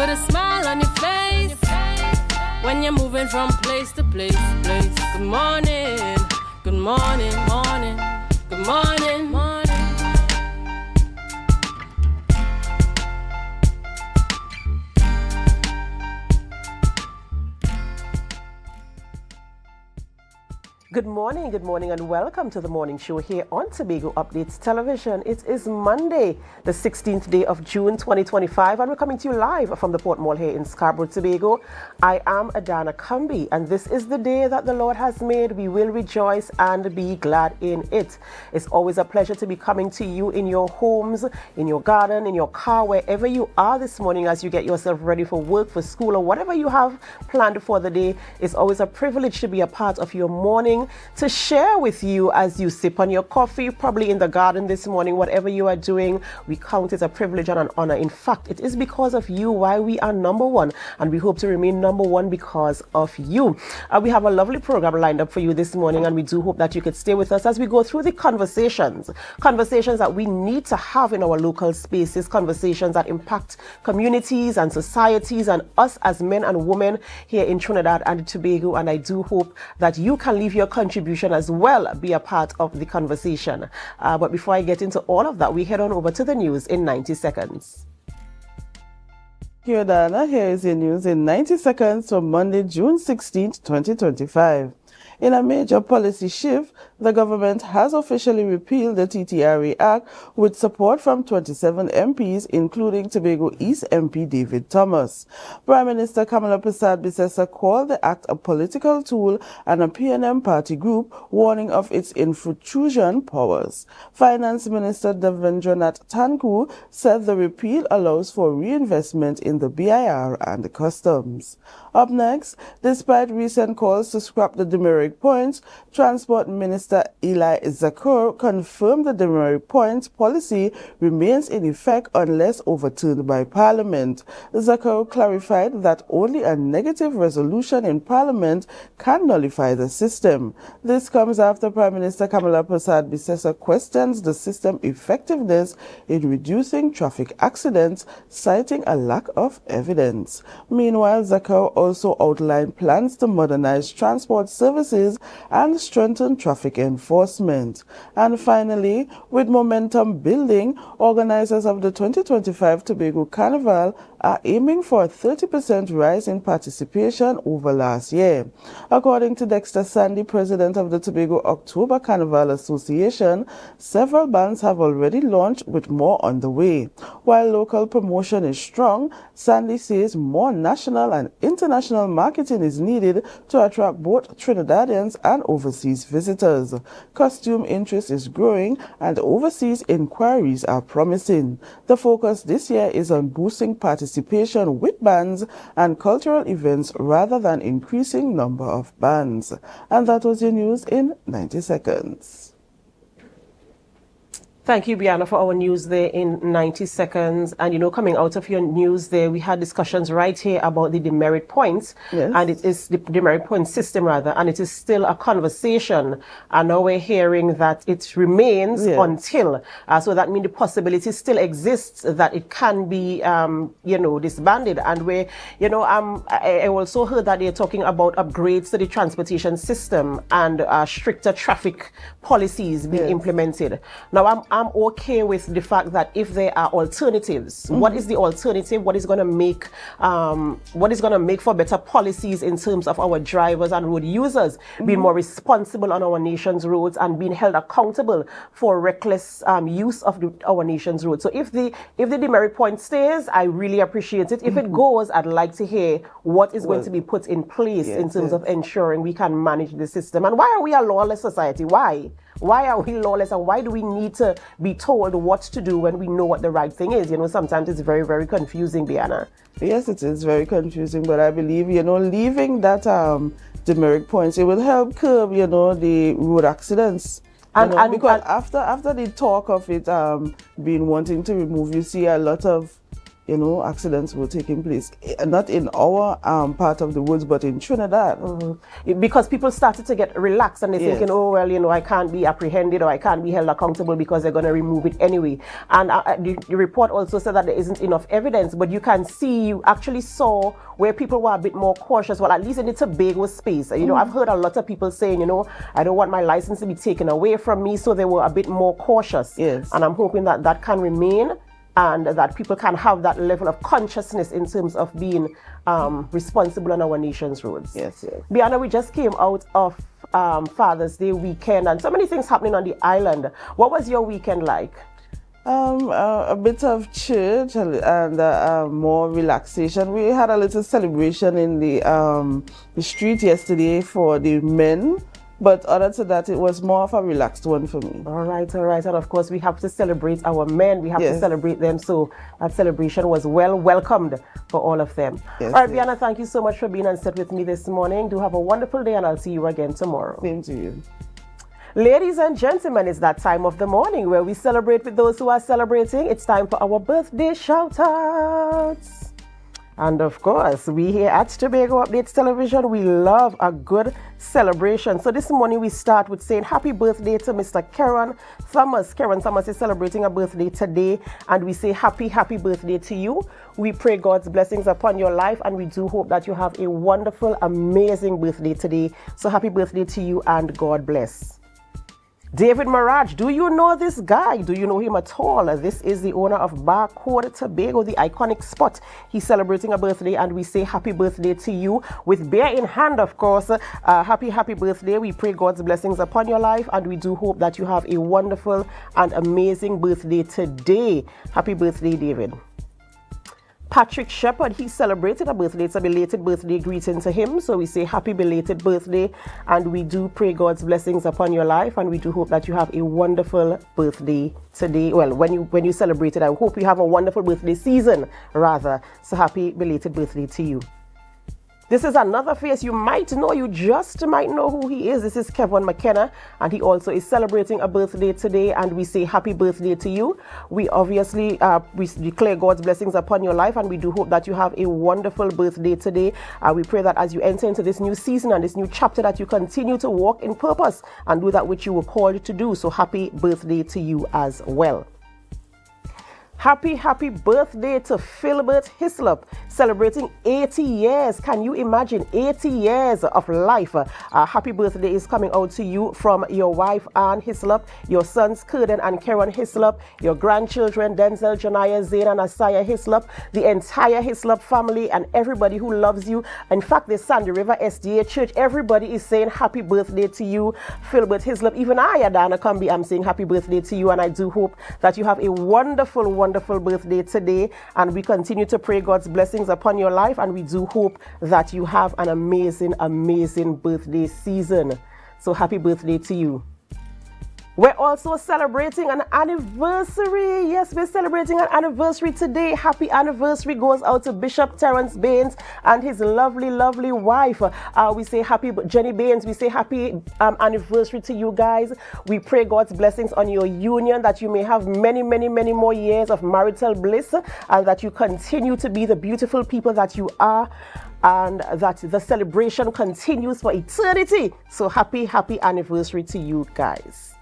Put a smile on your face when you're moving from place to place. Good morning, good morning, morning, good morning, morning. Good morning, and welcome to the morning show here on Tobago Updates Television. It is Monday, the 16th day of June 2025, and we're coming to you live from the Port Mall here in Scarborough, Tobago. I am Adana Kambi, and this is the day that the Lord has made. We will rejoice and be glad in it. It's always a pleasure to be coming to you in your homes, in your garden, in your car, wherever you are this morning as you get yourself ready for work, for school, or whatever you have planned for the day. It's always a privilege to be a part of your morning, to share with you as you sip on your coffee, probably in the garden this morning. Whatever you are doing, we count it a privilege and an honor. In fact, it is because of you why we are number one, and we hope to remain number one because of you. We have a lovely program lined up for you this morning, and we do hope that you could stay with us as we go through the conversations that we need to have in our local spaces, conversations that impact communities and societies and us as men and women here in Trinidad and Tobago. And I do hope that you can leave your contribution as well, be a part of the conversation. But before I get into all of that, we head on over to the news in 90 seconds. Here, Dana, here is your news in 90 seconds from Monday, June 16th, 2025. In a major policy shift, the government has officially repealed the TTRA Act with support from 27 MPs, including Tobago East MP David Thomas. Prime Minister Kamala Persad-Bissessar called the act a political tool and a PNM party group, warning of its intrusion powers. Finance Minister Devendranath Tanku said the repeal allows for reinvestment in the BIR and the customs. Up next, despite recent calls to scrap the demerit points, Transport Minister Eli Zakur confirmed the demerit points policy remains in effect unless overturned by Parliament. Zakur clarified that only a negative resolution in Parliament can nullify the system. This comes after Prime Minister Kamala Persad-Bissessar questions the system's effectiveness in reducing traffic accidents, citing a lack of evidence. Meanwhile, Zakur also outlined plans to modernize transport services and strengthen traffic enforcement. And finally, with momentum building, organizers of the 2025 Tobago Carnival are aiming for a 30% rise in participation over last year. According to Dexter Sandy, president of the Tobago October Carnival Association, several bands have already launched with more on the way. While local promotion is strong, Sandy says more national and international marketing is needed to attract both Trinidadians and overseas visitors. Costume interest is growing and overseas inquiries are promising. The focus this year is on boosting participation with bands and cultural events rather than increasing number of bands. And that was your news in 90 seconds. Thank you, Biana, for our news there in 90 seconds. And, coming out of your news there, we had discussions right here about the demerit points. Yes. And it is the demerit point system, rather, and it is still a conversation. And now we're hearing that it remains until. So that means the possibility still exists that it can be, disbanded. And where, I also heard that they're talking about upgrades to the transportation system and stricter traffic policies being implemented. Now, I'm okay with the fact that if there are alternatives, what is the alternative? What is going to make for better policies in terms of our drivers and road users being more responsible on our nation's roads and being held accountable for reckless use of our nation's roads. So if the demerit point stays, I really appreciate it. If it goes, I'd like to hear what is going to be put in place in terms of ensuring we can manage the system. And why are we a lawless society? Why? Why are we lawless, and why do we need to be told what to do when we know what the right thing is? Sometimes it's very, very confusing, Biana. Yes, it is very confusing, but I believe, leaving that demerit points, it will help curb, the road accidents. Because after the talk of it being wanting to remove, you see a lot of accidents were taking place, not in our part of the woods, but in Trinidad. Because people started to get relaxed and they're Yes. thinking, oh, well, I can't be apprehended or I can't be held accountable because they're going to remove it anyway. And the report also said that there isn't enough evidence, but you actually saw where people were a bit more cautious, well, at least in the Tobago space. I've heard a lot of people saying, I don't want my license to be taken away from me, so they were a bit more cautious. Yes. And I'm hoping that that can remain, and that people can have that level of consciousness in terms of being responsible on our nation's roads. Yes. Bianna, we just came out of Father's Day weekend, and so many things happening on the island. What was your weekend like? A bit of church and more relaxation. We had a little celebration in the street yesterday for the men. But other than that, it was more of a relaxed one for me. All right. And of course, we have to celebrate our men. We have to celebrate them. So that celebration was well welcomed for all of them. Yes, all right, Bianna, thank you so much for being on set with me this morning. Do have a wonderful day, and I'll see you again tomorrow. Same to you. Ladies and gentlemen, it's that time of the morning where we celebrate with those who are celebrating. It's time for our birthday shout-outs. And of course, we here at Tobago Updates Television, we love a good celebration. So this morning we start with saying happy birthday to Mr. Karen Thomas. Karen Thomas is celebrating a birthday today, and we say happy birthday to you. We pray God's blessings upon your life, and we do hope that you have a wonderful, amazing birthday today. So happy birthday to you, and God bless. David Mirage, do you know this guy? Do you know him at all? This is the owner of Barcode Tobago, the iconic spot. He's celebrating a birthday, and we say happy birthday to you with beer in hand, of course. Happy birthday. We pray God's blessings upon your life, and we do hope that you have a wonderful and amazing birthday today. Happy birthday, David. Patrick Shepard, he celebrated a birthday. It's a belated birthday greeting to him. So we say happy belated birthday, and we do pray God's blessings upon your life, and we do hope that you have a wonderful birthday today. Well, when you celebrate it, I hope you have a wonderful birthday season, rather. So happy belated birthday to you. This is another face you might know, you just might know who he is. This is Kevin McKenna, and he also is celebrating a birthday today, and we say happy birthday to you. We obviously we declare God's blessings upon your life, and we do hope that you have a wonderful birthday today. We pray that as you enter into this new season and this new chapter, that you continue to walk in purpose and do that which you were called to do. So happy birthday to you as well. Happy birthday to Philbert Hislop, celebrating 80 years. Can you imagine 80 years of life? Happy birthday is coming out to you from your wife, Anne Hislop, your sons, Curden and Karen Hislop, your grandchildren, Denzel, Janaya, Zayn and Asaya Hislop, the entire Hislop family, and everybody who loves you. In fact, the Sandy River SDA Church, everybody is saying happy birthday to you, Philbert Hislop. Even I, Adana Kambi, I'm saying happy birthday to you, and I do hope that you have a wonderful birthday today, and we continue to pray God's blessings upon your life, and we do hope that you have an amazing birthday season. So happy birthday to you. We're also celebrating an anniversary. Yes, we're celebrating an anniversary today. Happy anniversary goes out to Bishop Terrence Baines and his lovely wife. We say happy, Jenny Baines, we say happy anniversary to you guys. We pray God's blessings on your union, that you may have many more years of marital bliss, and that you continue to be the beautiful people that you are, and that the celebration continues for eternity. So happy anniversary to you guys.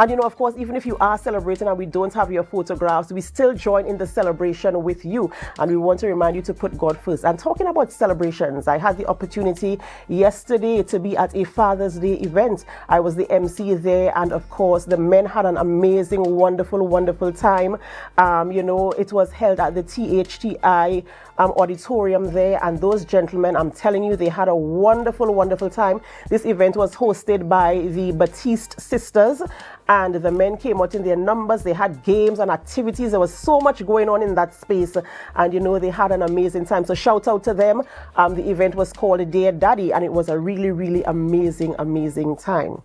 And of course, even if you are celebrating and we don't have your photographs, we still join in the celebration with you. And we want to remind you to put God first. And talking about celebrations, I had the opportunity yesterday to be at a Father's Day event. I was the MC there, and of course, the men had an amazing, wonderful time. It was held at the THTI auditorium there, and those gentlemen, I'm telling you, they had a wonderful time. This event was hosted by the Batiste sisters, and the men came out in their numbers. They had games and activities. There was so much going on in that space, and they had an amazing time. So shout out to them. The event was called Dear Daddy, and it was a really amazing time.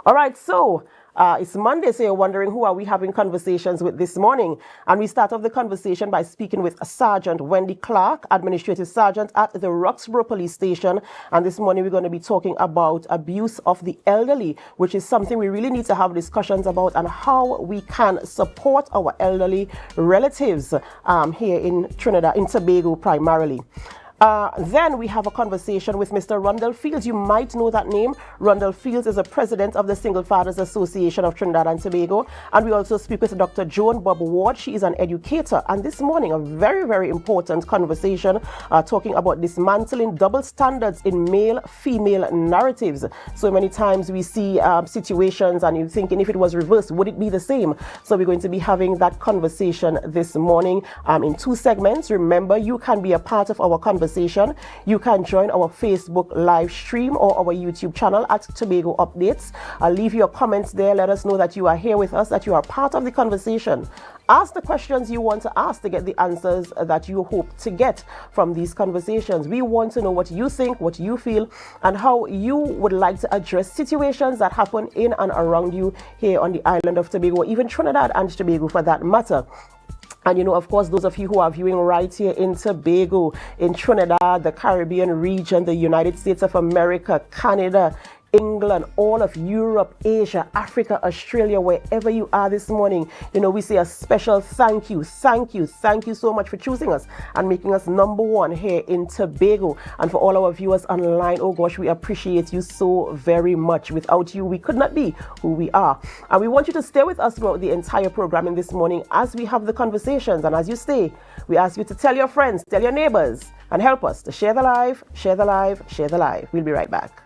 All right, so It's Monday, so you're wondering who are we having conversations with this morning. And we start off the conversation by speaking with Sergeant Wendy Clark, Administrative Sergeant at the Roxborough Police Station. And this morning we're going to be talking about abuse of the elderly, which is something we really need to have discussions about, and how we can support our elderly relatives here in Trinidad, in Tobago primarily. Then we have a conversation with Mr. Rundle Fields. You might know that name. Rundle Fields is the president of the Single Fathers Association of Trinidad and Tobago. And we also speak with Dr. Joan Bob Ward. She is an educator. And this morning, a very, very important conversation talking about dismantling double standards in male-female narratives. So many times we see situations and you're thinking, if it was reversed, would it be the same? So we're going to be having that conversation this morning in 2 segments. Remember, you can be a part of our conversation. You can join our Facebook live stream or our YouTube channel at Tobago Updates. Leave your comments there. Let us know that you are here with us, that you are part of the conversation. Ask the questions you want to ask to get the answers that you hope to get from these conversations. We want to know what you think, what you feel, and how you would like to address situations that happen in and around you here on the island of Tobago, or even Trinidad and Tobago for that matter. And you know, of course, those of you who are viewing right here in Tobago, in Trinidad, the Caribbean region, the United States of America, Canada, England, all of Europe, Asia, Africa, Australia, wherever you are this morning, you know, we say a special thank you so much for choosing us and making us number 1 here in Tobago. And for all our viewers online, oh gosh, we appreciate you so very much. Without you, we could not be who we are. And we want you to stay with us throughout the entire programming this morning as we have the conversations. And as you stay, we ask you to tell your friends, tell your neighbors, and help us to share the live, share the live, share the live. We'll be right back.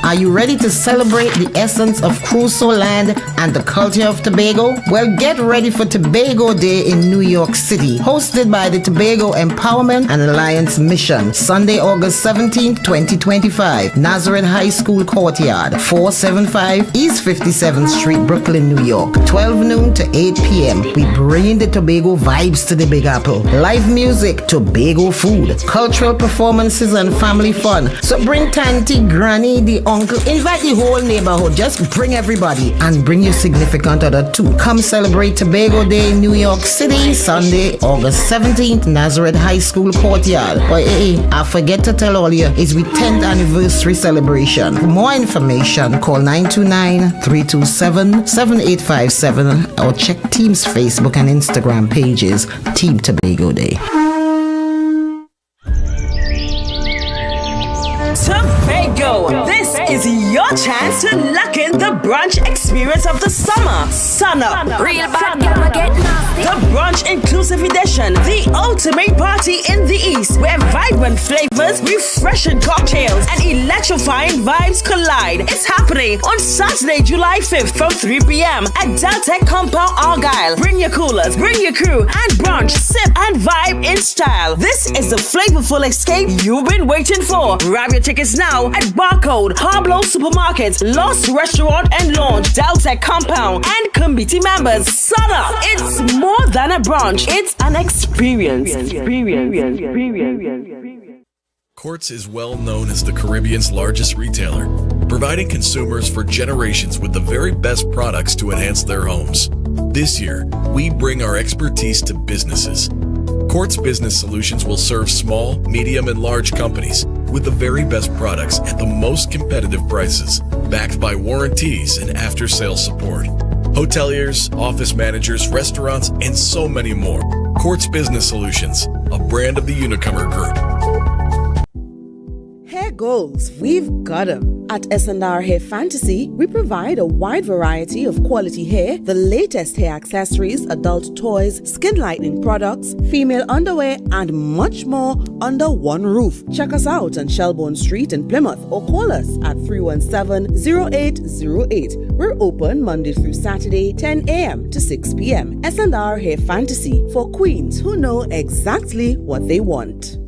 Are you ready to celebrate the essence of Crusoe land and the culture of Tobago? Well, get ready for Tobago Day in New York City, hosted by the Tobago Empowerment and Alliance Mission, Sunday, August 17, 2025, Nazareth High School Courtyard, 475 East 57th Street, Brooklyn, New York, 12 noon to 8 p.m. We bring the Tobago vibes to the Big Apple. Live music, Tobago food, cultural performances, and family fun. So bring Tanty, Granny, the uncle, invite the whole neighborhood. Just bring everybody and bring your significant other too. Come celebrate Tobago Day in New York City, Sunday, August 17th, Nazareth High School Courtyard. But I forget to tell all you, it's we 10th anniversary celebration. For more information, call 929-327-7857 or check Team's Facebook and Instagram pages, Team Tobago Day. Tobago, this is your chance to lock in the brunch experience of the summer. Sun up. Real bad girl get nasty. The brunch inclusive edition, the ultimate party in the East, where vibrant flavors, refreshing cocktails, and electrifying vibes collide. It's happening on Saturday, July 5th from 3 p.m. at Deltec Compound, Argyle. Bring your coolers, bring your crew, and brunch, sip, and vibe in style. This is the flavorful escape you've been waiting for. Grab your tickets now at Barcode, Harblow Supermarket, Lost Restaurant and Lounge, Deltec Compound, and committee members. Sun up! It's more than a brunch, it's an experience. Courts is well known as the Caribbean's largest retailer, providing consumers for generations with the very best products to enhance their homes. This year, we bring our expertise to businesses. Courts Business Solutions will serve small, medium, and large companies with the very best products at the most competitive prices, backed by warranties and after-sales support. Hoteliers, office managers, restaurants, and so many more. Courts Business Solutions, a brand of the Unicomer Group. Hair goals, we've got them. At S&R Hair Fantasy, we provide a wide variety of quality hair, the latest hair accessories, adult toys, skin lightening products, female underwear, and much more under one roof. Check us out on Shelbourne Street in Plymouth or call us at 317-0808. We're open Monday through Saturday, 10 a.m. to 6 p.m. S&R Hair Fantasy for queens who know exactly what they want.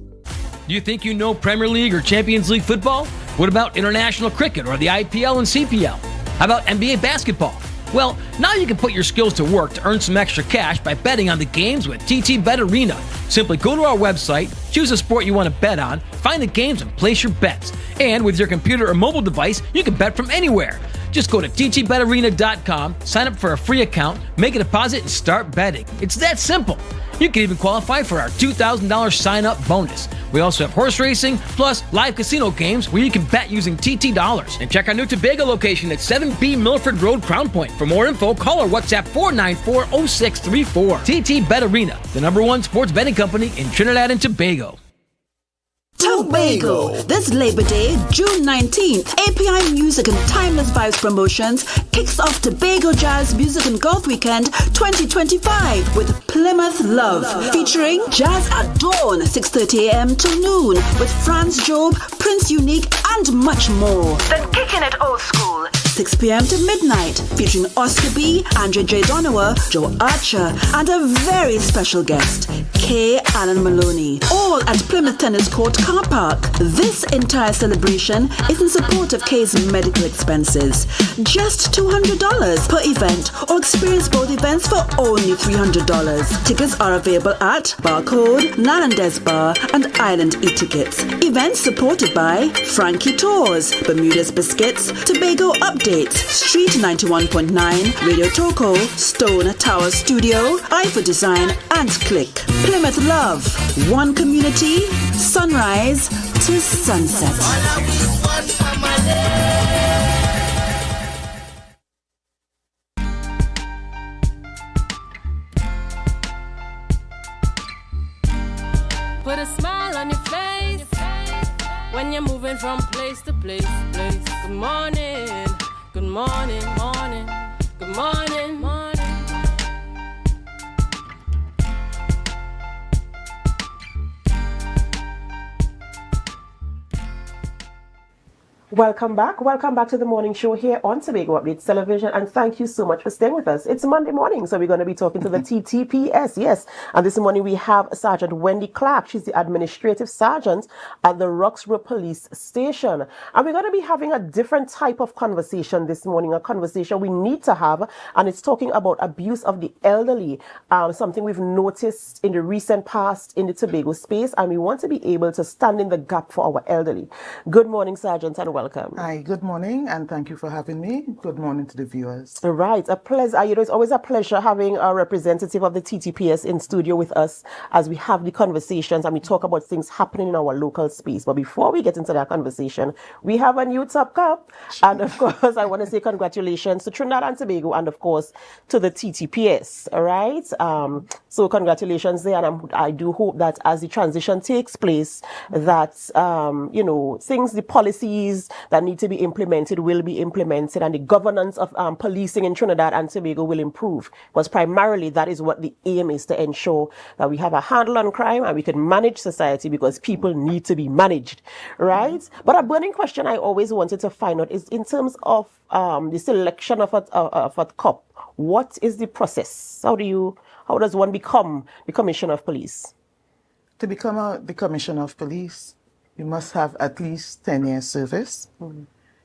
Do you think you know Premier League or Champions League football? What about international cricket or the IPL and CPL? How about NBA basketball? Well, now you can put your skills to work to earn some extra cash by betting on the games with TT Bet Arena. Simply go to our website, choose a sport you want to bet on, find the games and place your bets. And with your computer or mobile device, you can bet from anywhere. Just go to ttbetarena.com, sign up for a free account, make a deposit, and start betting. It's that simple. You can even qualify for our $2,000 sign-up bonus. We also have horse racing, plus live casino games where you can bet using TT dollars. And check our new Tobago location at 7B Milford Road, Crown Point. For more info, call or WhatsApp 494-0634. TT Bet Arena, the #1 sports betting company in Trinidad and Tobago. Tobago. This Labor Day, June 19th, API Music and Timeless Vibes Promotions kicks off Tobago Jazz Music and Golf Weekend 2025 with Plymouth Love, featuring Jazz at Dawn, 6:30 a.m. till noon, with Franz Job, Prince Unique, and much more. Then kicking it old school, 6 p.m. to midnight, featuring Oscar B, Andrea J. Donowa, Joe Archer, and a very special guest, K. Alan Maloney, all at Plymouth Tennis Court Car Park. This entire celebration is in support of K's medical expenses. Just $200 per event, or experience both events for only $300. Tickets are available at Barcode, Nanandes Bar, and Island E-Tickets. Events supported by Frankie Tours, Bermuda's Biscuits, Tobago Updates, Street 91.9, Radio Toco, Stone Tower Studio, Eye for Design, and Click. Plymouth Love, one community, sunrise to sunset. Put a smile on your face when you're moving from place to place. Good morning, good morning, morning, good morning, morning. Welcome back to the morning show here on Tobago Updates Television, and thank you so much for staying with us. It's Monday morning, so we're going to be talking to the TTPS, yes, and this morning we have Sergeant Wendy Clark. She's the Administrative Sergeant at the Roxborough Police Station, and we're going to be having a different type of conversation this morning, a conversation we need to have, and it's talking about abuse of the elderly, something we've noticed in the recent past in the Tobago space, and we want to be able to stand in the gap for our elderly. Good morning, Sergeant, and welcome. Hi, good morning, and thank you for having me. Good morning to the viewers. Right, a pleasure. You know, it's always a pleasure having a representative of the TTPS in studio with us as we have the conversations and we talk about things happening in our local space. But before we get into that conversation, we have a new top cup, and of course, I want to say congratulations to Trinidad and Tobago, and of course to the TTPS. All right, so congratulations there, and I do hope that as the transition takes place, that you know, things, the policies that need to be implemented will be implemented, and the governance of policing in Trinidad and Tobago will improve, because primarily that is what the aim is, to ensure that we have a handle on crime and we can manage society, because people need to be managed, right? But a burning question I always wanted to find out is in terms of the selection of a cop. What is the process? How does one become the Commissioner of Police? To become the Commissioner of Police, you must have at least 10 years service.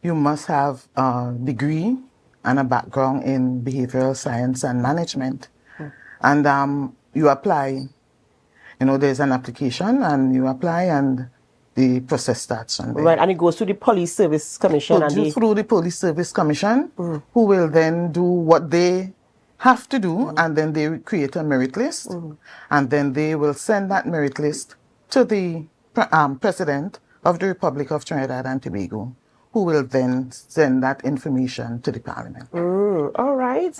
You must have a degree and a background in behavioral science and management. And you apply. You know, there's an application and you apply, and the process starts on there. Right, and it goes to the Police Service Commission. Through the Police Service Commission, who will then do what they have to do, and then they create a merit list, and then they will send that merit list to the President of the Republic of Trinidad and Tobago, who will then send that information to the Parliament. All right. right.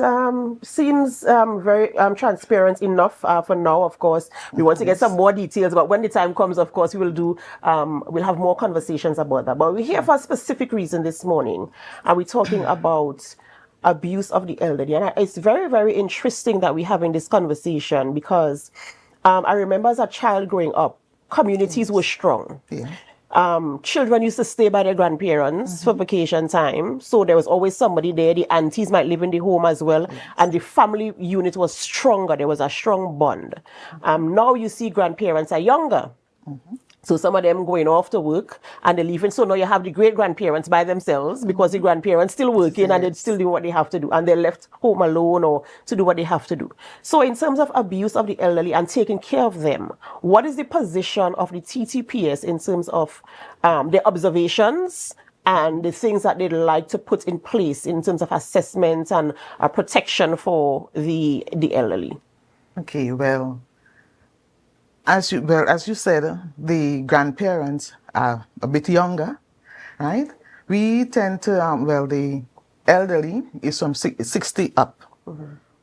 Seems very transparent enough for now. Of course, we want to get some more details, but when the time comes, of course, we will do. We'll have more conversations about that. But we're here for a specific reason this morning, and we're talking about abuse of the elderly. And it's very, very interesting that we're having this conversation because I remember as a child growing up, communities were strong. Yeah. Children used to stay by their grandparents for vacation time, so there was always somebody there. The aunties might live in the home as well, and the family unit was stronger. There was a strong bond. Now you see grandparents are younger. So some of them going off to work and they're leaving. So now you have the great-grandparents by themselves because the grandparents still working and they still do what they have to do. And they're left home alone or to do what they have to do. So in terms of abuse of the elderly and taking care of them, what is the position of the TTPS in terms of the observations and the things that they'd like to put in place in terms of assessment and protection for the elderly? Okay, well, as you said, the grandparents are a bit younger, right? We tend to, the elderly is from 60 up.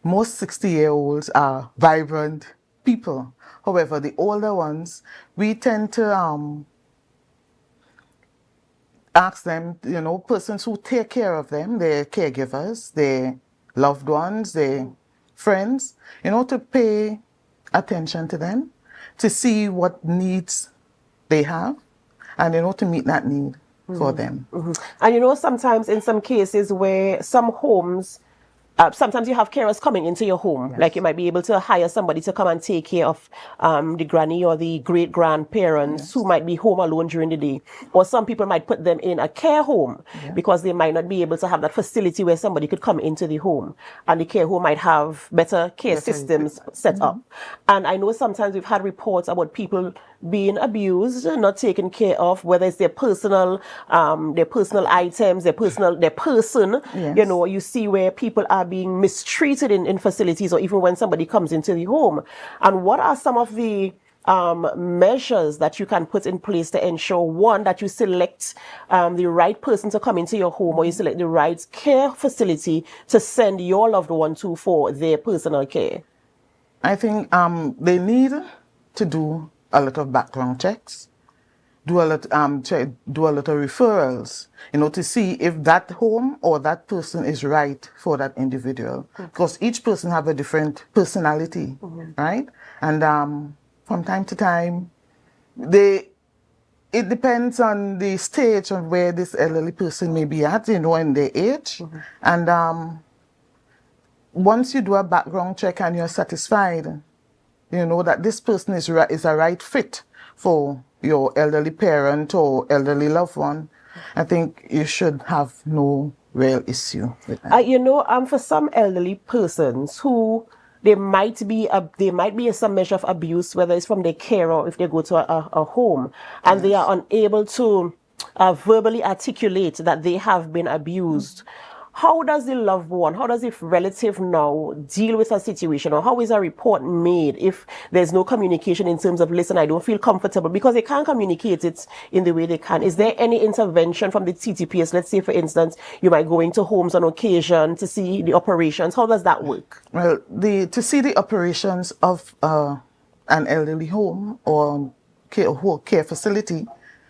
Most 60-year-olds are vibrant people. However, the older ones, we tend to ask them, persons who take care of them, their caregivers, their loved ones, their friends, to pay attention to them, to see what needs they have, and to meet that need for them. And sometimes in some cases where some homes, sometimes you have carers coming into your home. Like you might be able to hire somebody to come and take care of the granny or the great-grandparents who might be home alone during the day. Or some people might put them in a care home because they might not be able to have that facility where somebody could come into the home. And the care home might have better care systems set up. And I know sometimes we've had reports about people being abused, not taken care of, whether it's their personal items, their person. You see where people are being mistreated in facilities or even when somebody comes into the home. And what are some of the measures that you can put in place to ensure, one, that you select the right person to come into your home, or you select the right care facility to send your loved one to for their personal care? I think they need to do a lot of background checks, do a lot of referrals, to see if that home or that person is right for that individual. Because each person have a different personality, right? And from time to time, it depends on the stage of where this elderly person may be at, in their age. And once you do a background check and you're satisfied, that this person is a right fit for your elderly parent or elderly loved one, I think you should have no real issue with that. For some elderly persons who there might be some measure of abuse, whether it's from their carer or if they go to a home, and they are unable to verbally articulate that they have been abused. How does the loved one, how does the relative now deal with a situation, or how is a report made if there's no communication in terms of, listen, I don't feel comfortable, because they can't communicate it in the way they can? Is there any intervention from the TTPS? Let's say, for instance, you might go into homes on occasion to see the operations. How does that work? Well, to see the operations of an elderly home or care facility,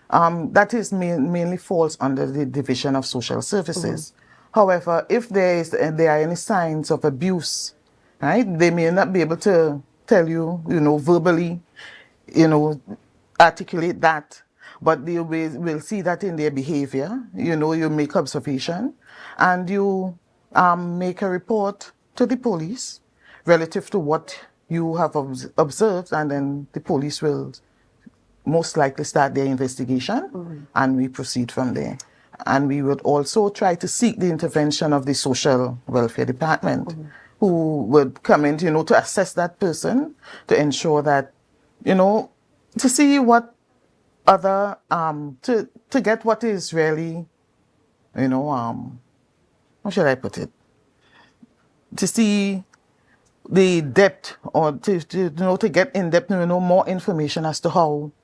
that is mainly falls under the Division of Social Services. However, if there are any signs of abuse, right, they may not be able to tell you, verbally, articulate that, but they will see that in their behavior. You make observation, and you make a report to the police relative to what you have observed, and then the police will most likely start their investigation, and we proceed from there. And we would also try to seek the intervention of the Social Welfare Department, who would come in, to assess that person, to ensure that, to see what other, to get what is really, how should I put it? To see the depth, or to get in depth, more information as to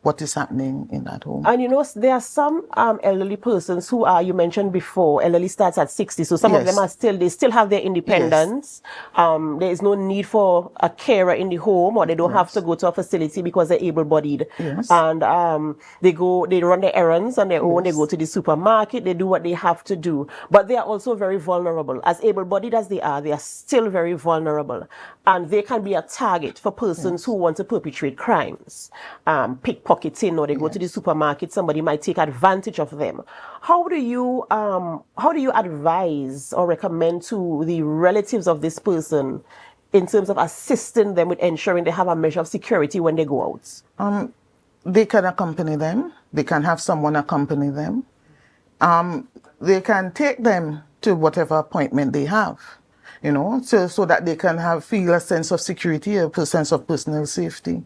what is happening in that home. And there are some elderly persons who are, you mentioned before, elderly starts at 60, so some of them they still have their independence. Yes. There is no need for a carer in the home, or they don't have to go to a facility because they're able-bodied. Yes. And they run their errands on their own, they go to the supermarket, they do what they have to do. But they are also very vulnerable. As able-bodied as they are still very vulnerable. And they can be a target for persons who want to perpetrate crimes, pickpocketing, or they go to the supermarket, somebody might take advantage of them. How do you advise or recommend to the relatives of this person in terms of assisting them with ensuring they have a measure of security when they go out? They can accompany them. They can have someone accompany them. They can take them to whatever appointment they have. So that they can feel a sense of security, a sense of personal safety.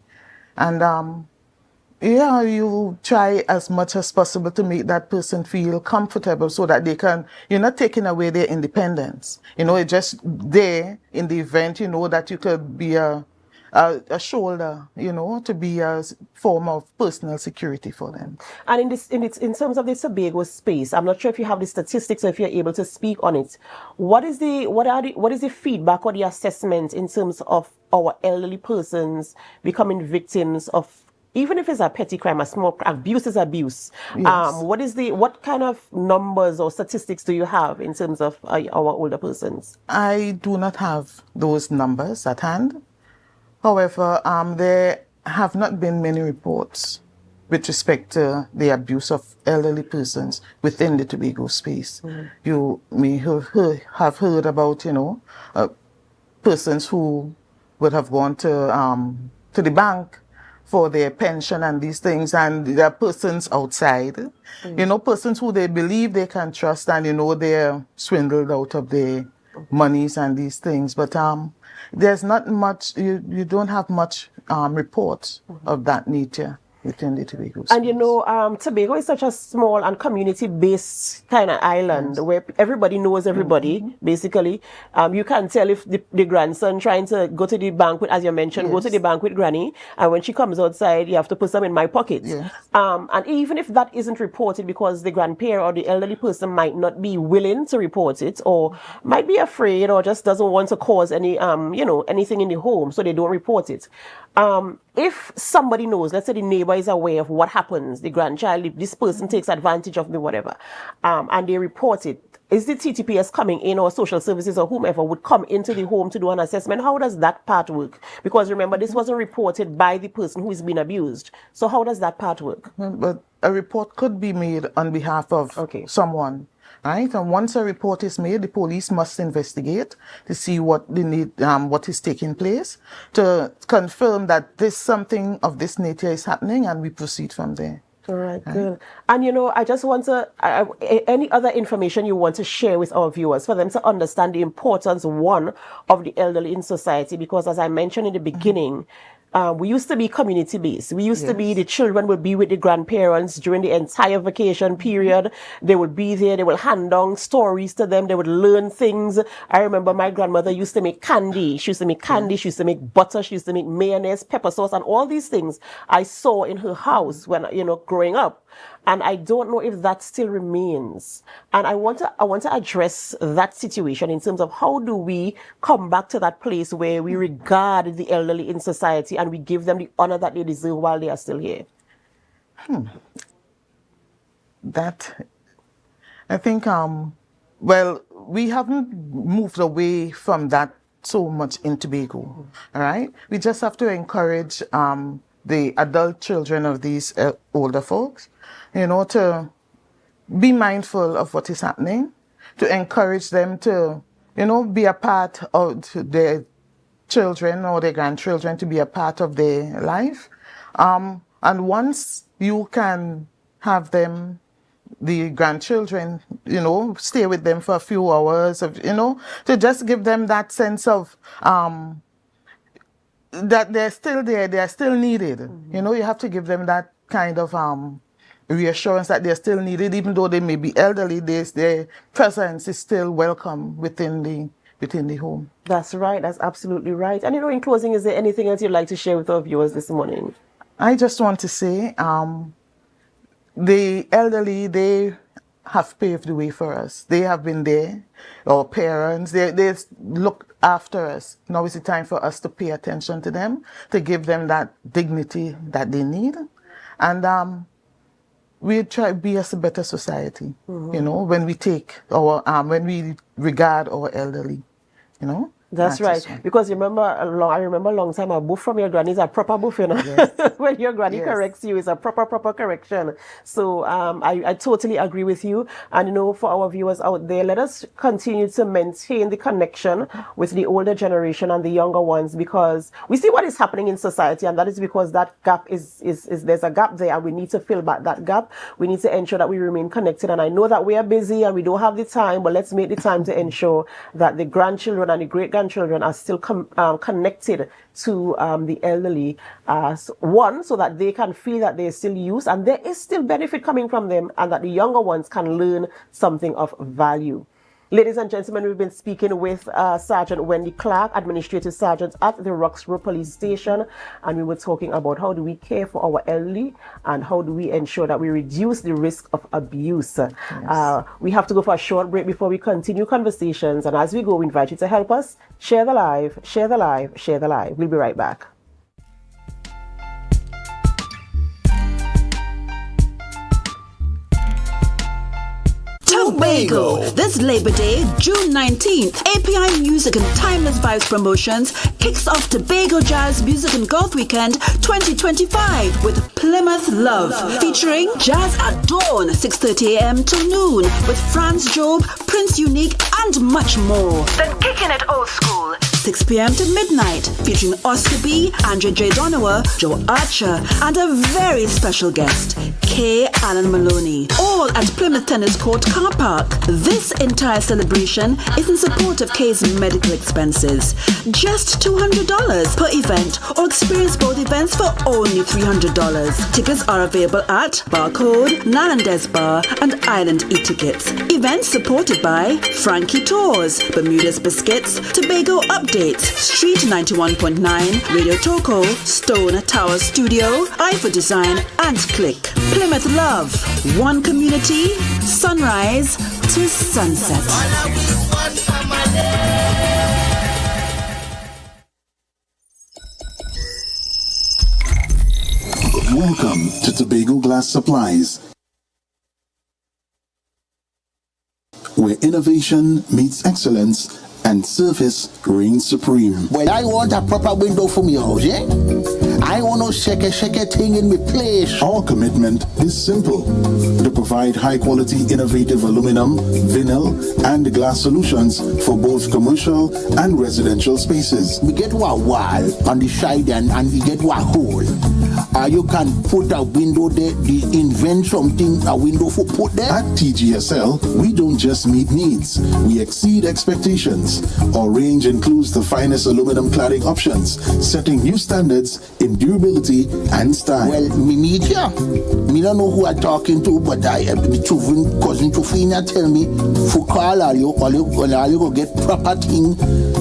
And you try as much as possible to make that person feel comfortable so that you're not taking away their independence. It's just there in the event, that you could be a shoulder, to be a form of personal security for them. And in terms of the Tobago space, I'm not sure if you have the statistics or if you're able to speak on it. What is the feedback or the assessment in terms of our elderly persons becoming victims of, even if it's a petty crime, a small abuse is abuse? Yes. What kind of numbers or statistics do you have in terms of our older persons? I do not have those numbers at hand. However, there have not been many reports with respect to the abuse of elderly persons within the Tobago space. Mm. You may have heard about, persons who would have gone to the bank for their pension and these things, and there are persons outside, persons who they believe they can trust, and, they're swindled out of their monies and these things. But there's not much, you don't have much reports of that nature within the Tobago space. And Tobago is such a small and community-based kind of island where everybody knows everybody, basically. You can tell if the grandson trying to go to the bank with, as you mentioned, go to the bank with granny, and when she comes outside, you have to put some in my pocket. Yes. And even if that isn't reported because the grandparent or the elderly person might not be willing to report it, or might be afraid, or just doesn't want to cause any, anything in the home, so they don't report it. If somebody knows, let's say the neighbor is aware of what happens, the grandchild, if this person takes advantage of me, whatever, and they report it, is the TTPS coming in, or social services or whomever would come into the home to do an assessment? How does that part work? Because remember, this wasn't reported by the person who is being abused. So how does that part work? But a report could be made on behalf of someone. Right, and once a report is made, the police must investigate to see what what is taking place, to confirm that something of this nature is happening, and we proceed from there. All right, good. And I just want to, any other information you want to share with our viewers for them to understand the importance, one, of the elderly in society, because as I mentioned in the beginning, we used to be community-based. We used to be, the children would be with the grandparents during the entire vacation period. They would be there. They would hand down stories to them. They would learn things. I remember my grandmother used to make candy. She used to make candy. She used to make butter. She used to make mayonnaise, pepper sauce, and all these things I saw in her house when, growing up. And I don't know if that still remains. And I want to address that situation in terms of how do we come back to that place where we regard the elderly in society and we give them the honor that they deserve while they are still here. That, I think, we haven't moved away from that so much in Tobago, all right? We just have to encourage the adult children of these older folks, to be mindful of what is happening, to encourage them to, be a part of their children or their grandchildren, to be a part of their life. And once you can have them, the grandchildren, stay with them for a few hours, to just give them that sense of that they're still there, they are still needed. You have to give them that kind of reassurance that they're still needed, even though they may be elderly, their presence is still welcome within within the home. That's right. That's absolutely right. And in closing, is there anything else you'd like to share with our viewers this morning? I just want to say, the elderly, they have paved the way for us. They have been there. Our parents, they look after us. Now is the time for us to pay attention to them, to give them that dignity that they need. And we try to be as a better society, when we take when we regard our elderly, That's right. Because I remember a long time, a boof from your granny is a proper boof, Yes. When your granny corrects you, it's a proper correction. So I totally agree with you. And, for our viewers out there, let us continue to maintain the connection with the older generation and the younger ones, because we see what is happening in society, and that is because that gap is there's a gap there, and we need to fill back that gap. We need to ensure that we remain connected. And I know that we are busy and we don't have the time, but let's make the time to ensure that the grandchildren and the great-grandchildren are still connected to the elderly, so that they can feel that they're still used and there is still benefit coming from them, and that the younger ones can learn something of value. Ladies and gentlemen, we've been speaking with Sergeant Wendy Clark, Administrative Sergeant at the Roxborough Police Station, and we were talking about how do we care for our elderly and how do we ensure that we reduce the risk of abuse. Yes. We have to go for a short break before we continue conversations, and as we go, we invite you to help us share the live, share the live, share the live. We'll be right back. Tobago. This Labor Day, June 19th, API Music and Timeless Vibes Promotions kicks off Tobago Jazz Music and Golf Weekend 2025 with Plymouth Love, featuring Jazz at Dawn, 6:30 a.m. till noon, with Franz Job, Prince Unique, and much more. Then kicking it old school, 6 p.m. to midnight, featuring Oscar B, Andre J. Donowa, Joe Archer, and a very special guest, K. Alan Maloney, all at Plymouth Tennis Court Car Park. This entire celebration is in support of K's medical expenses. Just $200 per event, or experience both events for only $300. Tickets are available at Barcode, Nanandes Bar, and Island E-Tickets. Events supported by Frankie Tours, Bermuda's Biscuits, Tobago Updates, Street 91.9, Radio Toco, Stone Tower Studio, Eye for Design, and Click. Plymouth Love, one community, sunrise to sunset. Welcome to Tobago Glass Supplies, where innovation meets excellence and service reigns supreme. Well, I want a proper window for me house, yeah? I want no shake thing in my place. Our commitment is simple: to provide high-quality, innovative aluminum, vinyl, and glass solutions for both commercial and residential spaces. We get one wall on the side and we get one hole. You can put a window there, invent something, a window for put there. At TGSL, we don't just meet needs, we exceed expectations. Our range includes the finest aluminum cladding options, setting new standards in durability and style. Well, me meet ya. Me don't know who I'm talking to, but the cousin Tofina tell me for call all you go get proper thing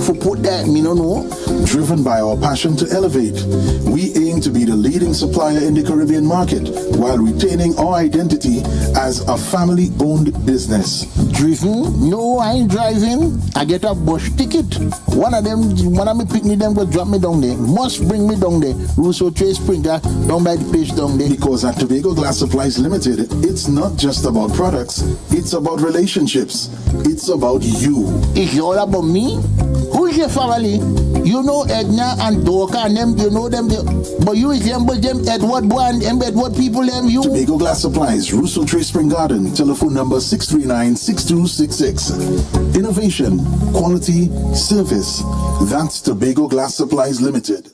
for put there. Me don't know. Driven by our passion to elevate, we aim to be the leading supplier in the Caribbean market while retaining our identity as a family-owned business. Driven? No, I ain't driving. I get a bus ticket. One of me pick me them go drop me down there. Must bring me down there. Russo Trace Springer down by the place down there. Because at Tobago Glass Supplies Limited, it's not just about products, it's about relationships. It's about you. It's all about me? Who's your family? You know Edna and Dorka and them, you know them, but you resemble them Edward boy and Edward people them you. Tobago Glass Supplies, Russo Trace Spring Garden, telephone number 639-6266. Innovation, quality, service. That's Tobago Glass Supplies Limited.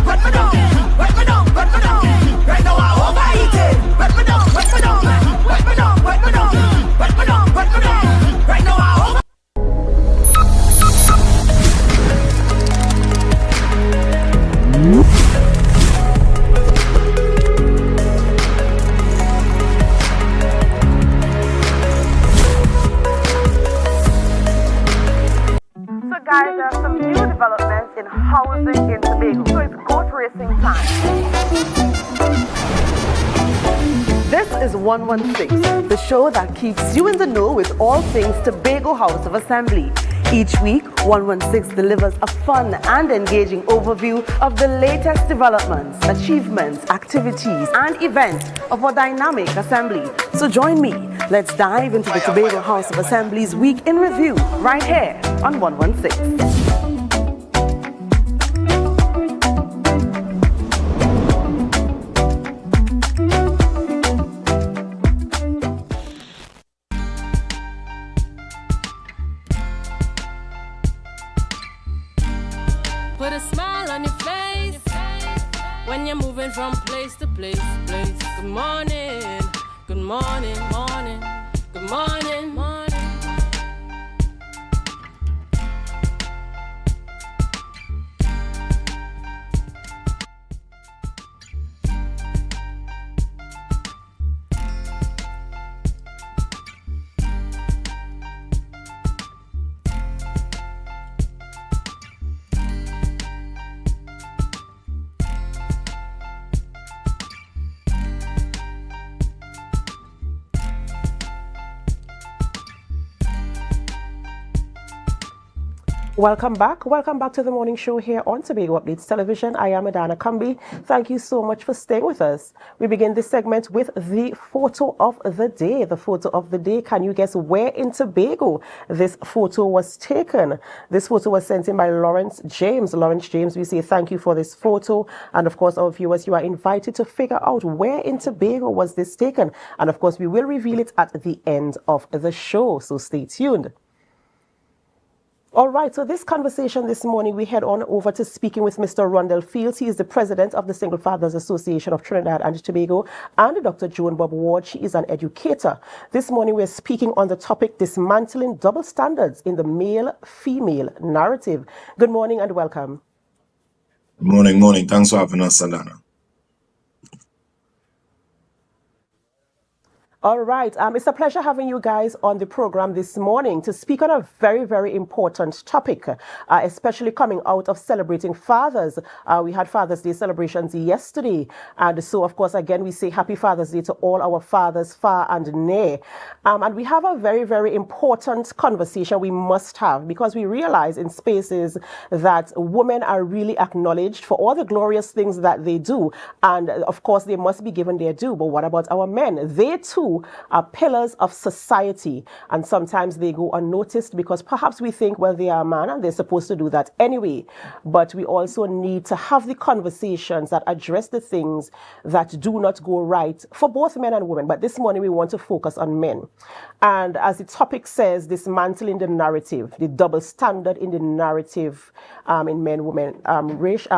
Wet me down. Processing Plant. This is 116, the show that keeps you in the know with all things Tobago House of Assembly. Each week, 116 delivers a fun and engaging overview of the latest developments, achievements, activities, and events of our dynamic assembly. So join me. Let's dive into the Tobago House of Assembly's Week in Review right here on 116. Put a smile on your face when you're moving from place to place. Good morning, good morning, morning, good morning, morning. Welcome back to the morning show here on Tobago Updates Television. I am Adana Kambi. Thank you so much for staying with us. We begin this segment with the photo of the day. The photo of the day, can you guess where in Tobago this photo was taken? This photo was sent in by Lawrence James. Lawrence James, we say thank you for this photo. And of course, our viewers, you are invited to figure out where in Tobago was this taken. And of course, we will reveal it at the end of the show, so stay tuned. All right, so this conversation this morning, we head on over to speaking with Mr. Rondell Fields. He is the president of the Single Fathers Association of Trinidad and Tobago, and Dr. Joan Bob Ward. She is an educator. This morning, we're speaking on the topic, dismantling double standards in the male-female narrative. Good morning and welcome. Good morning. Thanks for having us, Salana. All right. It's a pleasure having you guys on the program this morning to speak on a very, very important topic, especially coming out of celebrating fathers. We had Father's Day celebrations yesterday. And so, of course, again, we say Happy Father's Day to all our fathers, far and near. And we have a very, very important conversation we must have, because we realize in spaces that women are really acknowledged for all the glorious things that they do. And, of course, they must be given their due. But what about our men? They, too, are pillars of society, and sometimes they go unnoticed because perhaps we think, well, they are a man and they're supposed to do that anyway. But we also need to have the conversations that address the things that do not go right for both men and women. But this morning we want to focus on men. And as the topic says, dismantling the narrative, the double standard in the narrative in men-women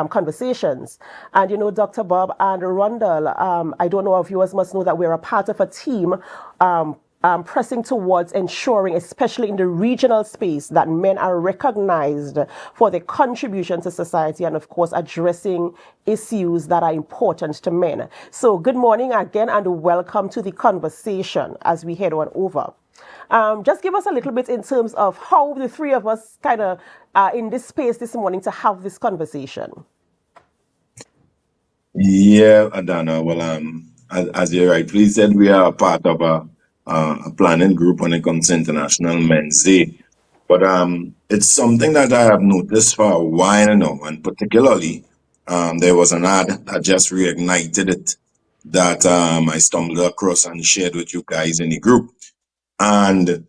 conversations. And you know, Dr. Bob and Rondell, I don't know, our viewers must know that we're a part of a team pressing towards ensuring, especially in the regional space, that men are recognized for their contribution to society and, of course, addressing issues that are important to men. So good morning again and welcome to the conversation as we head on over. Just give us a little bit in terms of how the three of us kind of are in this space this morning to have this conversation. Yeah, Adana. Well, as you rightfully said, we are a part of a planning group when it comes to International Men's Day. But it's something that I have noticed for a while now, and particularly there was an ad that just reignited it that I stumbled across and shared with you guys in the group. And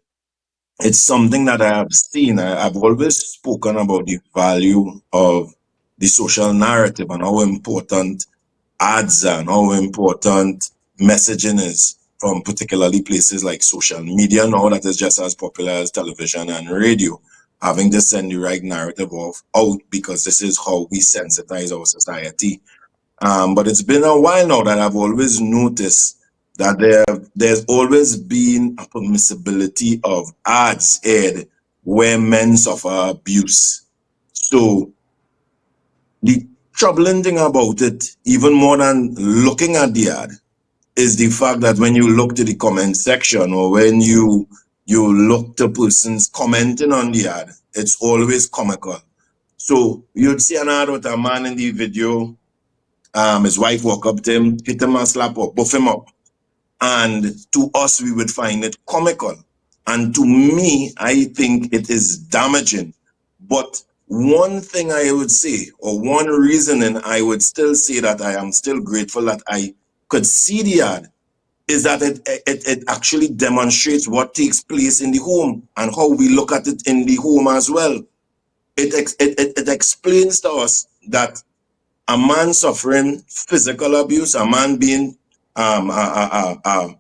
it's something that I have seen. I've always spoken about the value of the social narrative and how important ads and how important messaging is from particularly places like social media now that is just as popular as television and radio, having to send the right narrative out because this is how we sensitize our society. But it's been a while now that I've always noticed that there's always been a permissibility of ads aired where men suffer abuse. So the troubling thing about it, even more than looking at the ad, is the fact that when you look to the comment section or when you look to persons commenting on the ad, it's always comical. So you'd see an ad with a man in the video His wife walk up to him, hit him and slap or buff him up. And to us, we would find it comical. And to me, I think it is damaging. But one thing I would say, or one reasoning I would still say that I am still grateful that I could see the ad, is that it actually demonstrates what takes place in the home and how we look at it in the home as well. It explains to us that a man suffering physical abuse, a man being a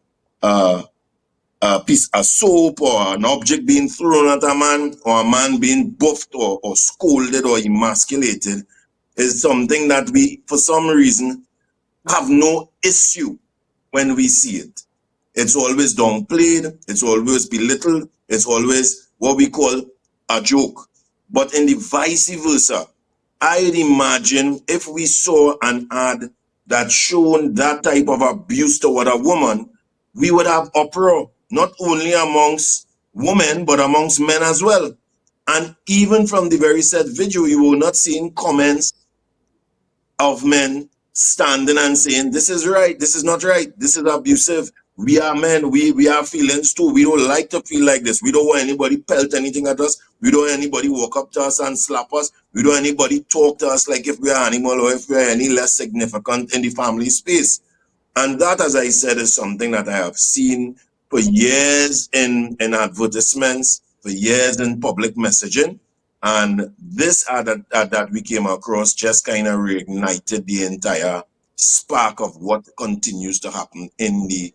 piece of soap or an object being thrown at a man, or a man being buffed or scolded or emasculated, is something that we, for some reason, have no issue when we see it. It's always downplayed, it's always belittled, it's always what we call a joke. But in the vice versa, I'd imagine if we saw an ad that showed that type of abuse toward a woman, we would have uproar, not only amongst women, but amongst men as well. And even from the very said video, you will not see comments of men standing and saying, this is right, this is not right, this is abusive. We are men, we have feelings too. We don't like to feel like this. We don't want anybody pelt anything at us. We don't want anybody walk up to us and slap us. We don't want anybody talk to us like if we're an animal or if we're any less significant in the family space. And that, as I said, is something that I have seen for years in advertisements, for years in public messaging. And this ad that we came across just kind of reignited the entire spark of what continues to happen in the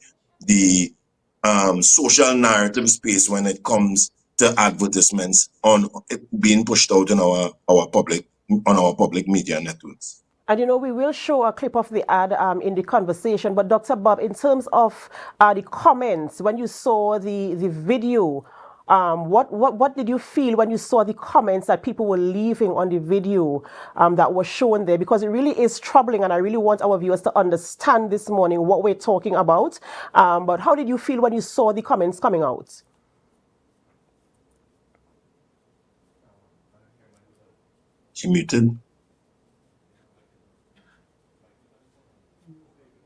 social narrative space when it comes to advertisements on it being pushed out in our public media networks. And you know, we will show a clip of the ad in the conversation. But Dr. Bob, in terms of the comments, when you saw the video, what did you feel when you saw the comments that people were leaving on the video that was shown there? Because it really is troubling, and I really want our viewers to understand this morning what we're talking about. But how did you feel when you saw the comments coming out? She muted.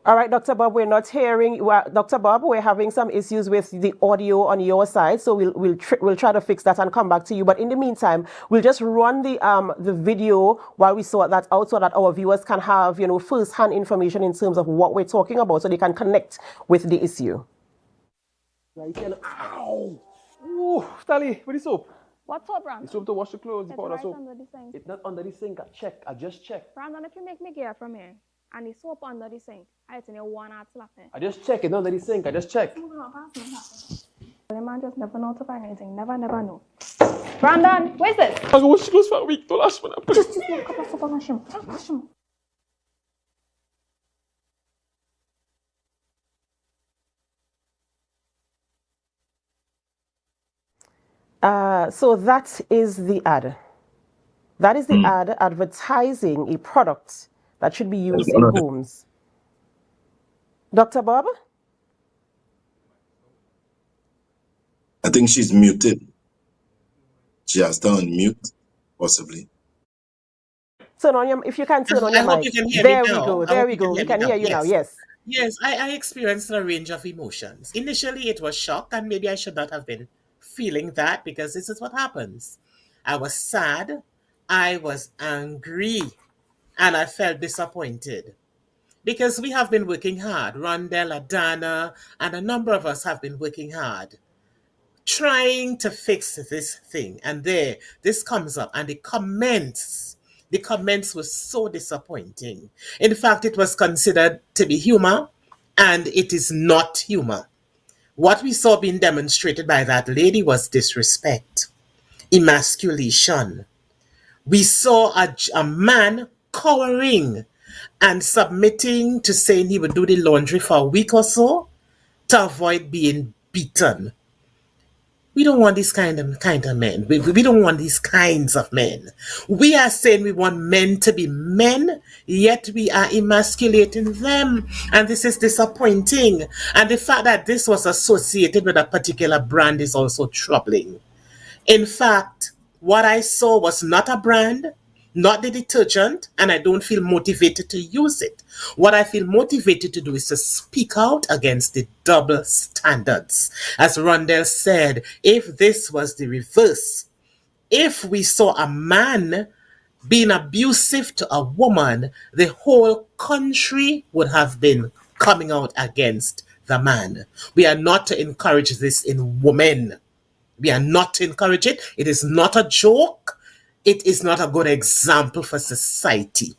All right, Dr. Bob, we're not hearing. Dr. Bob, we're having some issues with the audio on your side, so we'll try to fix that and come back to you. But in the meantime, we'll just run the video while we sort that out, so that our viewers can have, you know, first-hand information in terms of what we're talking about, so they can connect with the issue. Ow! Ooh, Tally, what is soap? What soap, Brandon? The soap to wash the clothes, the powder right soap. under the sink. It's not under the sink. I just checked. Brandon, if you make me get from here, and the soap under the sink, I tell you one out slapping. I just checked it under the sink. I just checked. The man just never know to find anything. Never know. Brandon, where's this? I go wash the clothes for a week. Don't ask me that. Just make a cup of soap and wash him. Wash him. So that is the ad. That is the ad advertising a product that should be used in homes. Dr. Bob? I think she's muted. She has to unmute, possibly. Turn on your, if you can turn on your mic. There we go. There we go. We can hear you now. Yes. Yes, I experienced a range of emotions. Initially, it was shock, and maybe I should not have been feeling that, because this is what happens. I was sad, I was angry, and I felt disappointed. Because we have been working hard. Rondell, Adana, and a number of us have been working hard, trying to fix this thing. And there, this comes up, and the comments were so disappointing. In fact, it was considered to be humor, and it is not humor. What we saw being demonstrated by that lady was disrespect, emasculation. We saw a man cowering and submitting to saying he would do the laundry for a week or so to avoid being beaten. We don't want this kind of men. We don't want these kinds of men. We are saying we want men to be men, yet we are emasculating them. And this is disappointing. And the fact that this was associated with a particular brand is also troubling. In fact, what I saw was not a brand, not the detergent, and I don't feel motivated to use it. What I feel motivated to do is to speak out against the double standards. As Rondell said, if this was the reverse, if we saw a man being abusive to a woman, the whole country would have been coming out against the man. We are not to encourage this in women. We are not to encourage it. It is not a joke. It is not a good example for society.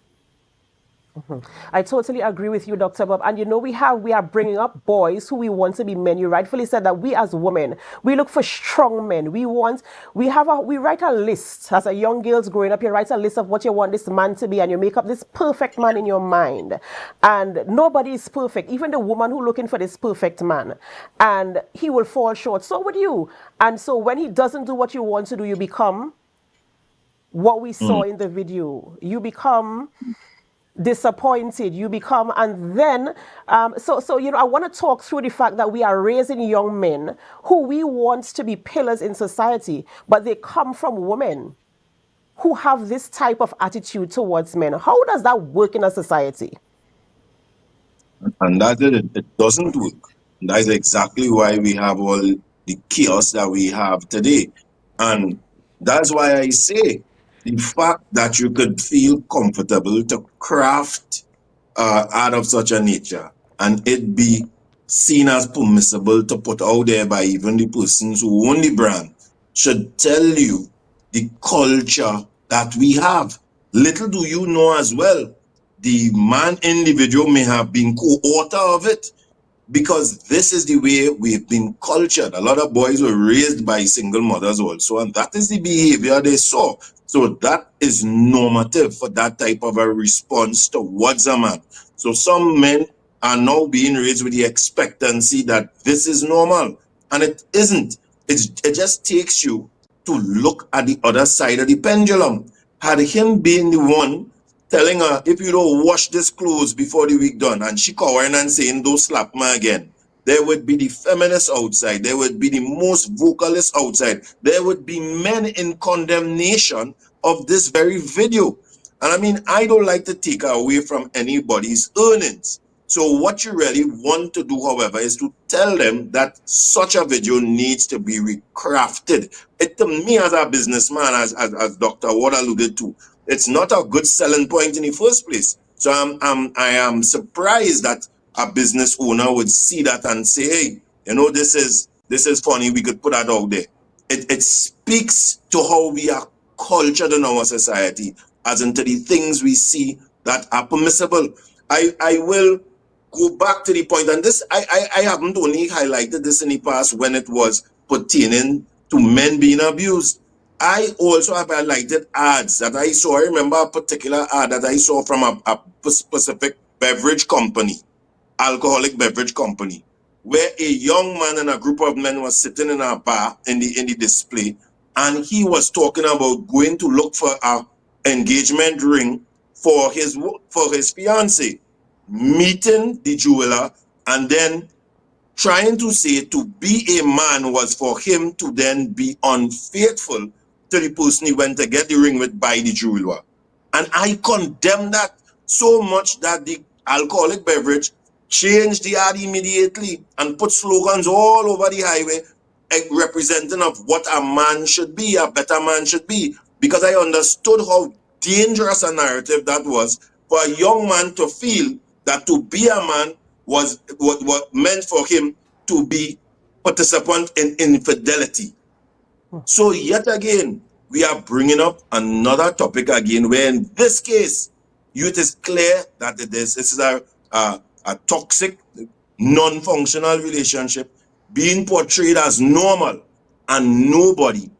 I totally agree with you, Dr. Bob. And you know, we are bringing up boys who we want to be men. You rightfully said that we as women, we look for strong men. We write a list. As a young girls growing up, you write a list of what you want this man to be, and you make up this perfect man in your mind. And nobody is perfect, even the woman who looking for this perfect man. And he will fall short. So would you. And so when he doesn't do what you want to do, you become what we saw in the video. You become disappointed, you become, and then so you know, I want to talk through the fact that we are raising young men who we want to be pillars in society, but they come from women who have this type of attitude towards men. How does that work in a society? And that it doesn't work. That is exactly why we have all the chaos that we have today. And that's why I say the fact that you could feel comfortable to craft out of such a nature and it be seen as permissible to put out there by even the persons who own the brand should tell you the culture that we have. Little do you know as well, the man individual may have been co-author of it, because this is the way we've been cultured. A lot of boys were raised by single mothers also, and that is the behavior they saw. So that is normative for that type of a response towards a man. So some men are now being raised with the expectancy that this is normal, and it isn't. It just takes you to look at the other side of the pendulum. Had him been the one telling her, if you don't wash this clothes before the week done, and she cowering and saying, don't slap me again, there would be the feminists outside, there would be the most vocalists outside, there would be men in condemnation of this very video. And I mean, I don't like to take away from anybody's earnings. So what you really want to do, however, is to tell them that such a video needs to be recrafted. It, to me as a businessman, as Dr. Ward alluded to, it's not a good selling point in the first place. So I am surprised that a business owner would see that and say, hey, you know, this is funny, we could put that out there. It speaks to how we are cultured in our society, as into the things we see that are permissible. I will go back to the point, and this I haven't only highlighted this in the past when it was pertaining to men being abused. I also have highlighted ads that I saw. I remember a particular ad that I saw from a specific beverage company, alcoholic beverage company, where a young man and a group of men was sitting in a bar in the display, and he was talking about going to look for a engagement ring for his fiancée, meeting the jeweler, and then trying to say to be a man was for him to then be unfaithful to the person he went to get the ring with by the jeweler. And I condemn that so much that the alcoholic beverage changed the ad immediately and put slogans all over the highway representing of what a man should be, a better man should be, because I understood how dangerous a narrative that was for a young man to feel that to be a man was what meant for him to be participant in infidelity. So yet again, we are bringing up another topic again, where in this case, it is clear that this is a toxic, non-functional relationship being portrayed as normal, and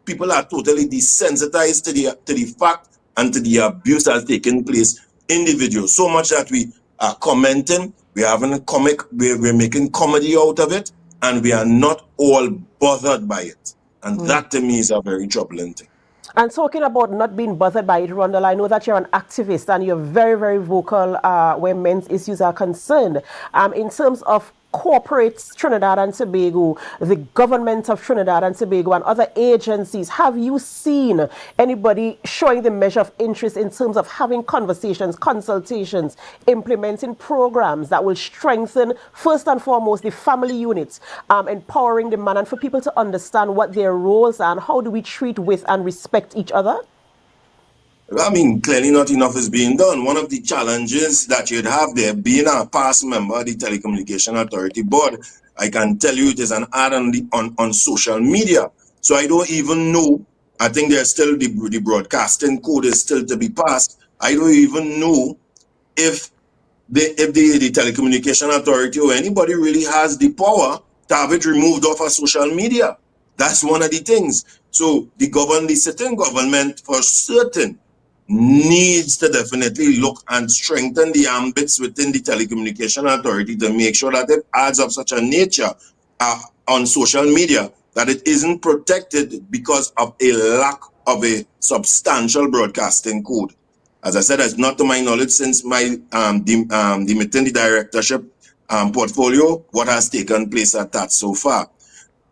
people are totally desensitized to the fact and to the abuse that's taking place in the video. So much that we are commenting, we're having a comic, we're making comedy out of it, and we are not all bothered by it. And that to me is a very troubling thing. And talking about not being bothered by it, Rondell, I know that you're an activist and you're very, very vocal when men's issues are concerned. In terms of corporates Trinidad and Tobago, the government of Trinidad and Tobago, and other agencies, have you seen anybody showing the measure of interest in terms of having conversations, consultations, implementing programs that will strengthen, first and foremost, the family units, empowering the man, and for people to understand what their roles are and how do we treat with and respect each other? I mean, clearly not enough is being done. One of the challenges that you'd have there, being a past member of the Telecommunication Authority Board, I can tell you it is an ad on social media. So I don't even know. I think there's still the broadcasting code is still to be passed. I don't even know if the Telecommunication Authority or anybody really has the power to have it removed off of social media. That's one of the things. So the sitting government for certain needs to definitely look and strengthen the ambits within the Telecommunication Authority to make sure that if ads of such a nature are on social media, that it isn't protected because of a lack of a substantial broadcasting code. As I said, it's not to my knowledge since my demitting the directorship portfolio, what has taken place at that so far.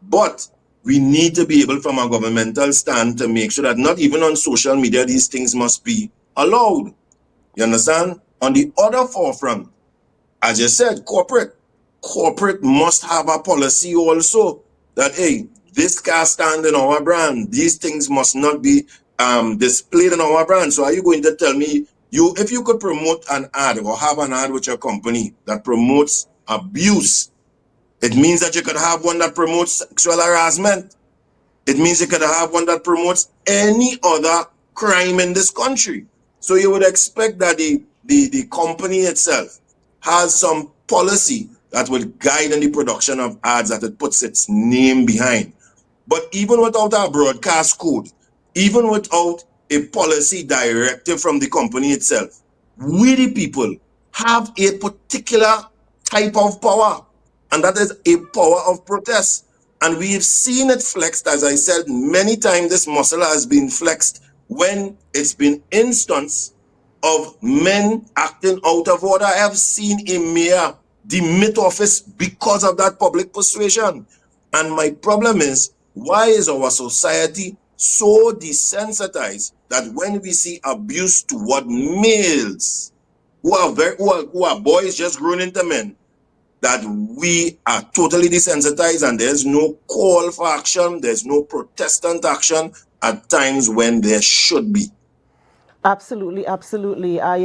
But we need to be able, from a governmental stand, to make sure that not even on social media, these things must be allowed. You understand? On the other forefront, as you said, corporate must have a policy also that, hey, this can't stand in our brand. These things must not be displayed in our brand. So are you going to tell me, if you could promote an ad or have an ad with your company that promotes abuse, it means that you could have one that promotes sexual harassment. It means you could have one that promotes any other crime in this country. So you would expect that the company itself has some policy that will guide in the production of ads, that it puts its name behind. But even without a broadcast code, even without a policy directive from the company itself, we the people have a particular type of power. And that is a power of protest. And we've seen it flexed, as I said, many times this muscle has been flexed when it's been instance of men acting out of order. I have seen a mayor demit office because of that public persuasion. And my problem is, why is our society so desensitized that when we see abuse toward males who are boys just grown into men, that we are totally desensitized and there's no call for action, there's no protestant action at times when there should be? Absolutely, absolutely. I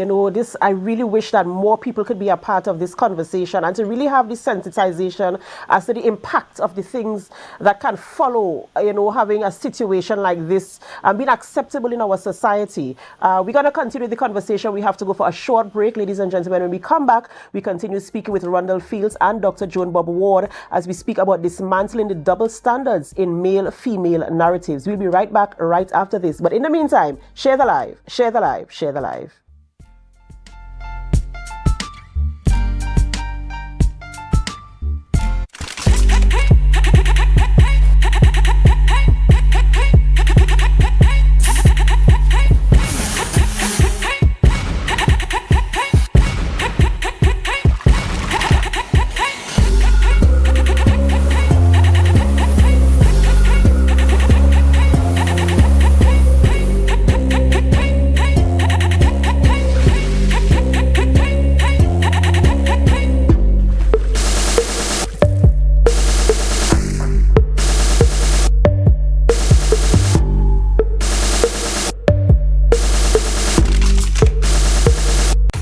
really wish that more people could be a part of this conversation and to really have this sensitization as to the impact of the things that can follow, having a situation like this and being acceptable in our society. We're going to continue the conversation. We have to go for a short break, ladies and gentlemen. When we come back, we continue speaking with Rundle Fields and Dr. Joan Bob Ward as we speak about dismantling the double standards in male-female narratives. We'll be right back right after this. But in the meantime, share the live, share the live, share the live.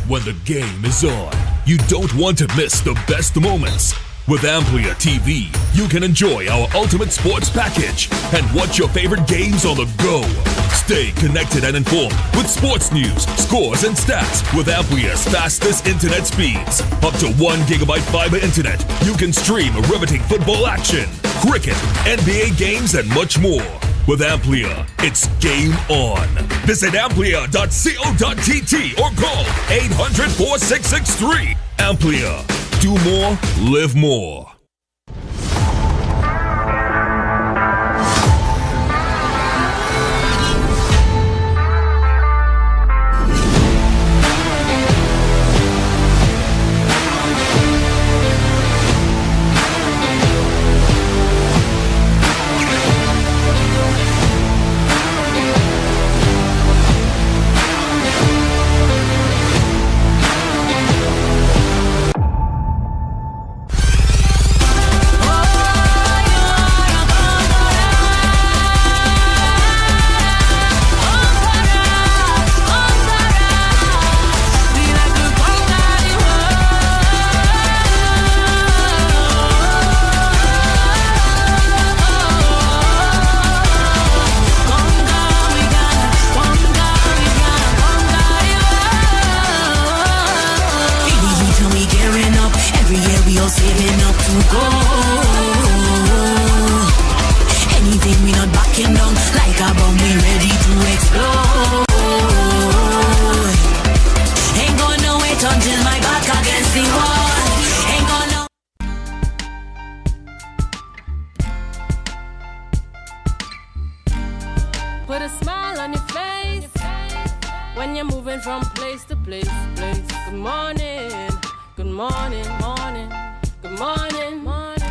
When the game is on, you don't want to miss the best moments. With AMPLIA TV, you can enjoy our ultimate sports package and watch your favorite games on the go. Stay connected and informed with sports news, scores, and stats with AMPLIA's fastest internet speeds. Up to 1 gigabyte fiber internet, you can stream riveting football action, cricket, NBA games, and much more. With AMPLIA, it's game on. Visit amplia.co.tt or call 800-4663. AMPLIA. Do more, live more. saving up to go. Anything we not backing down, like a bomb we ready to explode. Ain't gonna wait until my back against the wall. Ain't gonna. Put a smile on your face when you're moving from place to place. Good morning, good morning, morning, good morning, morning.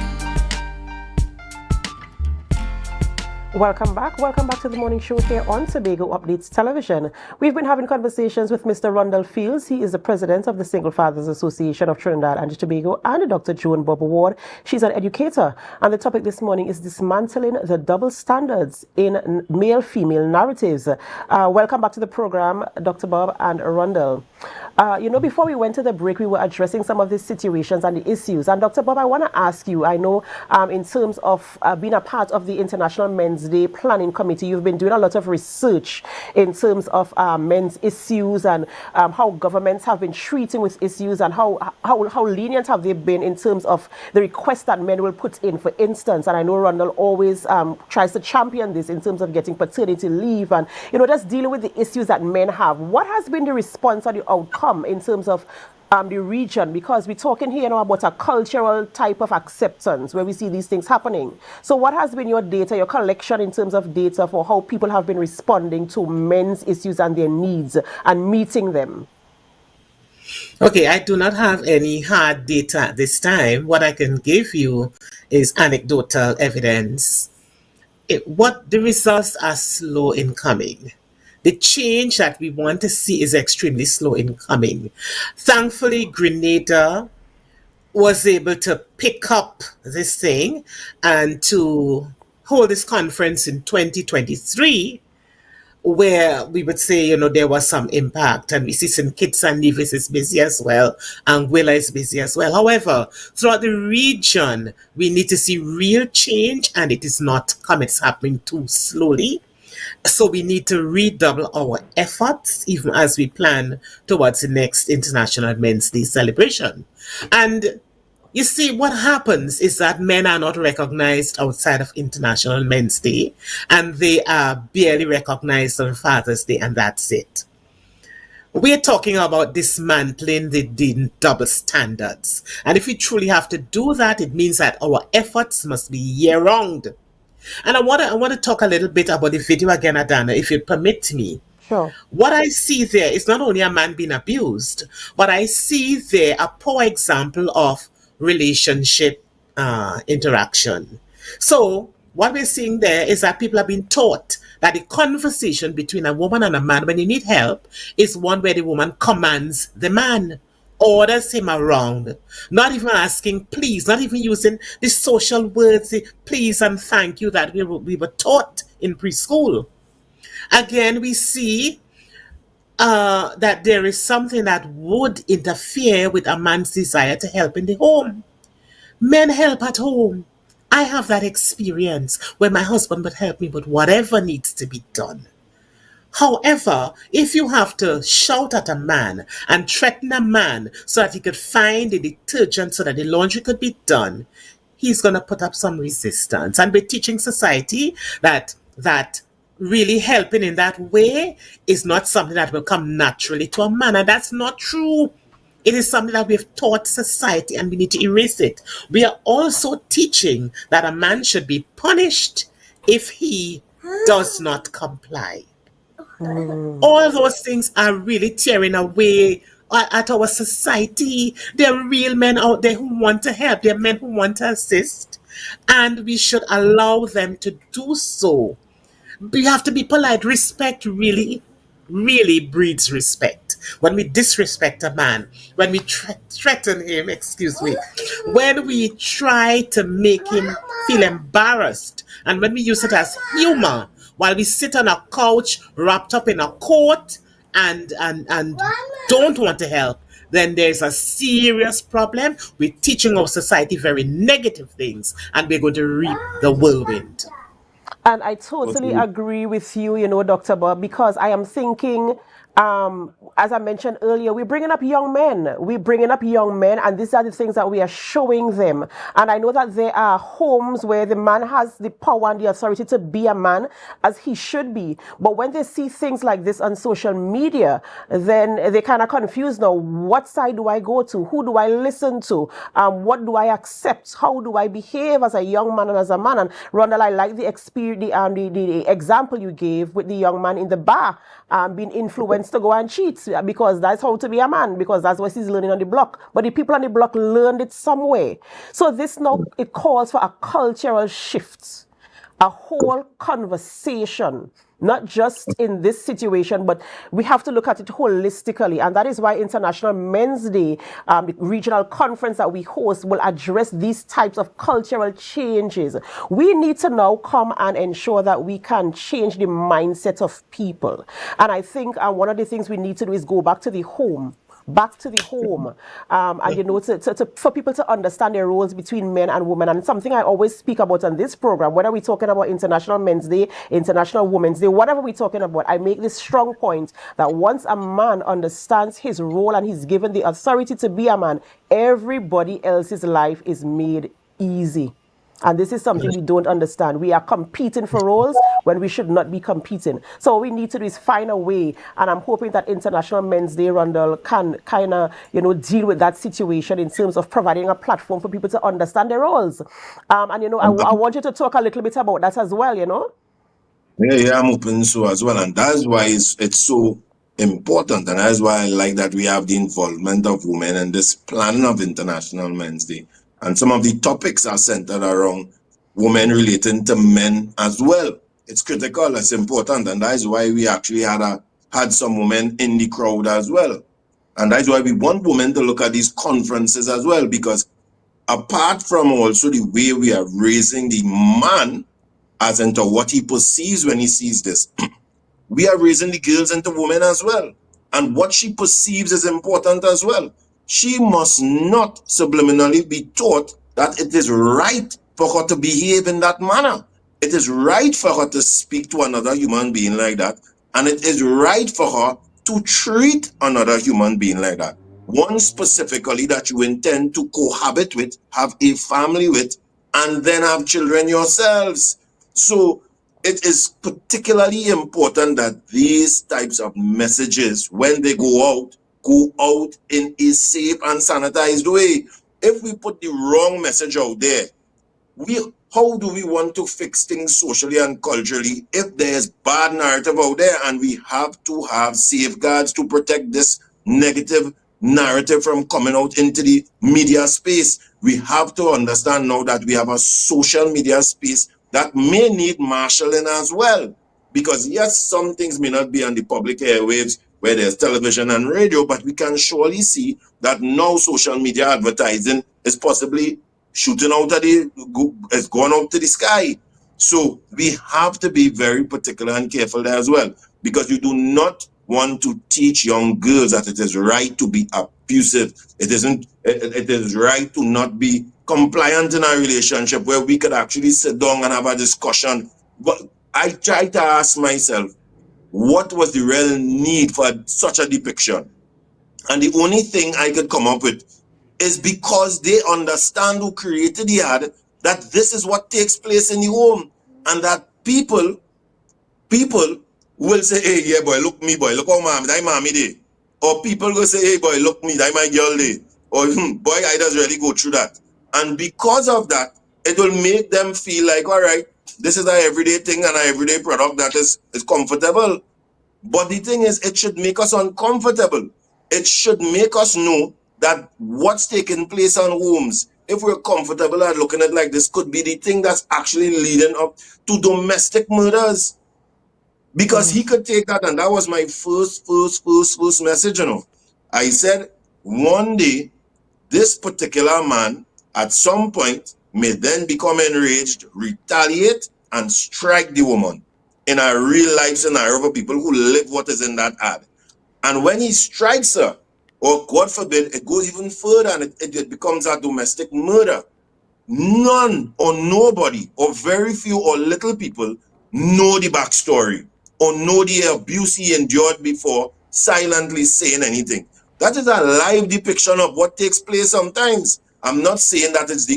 Welcome back to the morning show here on Tobago Updates Television. We've been having conversations with Mr. Rundle Fields. He is the president of the Single Fathers Association of Trinidad and Tobago, and Dr. Joan Bob Ward. She's an educator. And the topic this morning is dismantling the double standards in male-female narratives. Welcome back to the program, Dr. Bob and Rundle. Before we went to the break, we were addressing some of the situations and the issues. And Dr. Bob, I want to ask you, I know in terms of being a part of the International Men's Day Planning Committee, you've been doing a lot of research in terms of men's issues and how governments have been treating with issues and how lenient have they been in terms of the requests that men will put in, for instance. And I know Rundle always tries to champion this in terms of getting paternity leave and, just dealing with the issues that men have. What has been the response or the outcome in terms of the region, because we're talking here about a cultural type of acceptance where we see these things happening. So what has been your data, your collection in terms of data for how people have been responding to men's issues and their needs and meeting them? Okay, I do not have any hard data at this time. What I can give you is anecdotal evidence. The results are slow in coming. The change that we want to see is extremely slow in coming. Thankfully, Grenada was able to pick up this thing and to hold this conference in 2023, where we would say, there was some impact, and we see St. Kitts and Nevis is busy as well, Anguilla is busy as well. However, throughout the region, we need to see real change, and it is not coming. It's happening too slowly. So we need to redouble our efforts, even as we plan towards the next International Men's Day celebration. And you see, what happens is that men are not recognized outside of International Men's Day, and they are barely recognized on Father's Day, and that's it. We're talking about dismantling the double standards. And if we truly have to do that, it means that our efforts must be year-round. And I want to talk a little bit about the video again, Adana, if you'd permit me. Sure. What I see there is not only a man being abused, but I see there a poor example of relationship interaction. So what we're seeing there is that people have been taught that the conversation between a woman and a man when you need help is one where the woman commands the man, orders him around, not even asking please, not even using the social words, the please and thank you that we were taught in preschool. Again, we see that there is something that would interfere with a man's desire to help in the home. Men help at home. I have that experience where my husband would help me with whatever needs to be done. However, if you have to shout at a man and threaten a man so that he could find the detergent so that the laundry could be done, he's going to put up some resistance. And we're teaching society that really helping in that way is not something that will come naturally to a man. And that's not true. It is something that we've taught society, and we need to erase it. We are also teaching that a man should be punished if he does not comply. All those things are really tearing away at our society. There are real men out there who want to help. There are men who want to assist. And we should allow them to do so. We have to be polite. Respect really breeds respect. When we disrespect a man, when we threaten him, when we try to make him feel embarrassed, and when we use it as humor, while we sit on a couch wrapped up in a coat and don't want to help, then there's a serious problem. We're teaching our society very negative things, and we're going to reap the whirlwind. And I totally agree with you, Dr. Bob, because I am thinking As I mentioned earlier, we're bringing up young men. We're bringing up young men, and these are the things that we are showing them. And I know that there are homes where the man has the power and the authority to be a man as he should be. But when they see things like this on social media, then they kind of confused now. What side do I go to? Who do I listen to? What do I accept? How do I behave as a young man and as a man? And Rondell, I like the experience, the example you gave with the young man in the bar being influenced to go and cheat, because that's how to be a man, because that's what he's learning on the block. But the people on the block learned it some way. So this now, it calls for a cultural shift, a whole conversation, not just in this situation, but we have to look at it holistically. And that is why International Men's Day, the regional conference that we host, will address these types of cultural changes. We need to now come and ensure that we can change the mindset of people. And I think one of the things we need to do is go back to the home. And you know, for people to understand their roles between men and women. And something I always speak about on this program, whether we're talking about International Men's Day, International Women's Day, whatever we're talking about, I make this strong point that once a man understands his role and he's given the authority to be a man, everybody else's life is made easy. And this is something we don't understand. We are competing for roles when we should not be competing. So what we need to do is find a way, and I'm hoping that International Men's Day, Rondell, can kind of, you know, deal with that situation in terms of providing a platform for people to understand their roles. And, you know, I want you to talk a little bit about that as well, you know? Yeah, I'm open so as well. And that's why it's so important. And that's why I like that we have the involvement of women in this planning of International Men's Day. And some of the topics are centered around women relating to men as well. It's critical, it's important, and that is why we actually had some women in the crowd as well. And that's why we want women to look at these conferences as well, because apart from also the way we are raising the man as into what he perceives when he sees this, we are raising the girls into women as well. And what she perceives is important as well. She must not subliminally be taught that it is right for her to behave in that manner. It is right for her to speak to another human being like that. And it is right for her to treat another human being like that. One specifically that you intend to cohabit with, have a family with, and then have children yourselves. So it is particularly important that these types of messages, when they go out in a safe and sanitized way. If we put the wrong message out there, how do we want to fix things socially and culturally if there's bad narrative out there? And we have to have safeguards to protect this negative narrative from coming out into the media space. We have to understand now that we have a social media space that may need marshalling as well. Because yes, some things may not be on the public airwaves where there's television and radio, but we can surely see that now social media advertising is possibly shooting out of it's gone out to the sky. So we have to be very particular and careful there as well, because you do not want to teach young girls that it is right to be abusive. It is right to not be compliant in a relationship where we could actually sit down and have a discussion. But I try to ask myself, what was the real need for such a depiction? And the only thing I could come up with is because they understand who created the ad, that this is what takes place in the home, and that people will say, hey, yeah, boy, look me, boy, look how that mommy day. Or people will say, hey, boy, look me, that my girl day. Or, boy, I just really go through that. And because of that, it will make them feel like, all right, this is an everyday thing and an everyday product that is comfortable. But the thing is, it should make us uncomfortable. It should make us know that what's taking place on homes, if we're comfortable at looking at it like this, could be the thing that's actually leading up to domestic murders. Because he could take that, and that was my first message, you know. I said, one day, this particular man, at some point, may then become enraged, retaliate, and strike the woman in a real life scenario for people who live what is in that ad. And when he strikes her, or God forbid, it goes even further and it becomes a domestic murder. None or nobody or very few or little people know the backstory or know the abuse he endured before silently saying anything. That is a live depiction of what takes place sometimes. I'm not saying that it's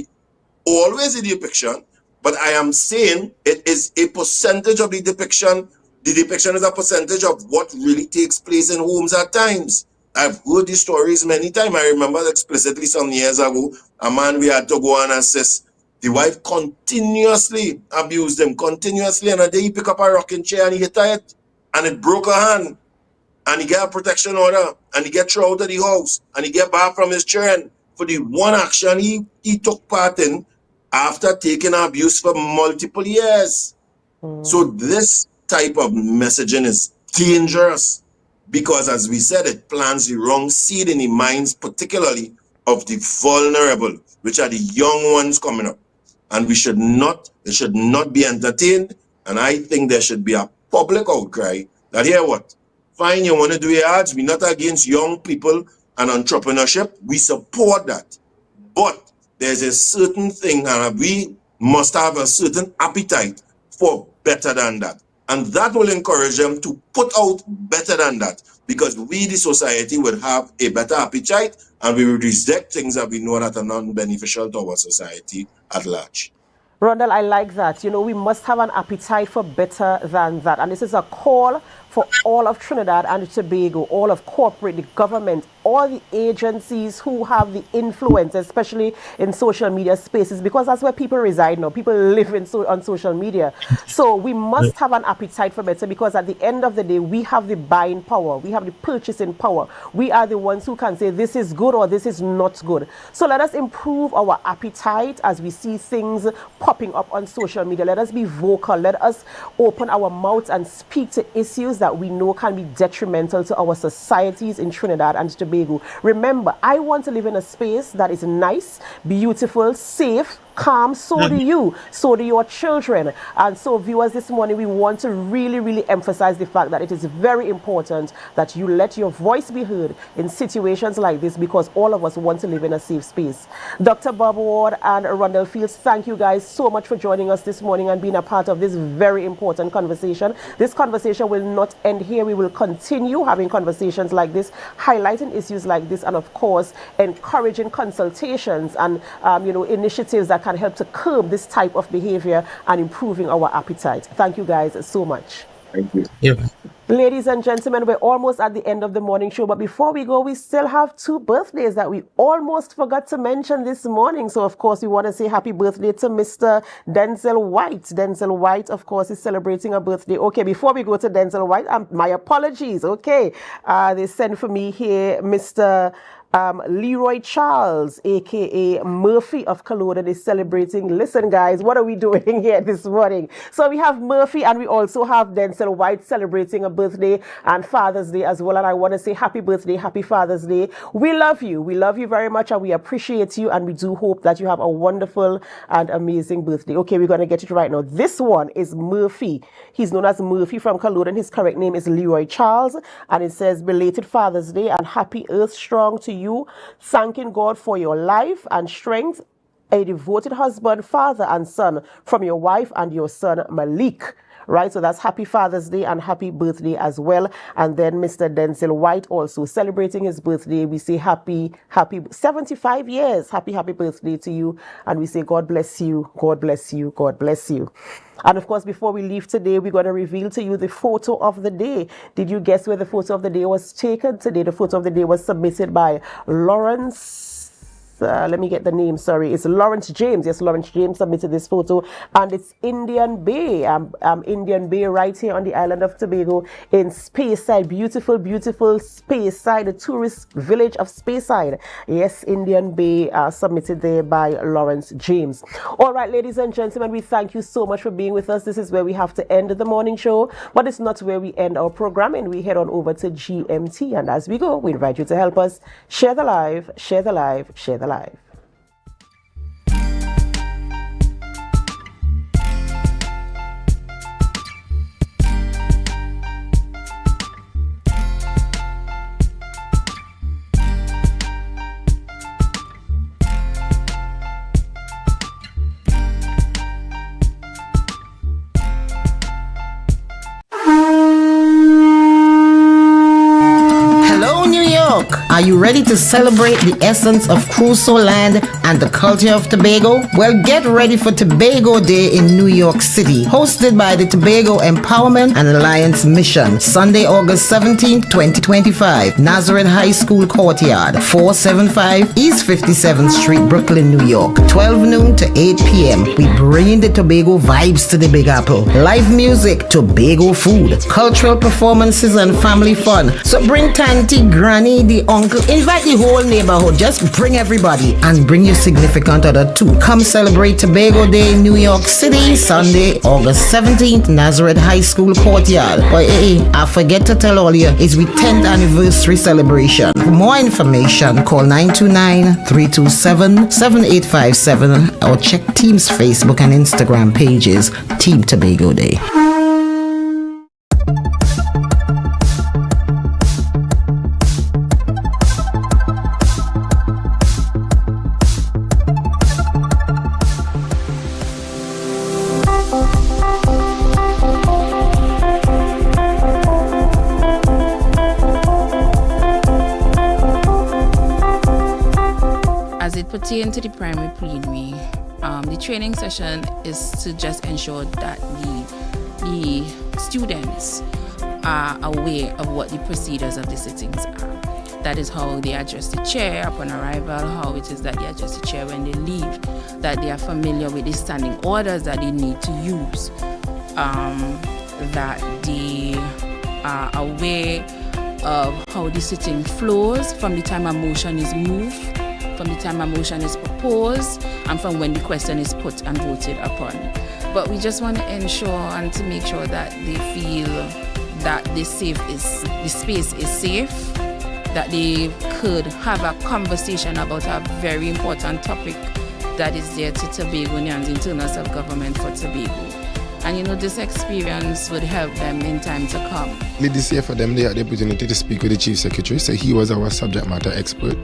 always a depiction, but I am saying it is a percentage of the depiction. The depiction is a percentage of what really takes place in homes at times. I've heard these stories many times. I remember explicitly some years ago, a man we had to go and assist. The wife continuously abused him, continuously, and a day he picked up a rocking chair and he hit it, and it broke her hand. And he get a protection order, and he get thrown out of the house, and he get back from his children for the one action he took part in after taking abuse for multiple years. So this type of messaging is dangerous because, as we said, it plants the wrong seed in the minds, particularly of the vulnerable, which are the young ones coming up. And it should not be entertained. And I think there should be a public outcry that, here what? Fine, you want to do your ads. We're not against young people and entrepreneurship. We support that. But there's a certain thing, and we must have a certain appetite for better than that. And that will encourage them to put out better than that, because we, the society, would have a better appetite and we would reject things that we know that are non-beneficial to our society at large. Rondell, I like that. You know, we must have an appetite for better than that. And this is a call for all of Trinidad and Tobago, all of corporate, the government, all the agencies who have the influence, especially in social media spaces, because that's where people reside now. People live on social media. So we must have an appetite for better, because at the end of the day, we have the buying power. We have the purchasing power. We are the ones who can say this is good or this is not good. So let us improve our appetite as we see things popping up on social media. Let us be vocal. Let us open our mouths and speak to issues that we know can be detrimental to our societies in Trinidad and Tobago. Remember, I want to live in a space that is nice, beautiful, safe, calm. So do you. So do your children. And so, viewers, this morning we want to really emphasize the fact that it is very important that you let your voice be heard in situations like this, because all of us want to live in a safe space. Dr. Bob Ward and Rondell Fields, thank you guys so much for joining us this morning and being a part of this very important conversation. This conversation will not end here. We will continue having conversations like this, highlighting issues like this, and of course encouraging consultations and initiatives that can help to curb this type of behavior and improving our appetite. Thank you guys so much. Thank you. Yeah. Ladies and gentlemen, we're almost at the end of the morning show, but before we go, we still have 2 birthdays that we almost forgot to mention this morning. So, of course, we want to say happy birthday to Mr. Denzel White. Denzel White, of course, is celebrating a birthday. Okay, before we go to Denzel White, my apologies. Okay, they sent for me here Mr. Leroy Charles, aka Murphy of Culloden, is celebrating. Listen, guys, what are we doing here this morning? So we have Murphy and we also have Denzel White celebrating a birthday and Father's Day as well. And I want to say happy birthday, happy Father's Day. We love you. We love you very much and we appreciate you. And we do hope that you have a wonderful and amazing birthday. Okay, we're going to get it right now. This one is Murphy. He's known as Murphy from Culloden. His correct name is Leroy Charles. And it says, belated Father's Day and happy Earth Strong to you, thanking God for your life and strength, a devoted husband, father and son from your wife and your son Malik. Right, so that's happy Father's Day and happy birthday as well. And then Mr. Denzel White also celebrating his birthday. We say happy 75 years. Happy birthday to you. And we say God bless you, God bless you, God bless you. And of course, before we leave today, we're going to reveal to you the photo of the day. Did you guess where the photo of the day was taken today? The photo of the day was submitted by Lawrence. Let me get the name, sorry. It's Lawrence James. Yes, Lawrence James submitted this photo. And it's Indian Bay. Indian Bay right here on the island of Tobago in Speyside. Beautiful, beautiful Speyside, the tourist village of Speyside. Yes, Indian Bay submitted there by Lawrence James. All right, ladies and gentlemen, we thank you so much for being with us. This is where we have to end the morning show. But it's not where we end our programming. We head on over to GMT. And as we go, we invite you to help us share the live, share the live, share the live. Are you ready to celebrate the essence of Crusoe land and the culture of Tobago? Well, get ready for Tobago Day in New York City, hosted by the Tobago Empowerment and Alliance Mission, Sunday, August 17, 2025, Nazareth High School Courtyard, 475 East 57th Street, Brooklyn, New York, 12 noon to 8 p.m. We bring the Tobago vibes to the Big Apple. Live music, Tobago food, cultural performances, and family fun. So bring Tanty, Granny, the uncle, invite the whole neighborhood. Just bring everybody and bring your significant other too. Come celebrate Tobago Day in New York City, Sunday, August 17th, Nazareth High School Courtyard. But I forget to tell all you, it's we 10th anniversary celebration. For more information, call 929-327-7857 or check Team's Facebook and Instagram pages, Team Tobago Day. As it pertains to the primary plenary, the training session is to just ensure that the students are aware of what the procedures of the sittings are. That is how they address the chair upon arrival, how it is that they address the chair when they leave, that they are familiar with the standing orders that they need to use, that they are aware of how the sitting flows from the time a motion is moved, from the time a motion is proposed, and from when the question is put and voted upon. But we just want to ensure and to make sure that they feel that the space is safe, that they could have a conversation about a very important topic that is there to Tobagonians, internal self-government for Tobago. And this experience would help them in time to come. This year for them, they had the opportunity to speak with the Chief Secretary, so he was our subject matter expert.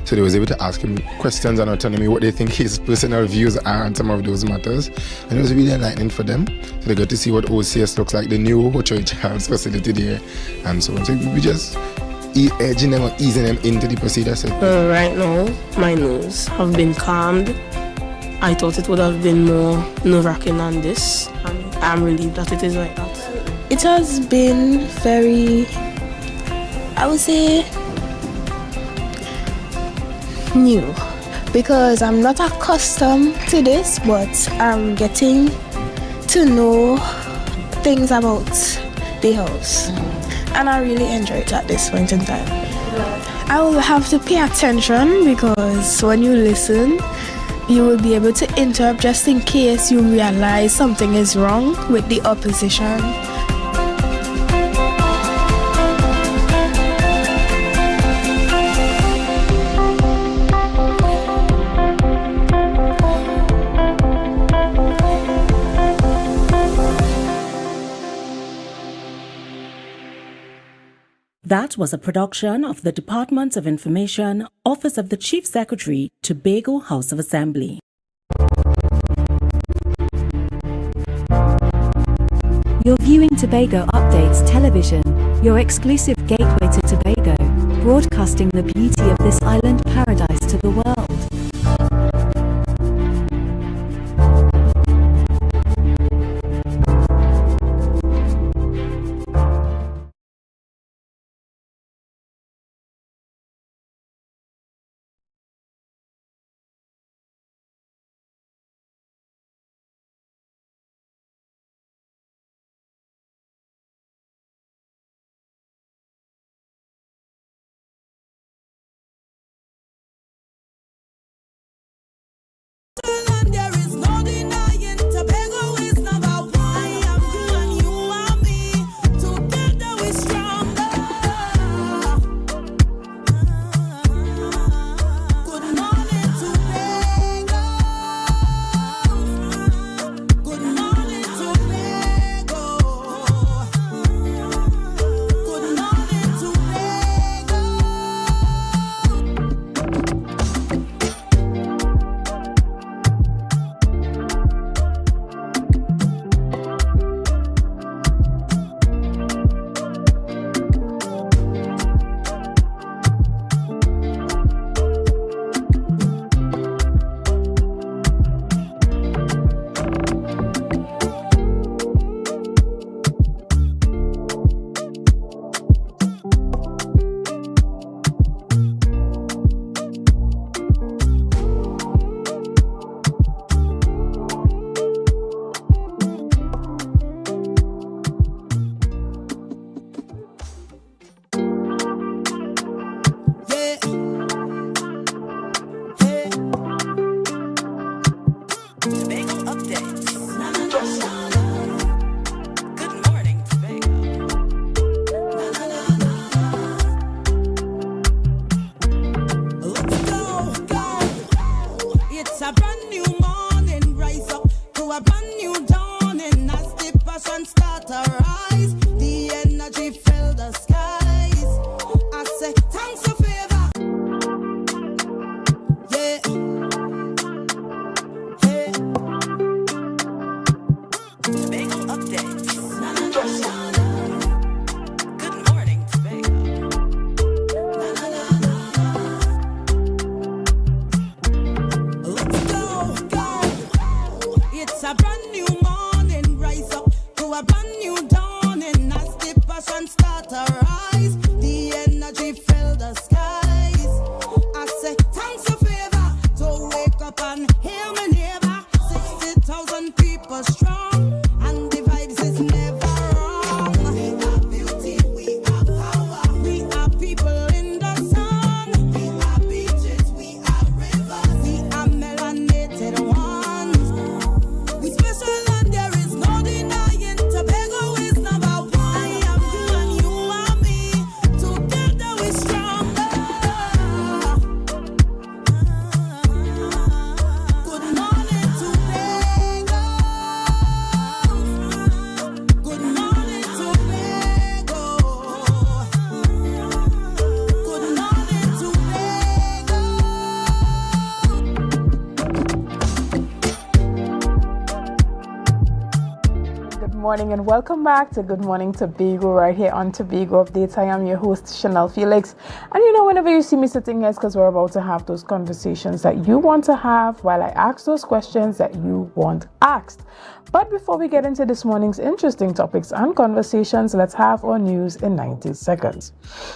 So they was able to ask him questions and autonomy, what they think his personal views are on some of those matters. And it was really enlightening for them. So they got to see what OCS looks like, the new Ocho Child's facility there, and so on. So we just edging them or easing them into the procedure. So right now, my nerves have been calmed. I thought it would have been more nerve-wracking than this, and I'm relieved that it is like that. It has been very, I would say, new, because I'm not accustomed to this, but I'm getting to know things about the house, and I really enjoy it at this point in time. I will have to pay attention, because when you listen, you will be able to interrupt just in case you realize something is wrong with the opposition. That was a production of the Department of Information, Office of the Chief Secretary, Tobago House of Assembly. You're viewing Tobago Updates Television, your exclusive gateway to Tobago, broadcasting the beauty of this island paradise to the world. a brand new morning, rise up to a brand new dawning. As the passion start to rise, the energy fill the skies. I say thanks for favor. Yeah. Hey. Tobago updates. Na, na, na, na, na. Good morning, Tobago. Na, na, na, na. Let's go, go. It's a brand new morning, rise up to a brand new dawning. As the passion start to rise, the energy fill the skies. I say thanks for favor, to wake up and hear me neighbor. 60,000 people strong, and the vibes is never wrong. We are beauty, we are power, we are people in the sun. We are beaches, we are rivers, we are melanated ones. We special and there is no denying. Tobago is number one. I am you and you are me. Together we stronger. Good morning, Tobago. Good morning, Tobago. Good morning, Tobago. Good morning and welcome back to Good Morning Tobago right here on Tobago Updates. I am your host Chanel Felix, and you know, whenever you see me sitting here, it's because we're about to have those conversations that you want to have while I ask those questions that you want asked. But before we get into this morning's interesting topics and conversations, let's have our news in 90 seconds.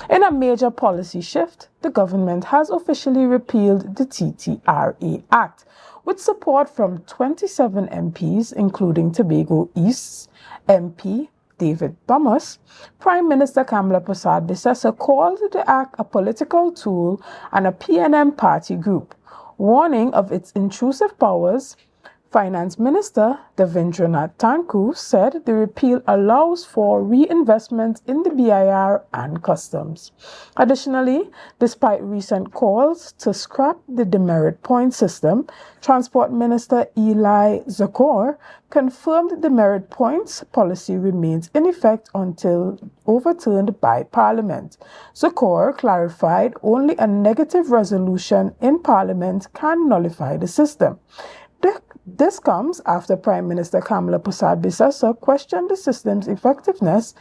In a major policy shift, the government has officially repealed the TTRA Act, with support from 27 MPs, including Tobago East's MP David Thomas. Prime Minister Kamla Persad-Bissessar called the act a political tool and a PNM party group, warning of its intrusive powers. Finance Minister Devendranath Thakur said the repeal allows for reinvestment in the BIR and customs. Additionally, despite recent calls to scrap the demerit point system, Transport Minister Eli Zakor confirmed the demerit points policy remains in effect until overturned by Parliament. Zakor clarified only a negative resolution in Parliament can nullify the system. This comes after Prime Minister Kamla Persad-Bissessar questioned the system's effectiveness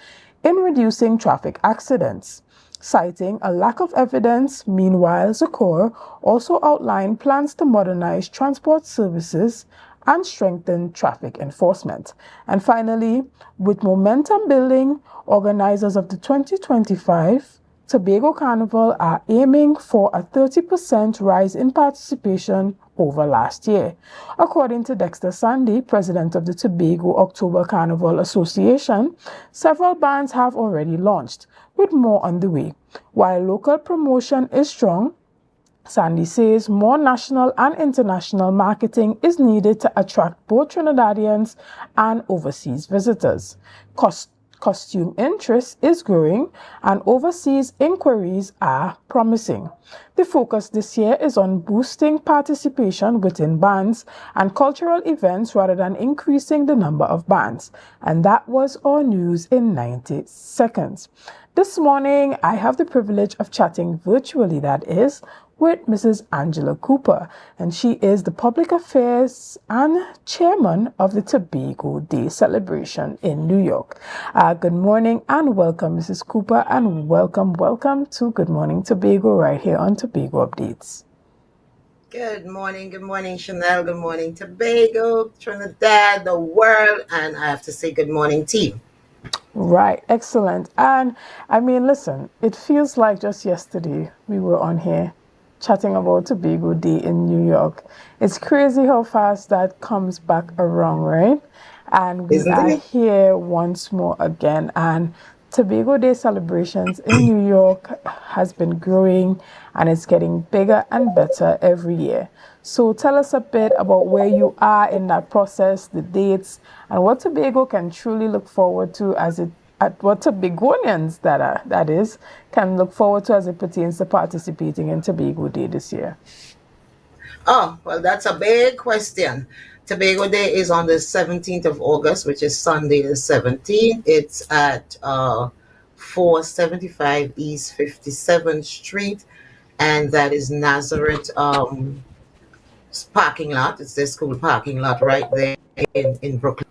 in reducing traffic accidents, citing a lack of evidence. Meanwhile, Zakor also outlined plans to modernize transport services and strengthen traffic enforcement. And finally, with momentum building, organizers of the 2025 Tobago Carnival are aiming for a 30% rise in participation over last year. According to Dexter Sandy, president of the Tobago October Carnival Association, several bands have already launched, with more on the way. While local promotion is strong, Sandy says more national and international marketing is needed to attract both Trinidadians and overseas visitors. Costume interest is growing and overseas inquiries are promising. The focus this year is on boosting participation within bands and cultural events rather than increasing the number of bands. And that was our news in 90 seconds. This morning, I have the privilege of chatting virtually, that is, with Mrs. Angela Cooper, and she is the Public Affairs and Chairman of the Tobago Day celebration in New York. Good morning and welcome, Mrs. Cooper, and welcome to Good Morning Tobago right here on Tobago Updates. Good morning, Chanel. Good morning, Tobago, Trinidad, the world, and I have to say good morning, team. Right, excellent. And I mean, listen, it feels like just yesterday we were on here chatting about Tobago Day in New York. It's crazy how fast that comes back around, right? And we are here once more again. And Tobago Day celebrations in New York has been growing and it's getting bigger and better every year. So tell us a bit about where you are in that process, the dates, and what Tobago can truly look forward to what Tobagonians that is can look forward to as it pertains to participating in Tobago Day this year. Oh, well, that's a big question. Tobago Day is on the 17th of August, which is Sunday the 17th. It's at 475 East 57th Street, and that is Nazareth parking lot. It's the school parking lot right there in Brooklyn.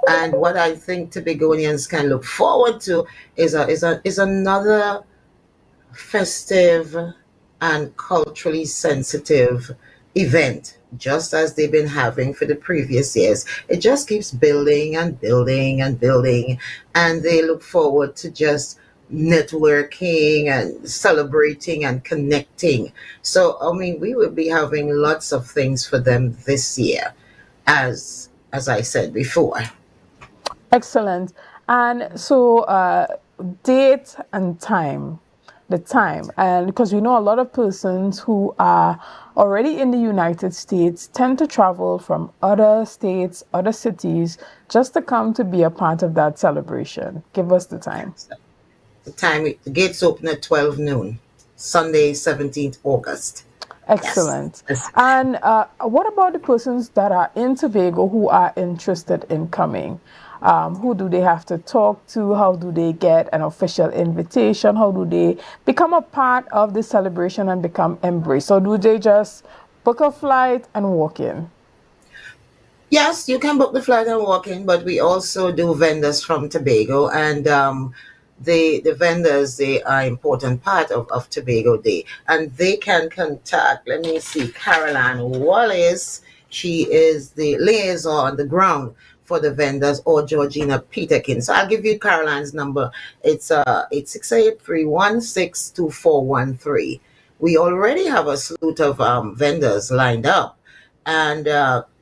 And what I think Tobagonians can look forward to is another festive and culturally sensitive event, just as they've been having for the previous years. It just keeps building and building and building, and they look forward to just networking and celebrating and connecting. So, I mean, we will be having lots of things for them this year, as I said before. Excellent. And so, date and time, the time, and because we know a lot of persons who are already in the United States tend to travel from other states, other cities, just to come to be a part of that celebration. Give us the time. The gates open at 12 noon, Sunday, 17th August. Excellent. Yes. And what about the persons that are in Tobago who are interested in coming? Who do they have to talk to? How do they get an official invitation? How do they become a part of the celebration and become embraced? Or do they just book a flight and walk in? Yes, you can book the flight and walk in, but we also do vendors from Tobago, and the vendors, they are important part of Tobago Day, and they can contact, let me see, Caroline Wallace. She is the liaison on the ground for the vendors, or Georgina Peterkin. So I'll give you Caroline's number. It's 868-316-2413. We already have a slew of vendors lined up, and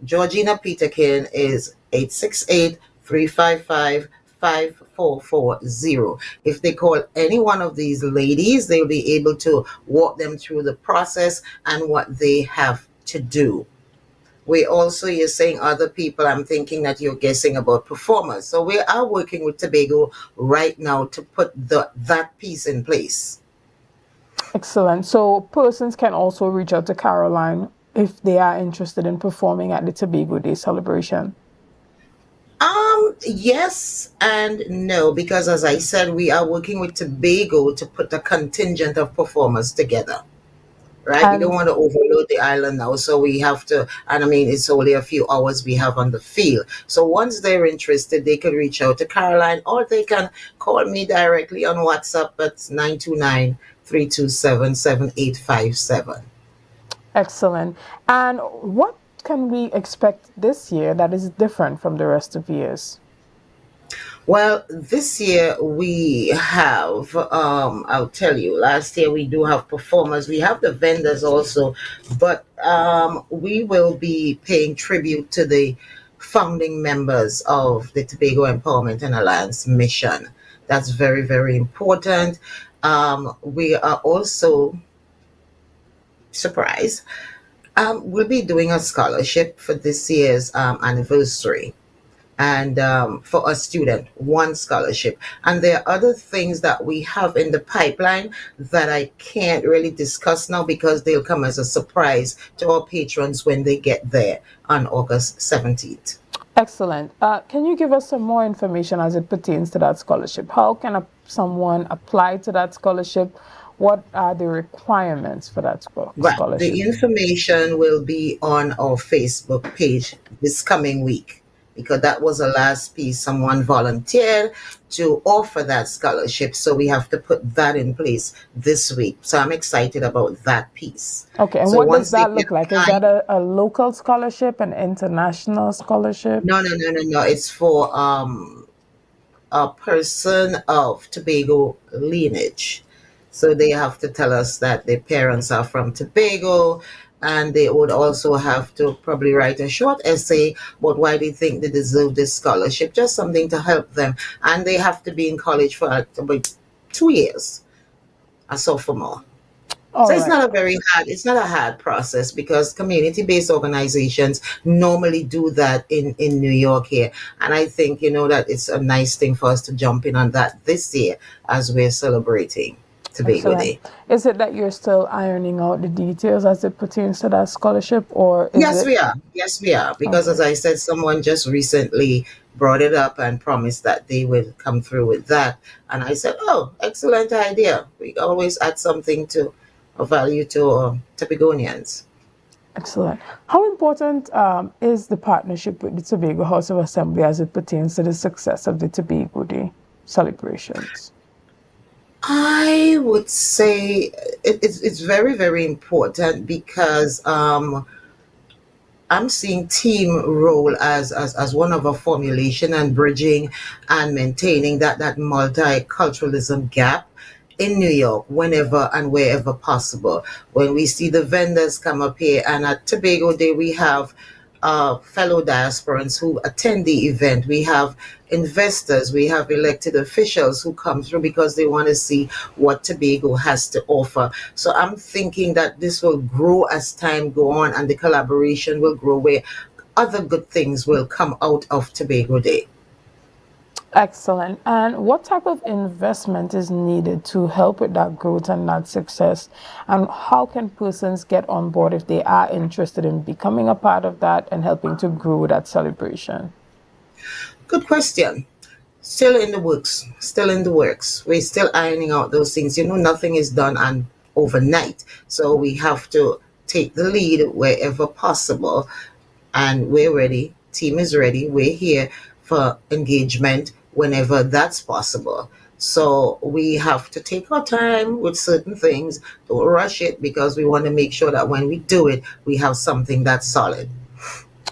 Georgina Peterkin is 868-355-5440. If they call any one of these ladies, they'll be able to walk them through the process and what they have to do. We also, you're saying other people, I'm thinking that you're guessing about performers. So we are working with Tobago right now to put that piece in place. Excellent. So persons can also reach out to Caroline if they are interested in performing at the Tobago Day celebration. Yes and no, because as I said, we are working with Tobago to put a contingent of performers together. Right? We don't want to overload the island now, so we have to, and I mean, it's only a few hours we have on the field. So once they're interested, they can reach out to Caroline, or they can call me directly on WhatsApp at 929-327-7857. Excellent. And what can we expect this year that is different from the rest of years? Well, this year we have, I'll tell you, last year we do have performers. We have the vendors also, but we will be paying tribute to the founding members of the Tobago Empowerment and Alliance mission. That's very, very important. We are also, surprise, we'll be doing a scholarship for this year's anniversary. And for a student, one scholarship. And there are other things that we have in the pipeline that I can't really discuss now because they'll come as a surprise to our patrons when they get there on August 17th. Excellent. Can you give us some more information as it pertains to that scholarship? How can someone apply to that scholarship? What are the requirements for that scholarship? Right. The information will be on our Facebook page this coming week, because that was the last piece. Someone volunteered to offer that scholarship, so we have to put that in place this week. So I'm excited about that piece. Okay, and so what does that look like? Is that a local scholarship, an international scholarship? No. It's for a person of Tobago lineage. So they have to tell us that their parents are from Tobago, and they would also have to probably write a short essay about why they think they deserve this scholarship, just something to help them. And they have to be in college for about 2 years, a sophomore. It's not it's not a hard process, because community-based organizations normally do that in New York here. And I think, that it's a nice thing for us to jump in on that this year as we're celebrating. Tobago Day. Is it that you're still ironing out the details as it pertains to that scholarship, or is Yes, it? we are. Yes, we are. Because Okay. as I said, someone just recently brought it up and promised that they would come through with that. And I said, oh, excellent idea. We always add something to of value to Tobagonians. Excellent. How important is the partnership with the Tobago House of Assembly as it pertains to the success of the Tobago Day celebrations? I would say it's very, very important because I'm seeing team role as one of a formulation and bridging and maintaining that multiculturalism gap in New York whenever and wherever possible. When we see the vendors come up here, and at Tobago Day we have fellow diasporans who attend the event. We have investors, we have elected officials who come through because they want to see what Tobago has to offer. So I'm thinking that this will grow as time go on, and the collaboration will grow where other good things will come out of Tobago Day. Excellent. And what type of investment is needed to help with that growth and that success? And how can persons get on board if they are interested in becoming a part of that and helping to grow that celebration? Good question. Still in the works. Still in the works. We're still ironing out those things. Nothing is done on overnight. So we have to take the lead wherever possible. And we're ready. Team is ready. We're here for engagement whenever that's possible. So we have to take our time with certain things. Don't rush it, because we want to make sure that when we do it, we have something that's solid.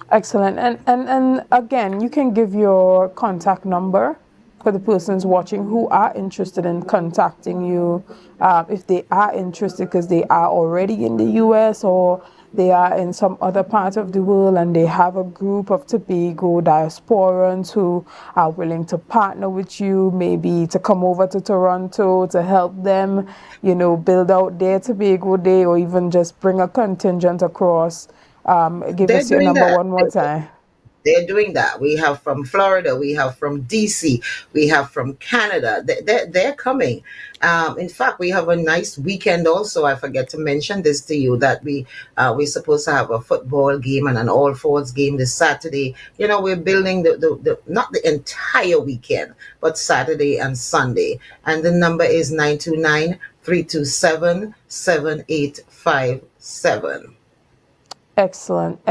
Excellent. And again, you can give your contact number for the persons watching who are interested in contacting you, if they are interested because they are already in the US or they are in some other part of the world and they have a group of Tobago diasporans who are willing to partner with you, maybe to come over to Toronto to help them, build out their Tobago Day, or even just bring a contingent across. Give us your number one more time. They're doing that. We have from Florida, we have from DC, we have from Canada. They're coming. In fact, we have a nice weekend also. I forget to mention this to you, that we're supposed to have a football game and an all-fours game this Saturday. We're building the not the entire weekend, but Saturday and Sunday. And the number is 929-327-7857. Excellent.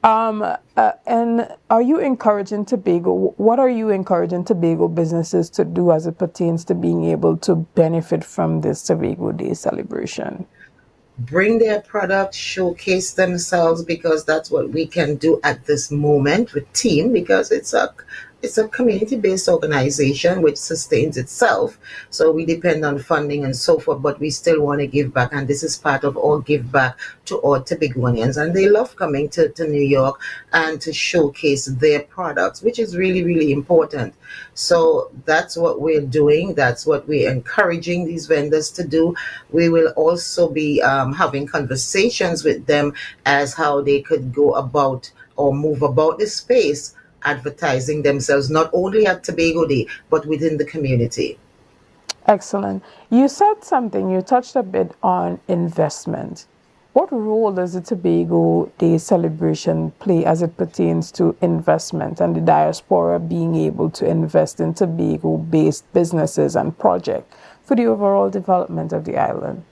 And are you encouraging Tobago? What are you encouraging Tobago businesses to do as it pertains to being able to benefit from this Tobago Day celebration? Bring their product, showcase themselves, because that's what we can do at this moment with team, because it's a community-based organization which sustains itself. So we depend on funding and so forth, but we still want to give back. And this is part of our give back to all Tobagonians. And they love coming to New York and to showcase their products, which is really, really important. So that's what we're doing. That's what we're encouraging these vendors to do. We will also be having conversations with them as how they could go about or move about the space, advertising themselves not only at Tobago Day but within the community. Excellent. You said something, you touched a bit on investment. What role does the Tobago Day celebration play as it pertains to investment and the diaspora being able to invest in Tobago-based businesses and projects for the overall development of the island?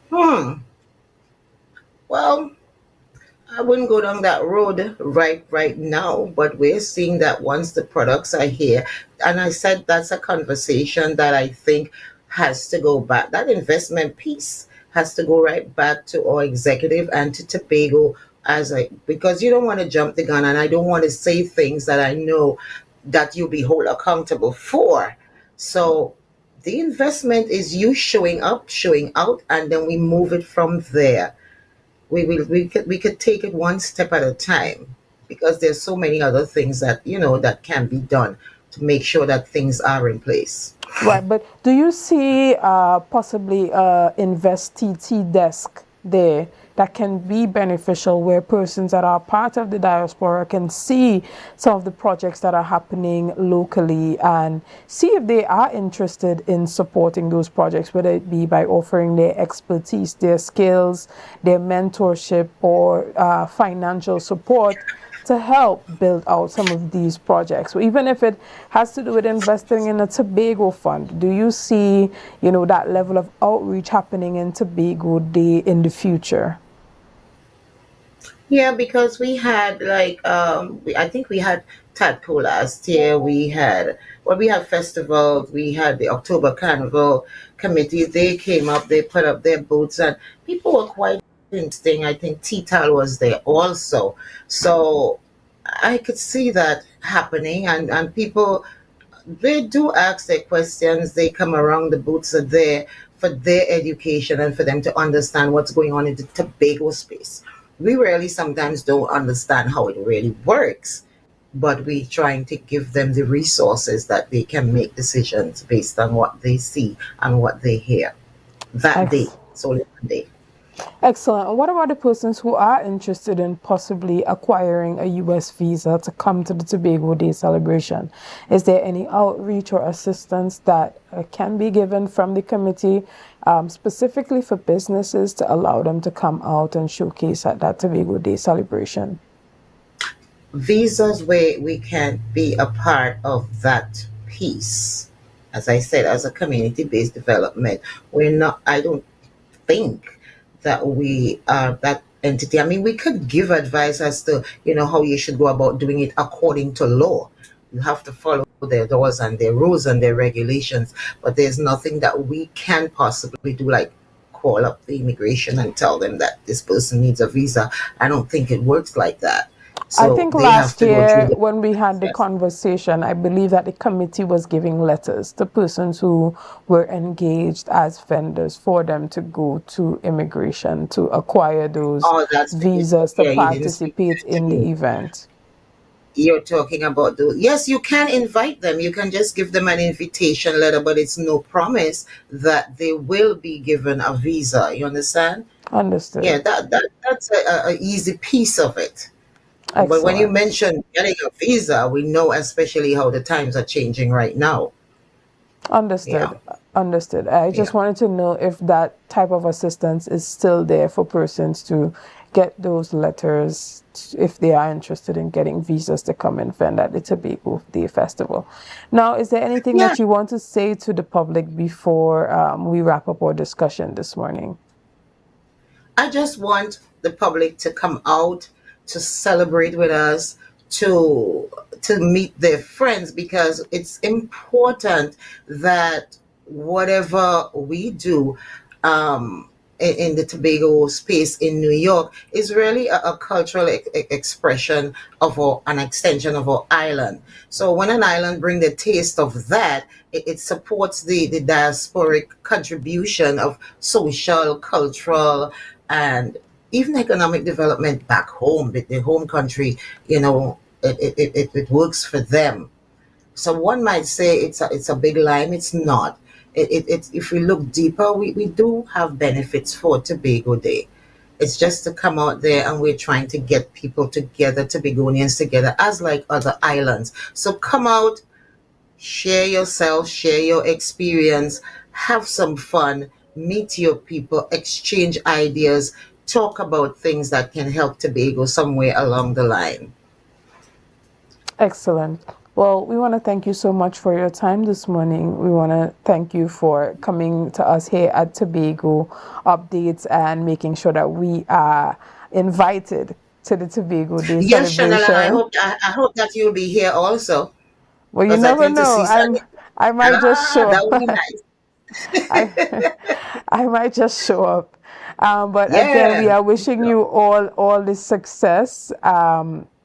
Well, I wouldn't go down that road right now, but we're seeing that once the products are here, and I said that's a conversation that I think has to go back. That investment piece has to go right back to our executive and to Tobago, because you don't want to jump the gun, and I don't want to say things that I know that you'll be held accountable for. So the investment is you showing up, showing out, and then we move it from there. We could take it one step at a time, because there's so many other things that that can be done to make sure that things are in place. Right, but do you see possibly Invest TT desk there that can be beneficial, where persons that are part of the diaspora can see some of the projects that are happening locally and see if they are interested in supporting those projects, whether it be by offering their expertise, their skills, their mentorship, or financial support to help build out some of these projects. So even if it has to do with investing in a Tobago fund, do you see, that level of outreach happening in Tobago Day in the future? Yeah, because we had I think we had Tadpole last year. We had festivals. We had the October Carnival committee. They came up. They put up their booths, and people were quite interesting. I think T-Tal was there also, so I could see that happening, and people, they do ask their questions. They come around, the booths are there for their education and for them to understand what's going on in the Tobago space. We really sometimes don't understand how it really works, but we're trying to give them the resources that they can make decisions based on what they see and what they hear that day. So one day. Excellent. And what about the persons who are interested in possibly acquiring a U.S. visa to come to the Tobago Day celebration? Is there any outreach or assistance that can be given from the committee specifically for businesses to allow them to come out and showcase at that Tobago Day celebration? Visas where we can be a part of that piece. As I said, as a community-based development, I don't think that we are that entity. I mean, we could give advice as to, how you should go about doing it according to law. You have to follow their laws and their rules and their regulations, but there's nothing that we can possibly do, like call up the immigration and tell them that this person needs a visa. I don't think it works like that. So I think they have last to go through year the when we had the conversation, I believe that the committee was giving letters to persons who were engaged as vendors for them to go to immigration to acquire those visas to participate in the event. You're talking about yes, you can invite them. You can just give them an invitation letter, but it's no promise that they will be given a visa. You understand? Understood. Yeah, that's a easy piece of it. But when you mention getting a visa, we know especially how the times are changing right now. Understood. Understood. I just wanted to know if that type of assistance is still there for persons to get those letters if they are interested in getting visas to come and fend at the Tobago Day Festival. Now, is there anything that you want to say to the public before we wrap up our discussion this morning? I just want the public to come out to celebrate with us, to meet their friends, because it's important that whatever we do in the Tobago space in New York is really a cultural expression of an extension of our island. So when an island brings the taste of that, it supports the diasporic contribution of social, cultural, and even economic development back home, the home country. It works for them. So one might say it's a big line. It's not. It's if we look deeper, we do have benefits for Tobago Day. It's just to come out there, and we're trying to get people together, Tobagonians together, as like other islands. So come out, share yourself, share your experience, have some fun, meet your people, exchange ideas, talk about things that can help Tobago somewhere along the line. Excellent. Well, we want to thank you so much for your time this morning. We want to thank you for coming to us here at Tobago Updates and making sure that we are invited to the Tobago Day Yes, celebration. Chanel, I hope that you'll be here also. Well, you never know. I might just show that up. would be nice. I might just show up. But again, we are wishing you all the success.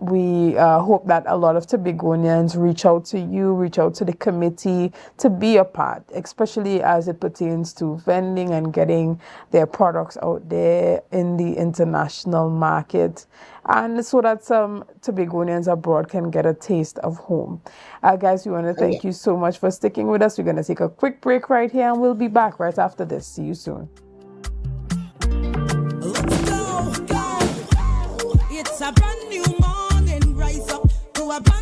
We hope that a lot of Tobagonians reach out to you, reach out to the committee to be a part, especially as it pertains to vending and getting their products out there in the international market, and so that some Tobagonians abroad can get a taste of home. Guys, we want to thank you so much for sticking with us. We're going to take a quick break right here, and we'll be back right after this. See you soon. Let's go. a brand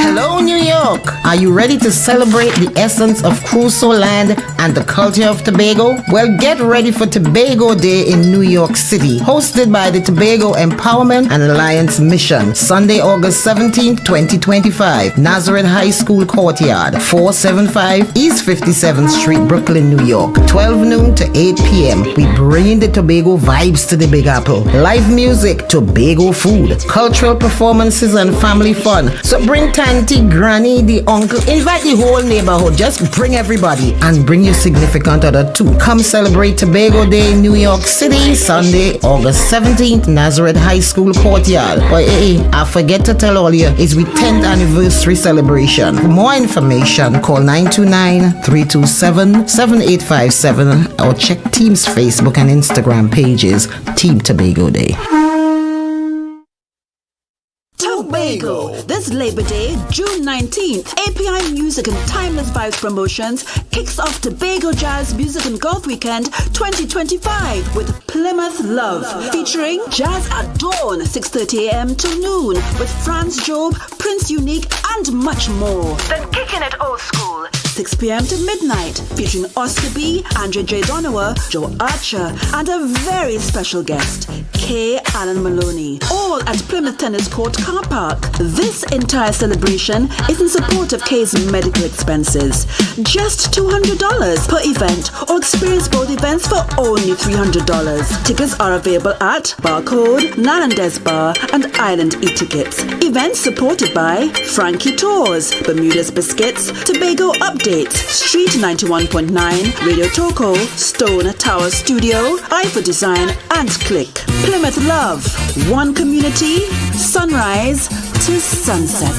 Hello, New York. Are you ready to celebrate the essence of Crusoe land and the culture of Tobago? Well, get ready for Tobago Day in New York City, hosted by the Tobago Empowerment and Alliance Mission, Sunday, August 17, 2025, Nazareth High School Courtyard, 475 East 57th Street, Brooklyn, New York, 12 noon to 8 p.m. We bring the Tobago vibes to the Big Apple. Live music, Tobago food, cultural performances, and family fun. So bring Tanty, Granny, the uncle, invite the whole neighborhood. Just bring everybody and bring your significant other too. Come celebrate Tobago Day in New York City, Sunday, August 17th, Nazareth High School Courtyard. But hey, I forget to tell all you, it's we 10th anniversary celebration. For more information, call 929-327-7857 or check Team's Facebook and Instagram pages, Team Tobago Day. Tobago. This Labor Day, June 19th, API Music and Timeless Vibes Promotions kicks off Tobago Jazz Music and Golf Weekend 2025 with Plymouth Love, featuring Jazz at Dawn, 6:30 a.m. till noon, with Franz Job, Prince Unique, and much more. Then kicking it old school, 6 p.m. to midnight, featuring Oscar B, Andre J. Donowa, Joe Archer, and a very special guest, K. Alan Maloney, all at Plymouth Tennis Court Car Park. This entire celebration is in support of K's medical expenses. Just $200 per event, or experience both events for only $300. Tickets are available at Barcode, Nalandez Bar, and Island E-Tickets. Events supported by Frankie Tours, Bermuda's Biscuits, Tobago Updates, Street 91.9, Radio Toco, Stone Tower Studio, Eye for Design, and Click. Plymouth Love, one community, sunrise to sunset.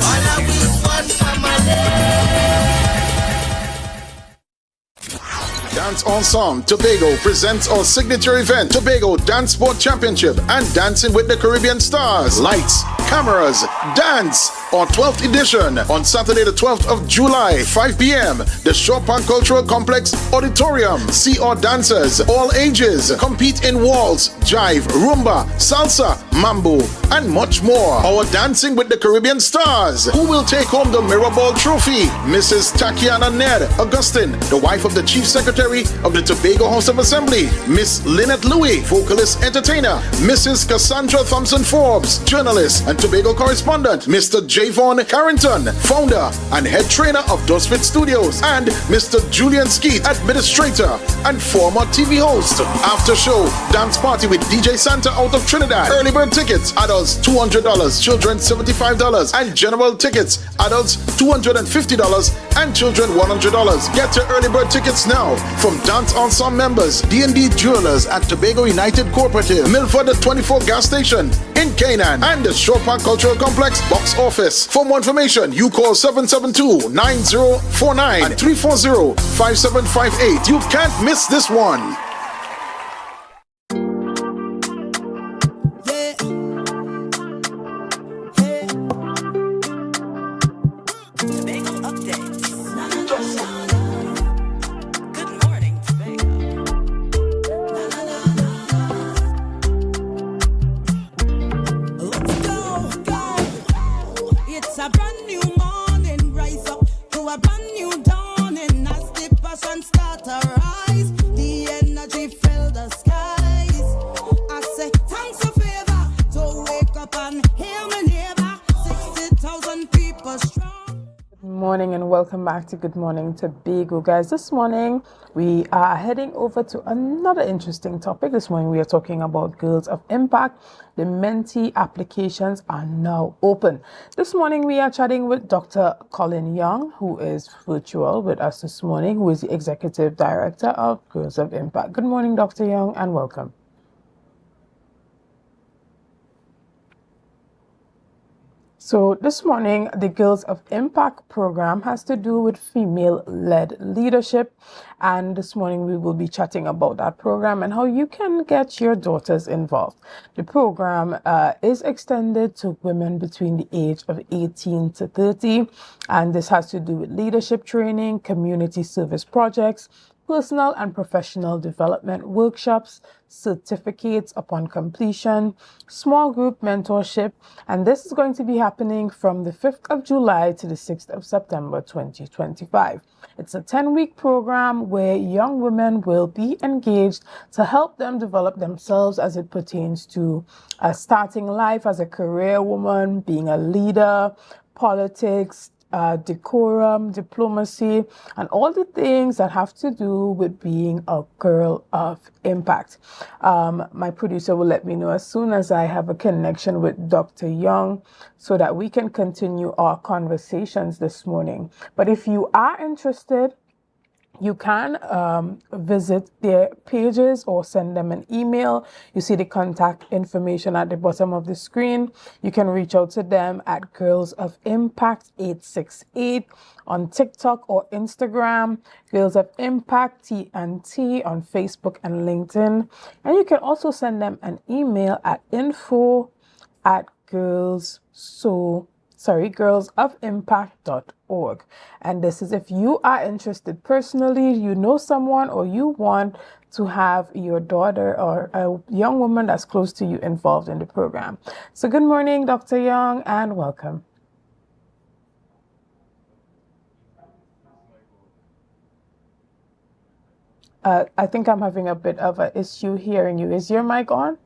Dance Ensemble Tobago presents our signature event, Tobago Dance Sport Championship and Dancing with the Caribbean Stars. Lights, cameras, dance, our 12th edition on Saturday the 12th of July, 5 p.m. The Chopin Cultural Complex Auditorium. See our dancers, all ages, compete in waltz, jive, rumba, salsa, mambo, and much more. Our Dancing with the Caribbean Stars. Who will take home the Mirrorball Trophy? Mrs. Tatiana Ned Augustine, the wife of the Chief Secretary of the Tobago House of Assembly. Miss Lynette Louis, vocalist entertainer. Mrs. Cassandra Thompson Forbes, journalist and Tobago correspondent. Mr. Javon Carrington, founder and head trainer of Dosfit Studios. And Mr. Julian Skeet, administrator and former TV host. After show, dance party with DJ Santa out of Trinidad. Early bird tickets, adults $200, children $75, and general tickets, adults $250 and children $100. Get your early bird tickets now from Dance Ensemble members, D&D Jewelers at Tobago United Cooperative, Milford the 24 gas station in Canaan, and the Chopin Cultural Complex box office. For more information, you call 772-9049 and 340-5758. You can't miss this one. Welcome back to Good Morning Tobago, guys. This morning we are heading over to another interesting topic. This morning we are talking about Girls of Impact. The mentee applications are now open. This morning we are chatting with Dr. Colin Young, who is virtual with us this morning, who is the Executive Director of Girls of Impact. Good morning, Dr. Young, and welcome. So this morning, the Girls of Impact program has to do with female-led leadership. And this morning, we will be chatting about that program and how you can get your daughters involved. The program is extended to women between the age of 18 to 30. And this has to do with leadership training, community service projects, personal and professional development workshops, certificates upon completion, small group mentorship, and this is going to be happening from the 5th of July to the 6th of September 2025. It's a 10-week program where young women will be engaged to help them develop themselves as it pertains to starting life as a career woman, being a leader, politics, decorum, diplomacy, and all the things that have to do with being a girl of impact. My producer will let me know as soon as I have a connection with Dr. Young so that we can continue our conversations this morning. But if you are interested, you can visit their pages or send them an email. You see the contact information at the bottom of the screen. You can reach out to them at Girls of Impact 868 on TikTok or Instagram, Girls of Impact TNT on Facebook and LinkedIn. And you can also send them an email at girlsofimpact.org. And this is if you are interested personally, you know someone, or you want to have your daughter or a young woman that's close to you involved in the program. So good morning, Dr. Young, and welcome. I think I'm having a bit of an issue hearing you. Is your mic on?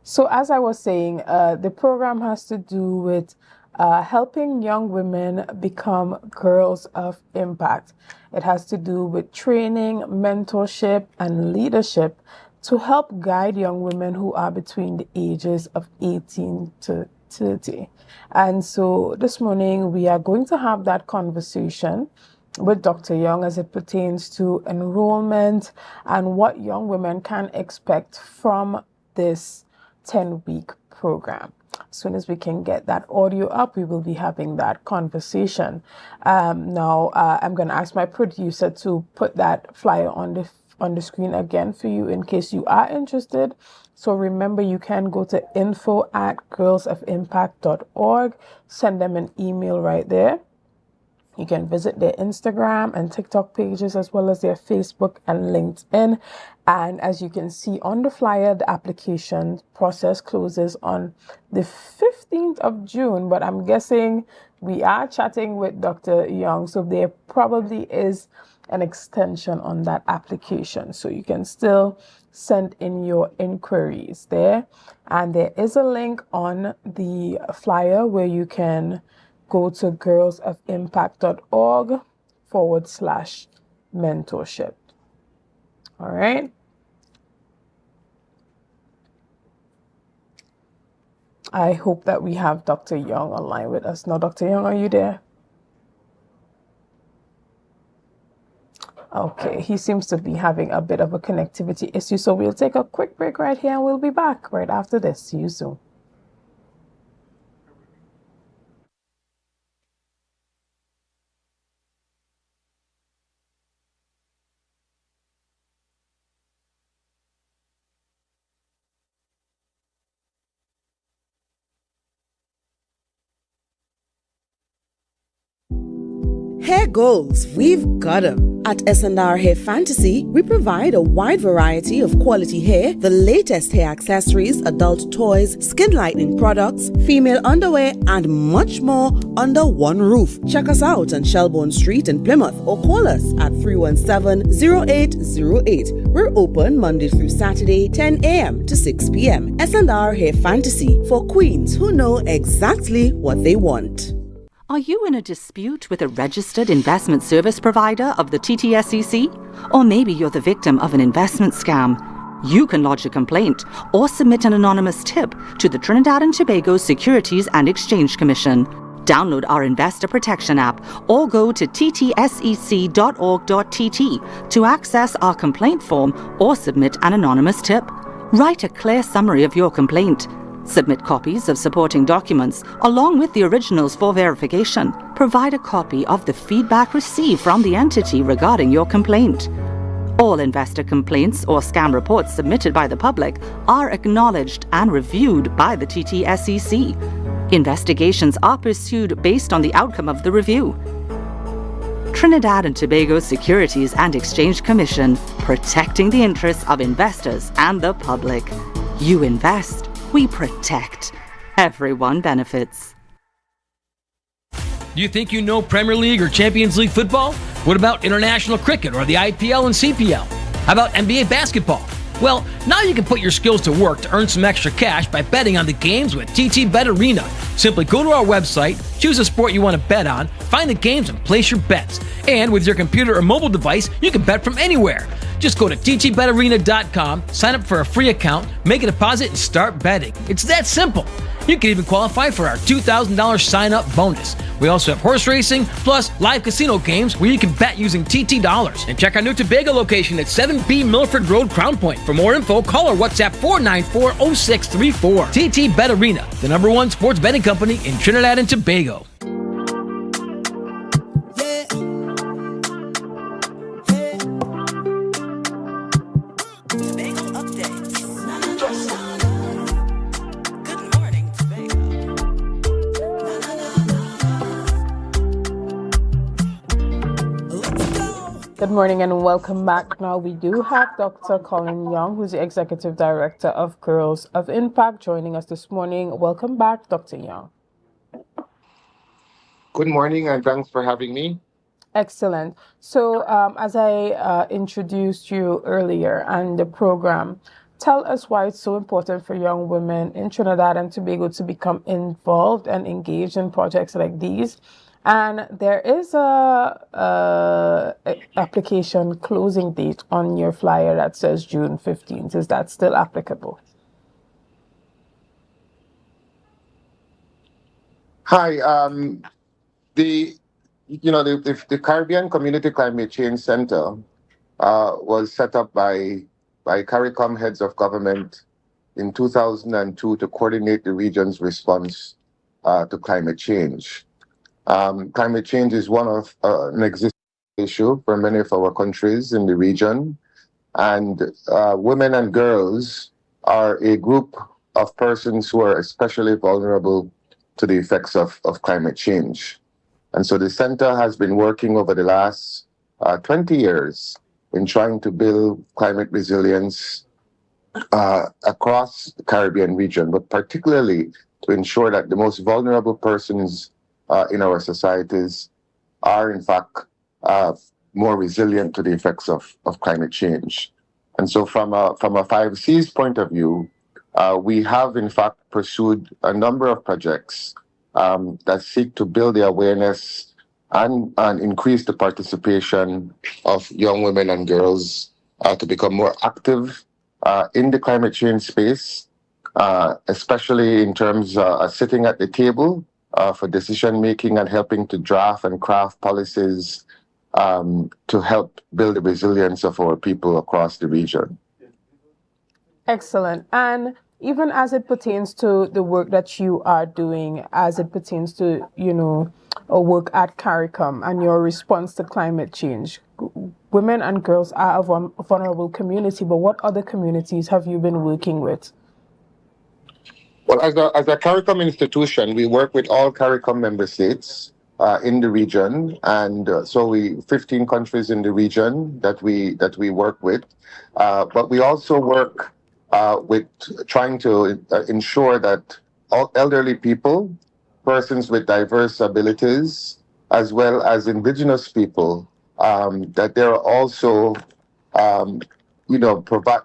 So as I was saying, the program has to do with helping young women become girls of impact. It has to do with training, mentorship, and leadership to help guide young women who are between the ages of 18 to 30. And so this morning we are going to have that conversation with Dr. Young as it pertains to enrollment and what young women can expect from this 10-week program. As soon as we can get that audio up, we will be having that conversation. Now, I'm going to ask my producer to put that flyer on the screen again for you in case you are interested. So remember, you can go to info@girlsofimpact.org, send them an email right there. You can visit their Instagram and TikTok pages as well as their Facebook and LinkedIn. And as you can see on the flyer, the application process closes on the 15th of June. But I'm guessing we are chatting with Dr. Young, so there probably is an extension on that application. So you can still send in your inquiries there. And there is a link on the flyer where you can go to girlsofimpact.org/mentorship. All right. I hope that we have Dr. Young online with us. Now, Dr. Young, are you there? Okay, he seems to be having a bit of a connectivity issue. So we'll take a quick break right here and we'll be back right after this. See you soon. Hair goals, we've got them. At S&R Hair Fantasy, we provide a wide variety of quality hair, the latest hair accessories, adult toys, skin lightening products, female underwear, and much more under one roof. Check us out on Shelbourne Street in Plymouth or call us at 317-0808. We're open Monday through Saturday, 10 a.m. to 6 p.m. S&R Hair Fantasy for queens who know exactly what they want. Are you in a dispute with a registered investment service provider of the TTSEC? Or maybe you're the victim of an investment scam? You can lodge a complaint or submit an anonymous tip to the Trinidad and Tobago Securities and Exchange Commission. Download our Investor Protection app or go to ttsec.org.tt to access our complaint form or submit an anonymous tip. Write a clear summary of your complaint. Submit copies of supporting documents along with the originals for verification. Provide a copy of the feedback received from the entity regarding your complaint. All investor complaints or scam reports submitted by the public are acknowledged and reviewed by the TTSEC. Investigations are pursued based on the outcome of the review. Trinidad and Tobago Securities and Exchange Commission, protecting the interests of investors and the public. You invest, we protect. Everyone benefits. Do you think you know Premier League or Champions League football? What about international cricket or the IPL and CPL? How about NBA basketball? Well, now you can put your skills to work to earn some extra cash by betting on the games with TT Bet Arena. Simply go to our website, choose a sport you want to bet on, find the games and place your bets. And with your computer or mobile device, you can bet from anywhere. Just go to ttbetarena.com, sign up for a free account, make a deposit, and start betting. It's that simple. You can even qualify for our $2,000 sign-up bonus. We also have horse racing, plus live casino games where you can bet using TT dollars. And check our new Tobago location at 7B Milford Road, Crown Point. For more info, call or WhatsApp 494-0634. TT Bet Arena, the #1 sports betting company in Trinidad and Tobago. Good morning and welcome back. Now we do have Dr. Colin Young, who's the Executive Director of Girls of Impact, joining us this morning. Welcome back, Dr. Young. Good morning and thanks for having me. Excellent. So as I introduced you earlier and the program, tell us why it's so important for young women in Trinidad and Tobago to become involved and engaged in projects like these. And there is a application closing date on your flyer that says June 15th. Is that still applicable? Hi. The Caribbean Community Climate Change Center was set up by CARICOM heads of government in 2002 to coordinate the region's response to climate change. Climate change is one of an existing issue for many of our countries in the region, and women and girls are a group of persons who are especially vulnerable to the effects of climate change. And so the center has been working over the last 20 years in trying to build climate resilience across the Caribbean region, but particularly to ensure that the most vulnerable persons in our societies are in fact more resilient to the effects of climate change. And so from a 5C's point of view, we have in fact pursued a number of projects that seek to build the awareness and increase the participation of young women and girls to become more active in the climate change space, especially in terms of sitting at the table for decision making and helping to draft and craft policies to help build the resilience of our people across the region. Excellent. And even as it pertains to the work that you are doing, as it pertains to, a work at CARICOM and your response to climate change, women and girls are a vulnerable community, but what other communities have you been working with? Well, as a CARICOM institution, we work with all CARICOM member states in the region, and so 15 countries in the region that we work with. But we also work with trying to ensure that all elderly people, persons with diverse abilities, as well as indigenous people, that they're also,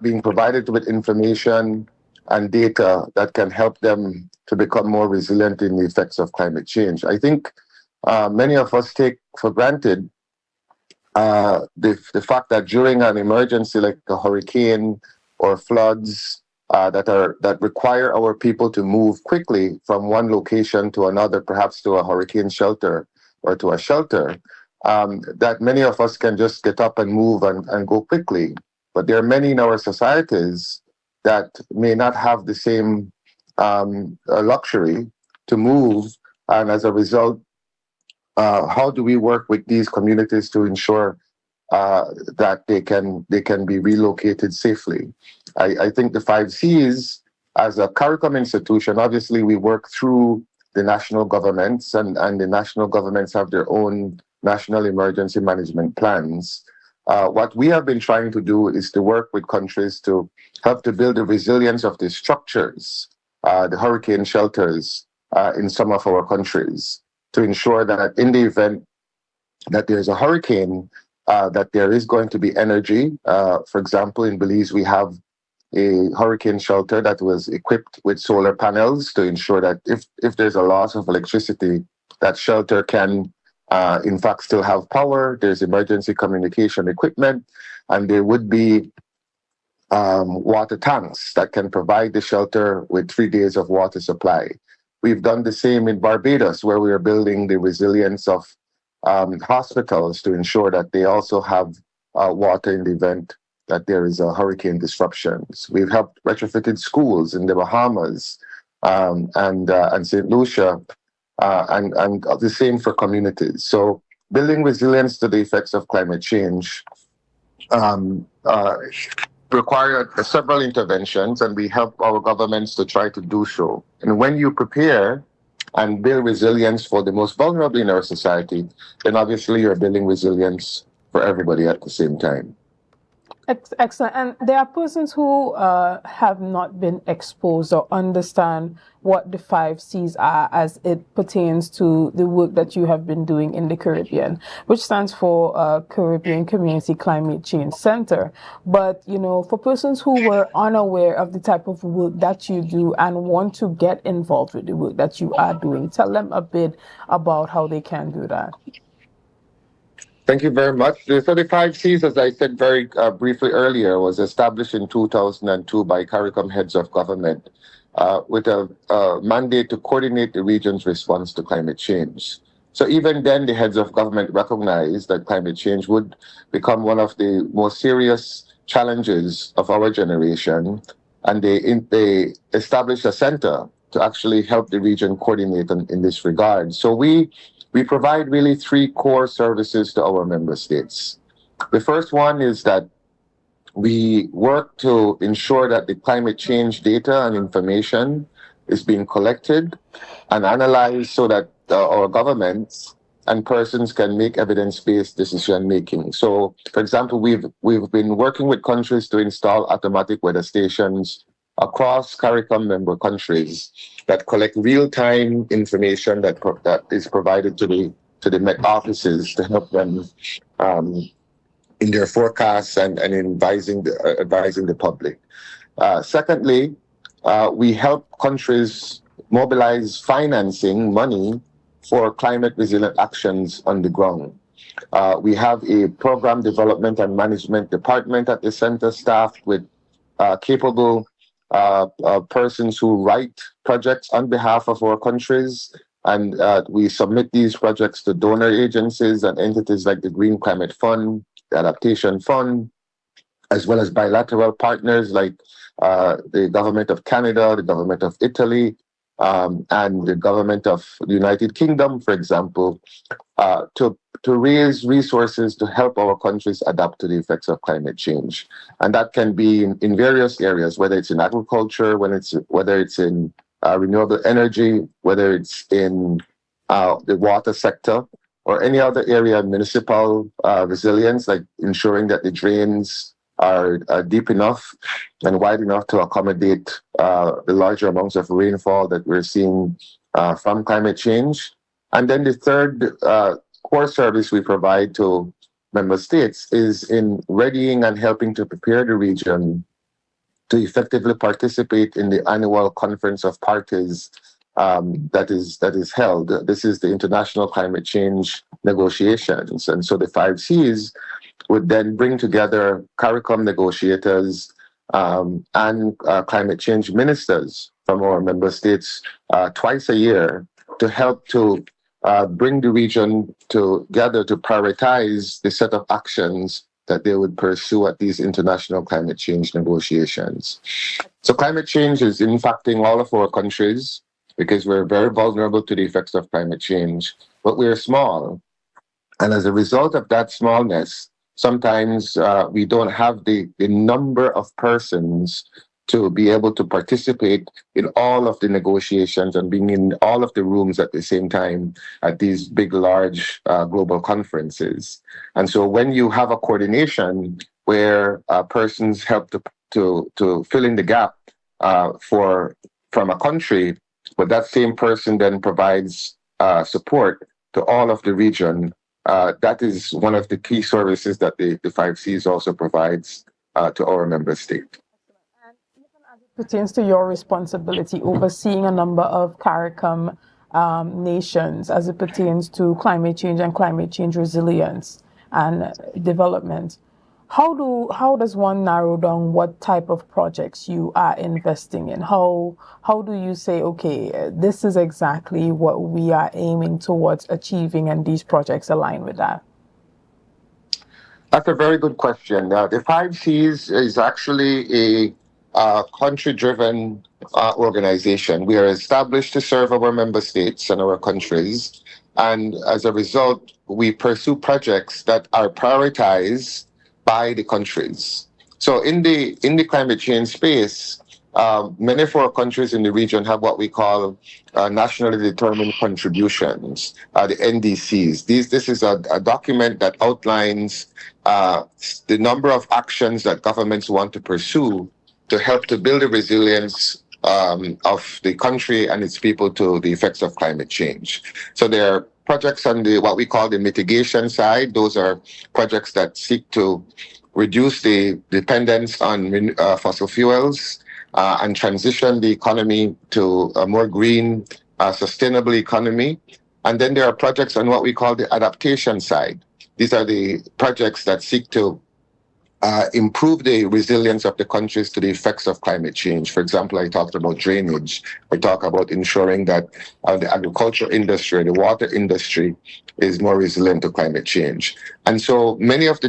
being provided with information and data that can help them to become more resilient in the effects of climate change. I think many of us take for granted the fact that during an emergency like a hurricane or floods that require our people to move quickly from one location to another, perhaps to a hurricane shelter or to a shelter, that many of us can just get up and move and go quickly. But there are many in our societies that may not have the same luxury to move, and as a result, how do we work with these communities to ensure that they can be relocated safely? I think the 5Cs, as a CARICOM institution, obviously we work through the national governments, and the national governments have their own national emergency management plans. What we have been trying to do is to work with countries to help to build the resilience of the structures, the hurricane shelters in some of our countries, to ensure that in the event that there's a hurricane, that there is going to be energy. For example, in Belize, we have a hurricane shelter that was equipped with solar panels to ensure that if there's a loss of electricity, that shelter can, in fact, still have power. There's emergency communication equipment, and there would be water tanks that can provide the shelter with 3 days of water supply. We've done the same in Barbados, where we are building the resilience of hospitals to ensure that they also have water in the event that there is a hurricane disruptions. We've helped retrofitted schools in the Bahamas and St. Lucia, and the same for communities. So building resilience to the effects of climate change require several interventions, and we help our governments to try to do so. And when you prepare and build resilience for the most vulnerable in our society, then obviously you're building resilience for everybody at the same time. Excellent. And there are persons who have not been exposed or understand what the 5 C's are as it pertains to the work that you have been doing in the Caribbean, which stands for Caribbean Community Climate Change Center. But, you know, for persons who were unaware of the type of work that you do and want to get involved with the work that you are doing, tell them a bit about how they can do that. Thank you very much. The 35 Cs, as I said very briefly earlier, was established in 2002 by CARICOM heads of government with a mandate to coordinate the region's response to climate change. So even then, the heads of government recognized that climate change would become one of the most serious challenges of our generation, and they established a center to actually help the region coordinate in this regard. So we provide really 3 core services to our member states. The first one is that we work to ensure that the climate change data and information is being collected and analyzed so that our governments and persons can make evidence-based decision making. So, for example, we've been working with countries to install automatic weather stations across CARICOM member countries that collect real-time information that is provided to the Met offices to help them in their forecasts and in advising the public. Secondly, we help countries mobilize financing money for climate resilient actions on the ground. We have a program development and management department at the center staffed with capable persons who write projects on behalf of our countries, and we submit these projects to donor agencies and entities like the Green Climate Fund, the Adaptation Fund, as well as bilateral partners like the government of Canada, the government of Italy, and the government of the United Kingdom, for example, to raise resources to help our countries adapt to the effects of climate change. And that can be in various areas, whether it's in agriculture, whether it's in renewable energy, whether it's in the water sector, or any other area, municipal resilience, like ensuring that the drains are deep enough and wide enough to accommodate the larger amounts of rainfall that we're seeing from climate change. And then the third core service we provide to member states is in readying and helping to prepare the region to effectively participate in the annual Conference of Parties that is held. This is the International Climate Change Negotiations. And so the 5 Cs would then bring together CARICOM negotiators and climate change ministers from our member states twice a year to help to bring the region together to prioritize the set of actions that they would pursue at these international climate change negotiations. So climate change is impacting all of our countries because we're very vulnerable to the effects of climate change, but we're small. And as a result of that smallness, sometimes we don't have the number of persons to be able to participate in all of the negotiations and being in all of the rooms at the same time at these big, large global conferences. And so when you have a coordination where persons help to fill in the gap from a country, but that same person then provides support to all of the region, that is one of the key services that the 5Cs also provides to our member state. Pertains to your responsibility overseeing a number of CARICOM nations as it pertains to climate change and climate change resilience and development. How does one narrow down what type of projects you are investing in? How do you say, okay, this is exactly what we are aiming towards achieving and these projects align with that? That's a very good question. The 5Cs is actually a country-driven organization. We are established to serve our member states and our countries, and as a result, we pursue projects that are prioritized by the countries. So in the climate change space, many of our countries in the region have what we call nationally determined contributions, the NDCs. This is a document that outlines the number of actions that governments want to pursue to help to build the resilience of the country and its people to the effects of climate change. So there are projects on what we call the mitigation side. Those are projects that seek to reduce the dependence on fossil fuels and transition the economy to a more green, sustainable economy. And then there are projects on what we call the adaptation side. These are the projects that seek to improve the resilience of the countries to the effects of climate change. For example, I talked about drainage. I talk about ensuring that the agriculture industry, the water industry is more resilient to climate change. And so most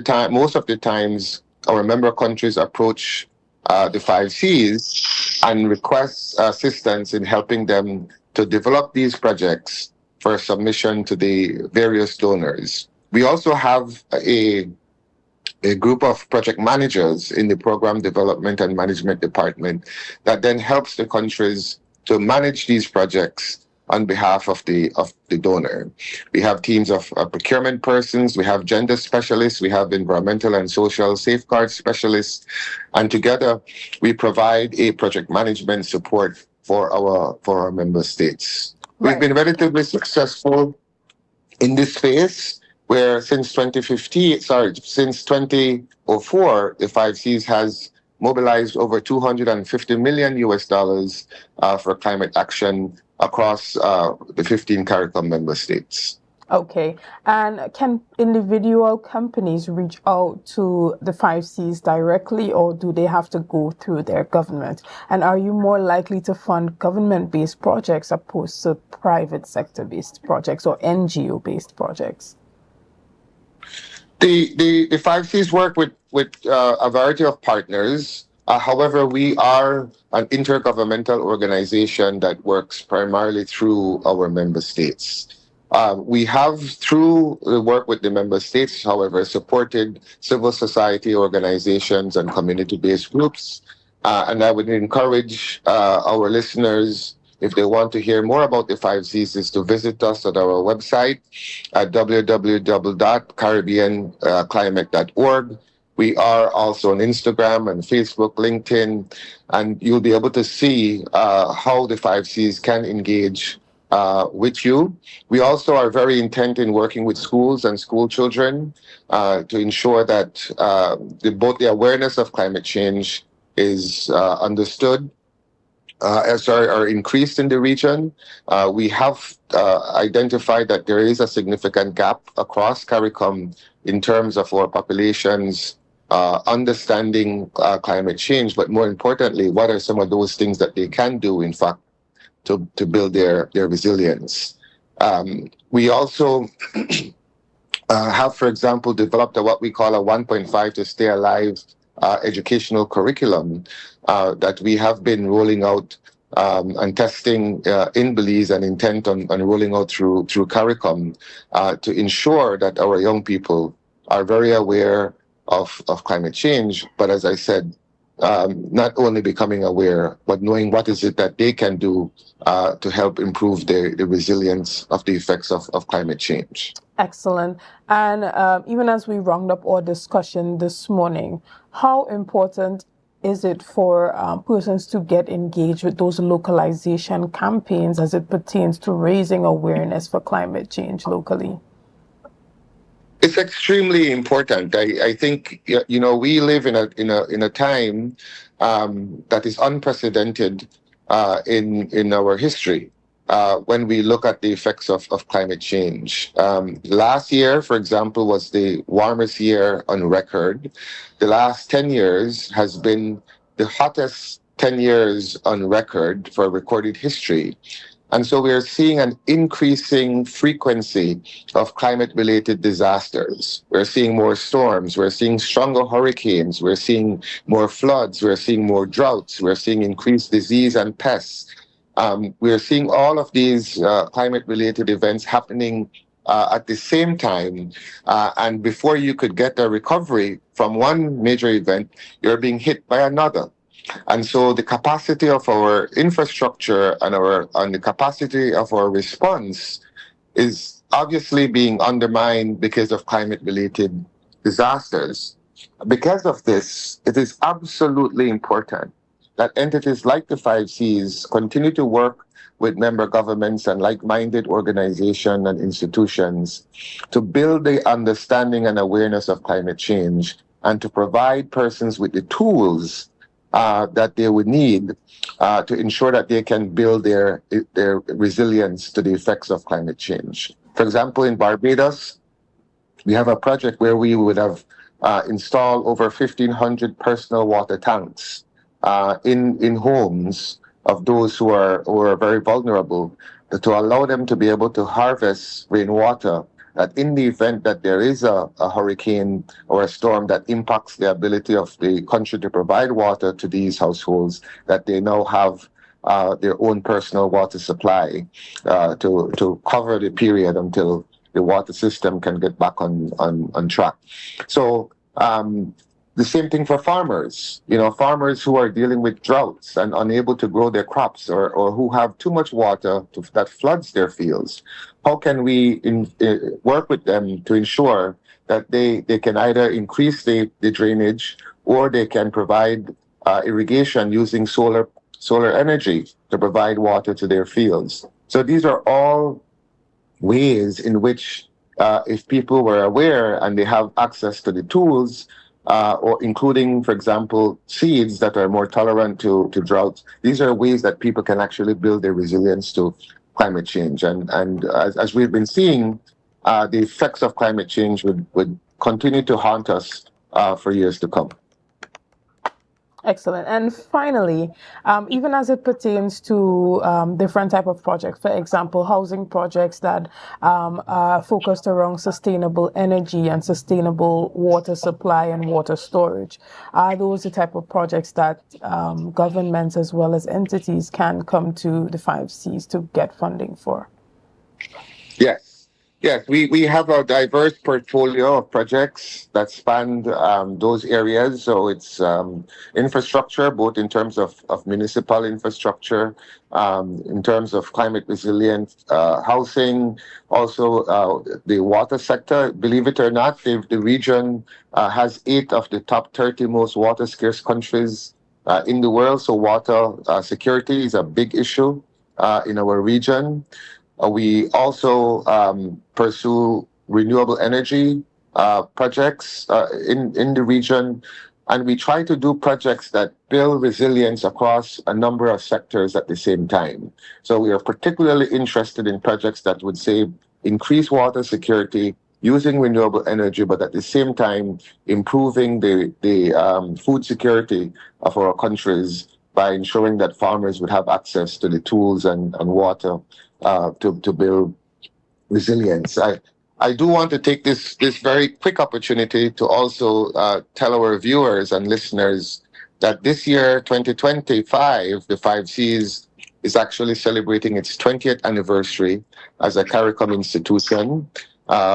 of the times, our member countries approach the 5Cs and request assistance in helping them to develop these projects for submission to the various donors. We also have a group of project managers in the Program Development and Management Department that then helps the countries to manage these projects on behalf of the donor. We have teams of procurement persons, we have gender specialists, we have environmental and social safeguard specialists, and together we provide a project management support for our member states. Right. We've been relatively successful in this space, where since 2004, the 5Cs has mobilized over $250 million for climate action across the 15 CARICOM member states. Okay. And can individual companies reach out to the 5Cs directly, or do they have to go through their government? And are you more likely to fund government-based projects opposed to private sector-based projects or NGO-based projects? The 5Cs work with a variety of partners. However, we are an intergovernmental organization that works primarily through our member states. We have, through the work with the member states, however, supported civil society organizations and community-based groups. And I would encourage our listeners, if they want to hear more about the 5Cs, is to visit us at our website at www.caribbeanclimate.org. We are also on Instagram and Facebook, LinkedIn, and you'll be able to see how the 5Cs can engage with you. We also are very intent in working with schools and school children to ensure that both the awareness of climate change is understood are increased in the region. We have identified that there is a significant gap across CARICOM in terms of our populations understanding climate change, but more importantly, what are some of those things that they can do, in fact, to build their resilience. We also have, for example, developed what we call a 1.5 to Stay Alive educational curriculum that we have been rolling out and testing in Belize and intent on rolling out through CARICOM to ensure that our young people are very aware of climate change, but as I said, not only becoming aware, but knowing what is it that they can do to help improve the resilience of the effects of climate change. Excellent. And even as we round up our discussion this morning, how important is it for persons to get engaged with those localization campaigns as it pertains to raising awareness for climate change locally? It's extremely important. I think we live in a time that is unprecedented in our history when we look at the effects of climate change. Last year, for example, was the warmest year on record. The last 10 years has been the hottest 10 years on record for recorded history. And so we're seeing an increasing frequency of climate-related disasters. We're seeing more storms. We're seeing stronger hurricanes. We're seeing more floods. We're seeing more droughts. We're seeing increased disease and pests. We're seeing all of these climate-related events happening at the same time. And before you could get a recovery from one major event, you're being hit by another. And so the capacity of our infrastructure and the capacity of our response is obviously being undermined because of climate-related disasters. Because of this, it is absolutely important that entities like the 5Cs continue to work with member governments and like-minded organizations and institutions to build the understanding and awareness of climate change and to provide persons with the tools that they would need to ensure that they can build their resilience to the effects of climate change. For example, in Barbados, we have a project where we would have installed over 1,500 personal water tanks in homes of those who are very vulnerable, to allow them to be able to harvest rainwater, that in the event that there is a hurricane or a storm that impacts the ability of the country to provide water to these households, that they now have their own personal water supply to cover the period until the water system can get back on track. So the same thing for farmers. Farmers who are dealing with droughts and unable to grow their crops or who have too much water that floods their fields. How can we work with them to ensure that they can either increase the drainage or they can provide irrigation using solar energy to provide water to their fields? So these are all ways in which if people were aware and they have access to the tools, or including, for example, seeds that are more tolerant to droughts. These are ways that people can actually build their resilience to climate change. And as we've been seeing, the effects of climate change would continue to haunt us for years to come. Excellent. And finally, even as it pertains to different type of projects, for example, housing projects that are focused around sustainable energy and sustainable water supply and water storage, are those the type of projects that governments as well as entities can come to the 5Cs to get funding for? Yes. Yes, we have a diverse portfolio of projects that span those areas. So it's infrastructure, both in terms of municipal infrastructure, in terms of climate resilient housing, also the water sector. Believe it or not, the region has 8 of the top 30 most water scarce countries in the world. So water security is a big issue in our region. We also pursue renewable energy projects in the region, and we try to do projects that build resilience across a number of sectors at the same time. So we are particularly interested in projects that would say increase water security using renewable energy, but at the same time improving the food security of our countries by ensuring that farmers would have access to the tools and water to build resilience. I do want to take this very quick opportunity to also tell our viewers and listeners that this year, 2025, the 5Cs is actually celebrating its 20th anniversary as a CARICOM institution.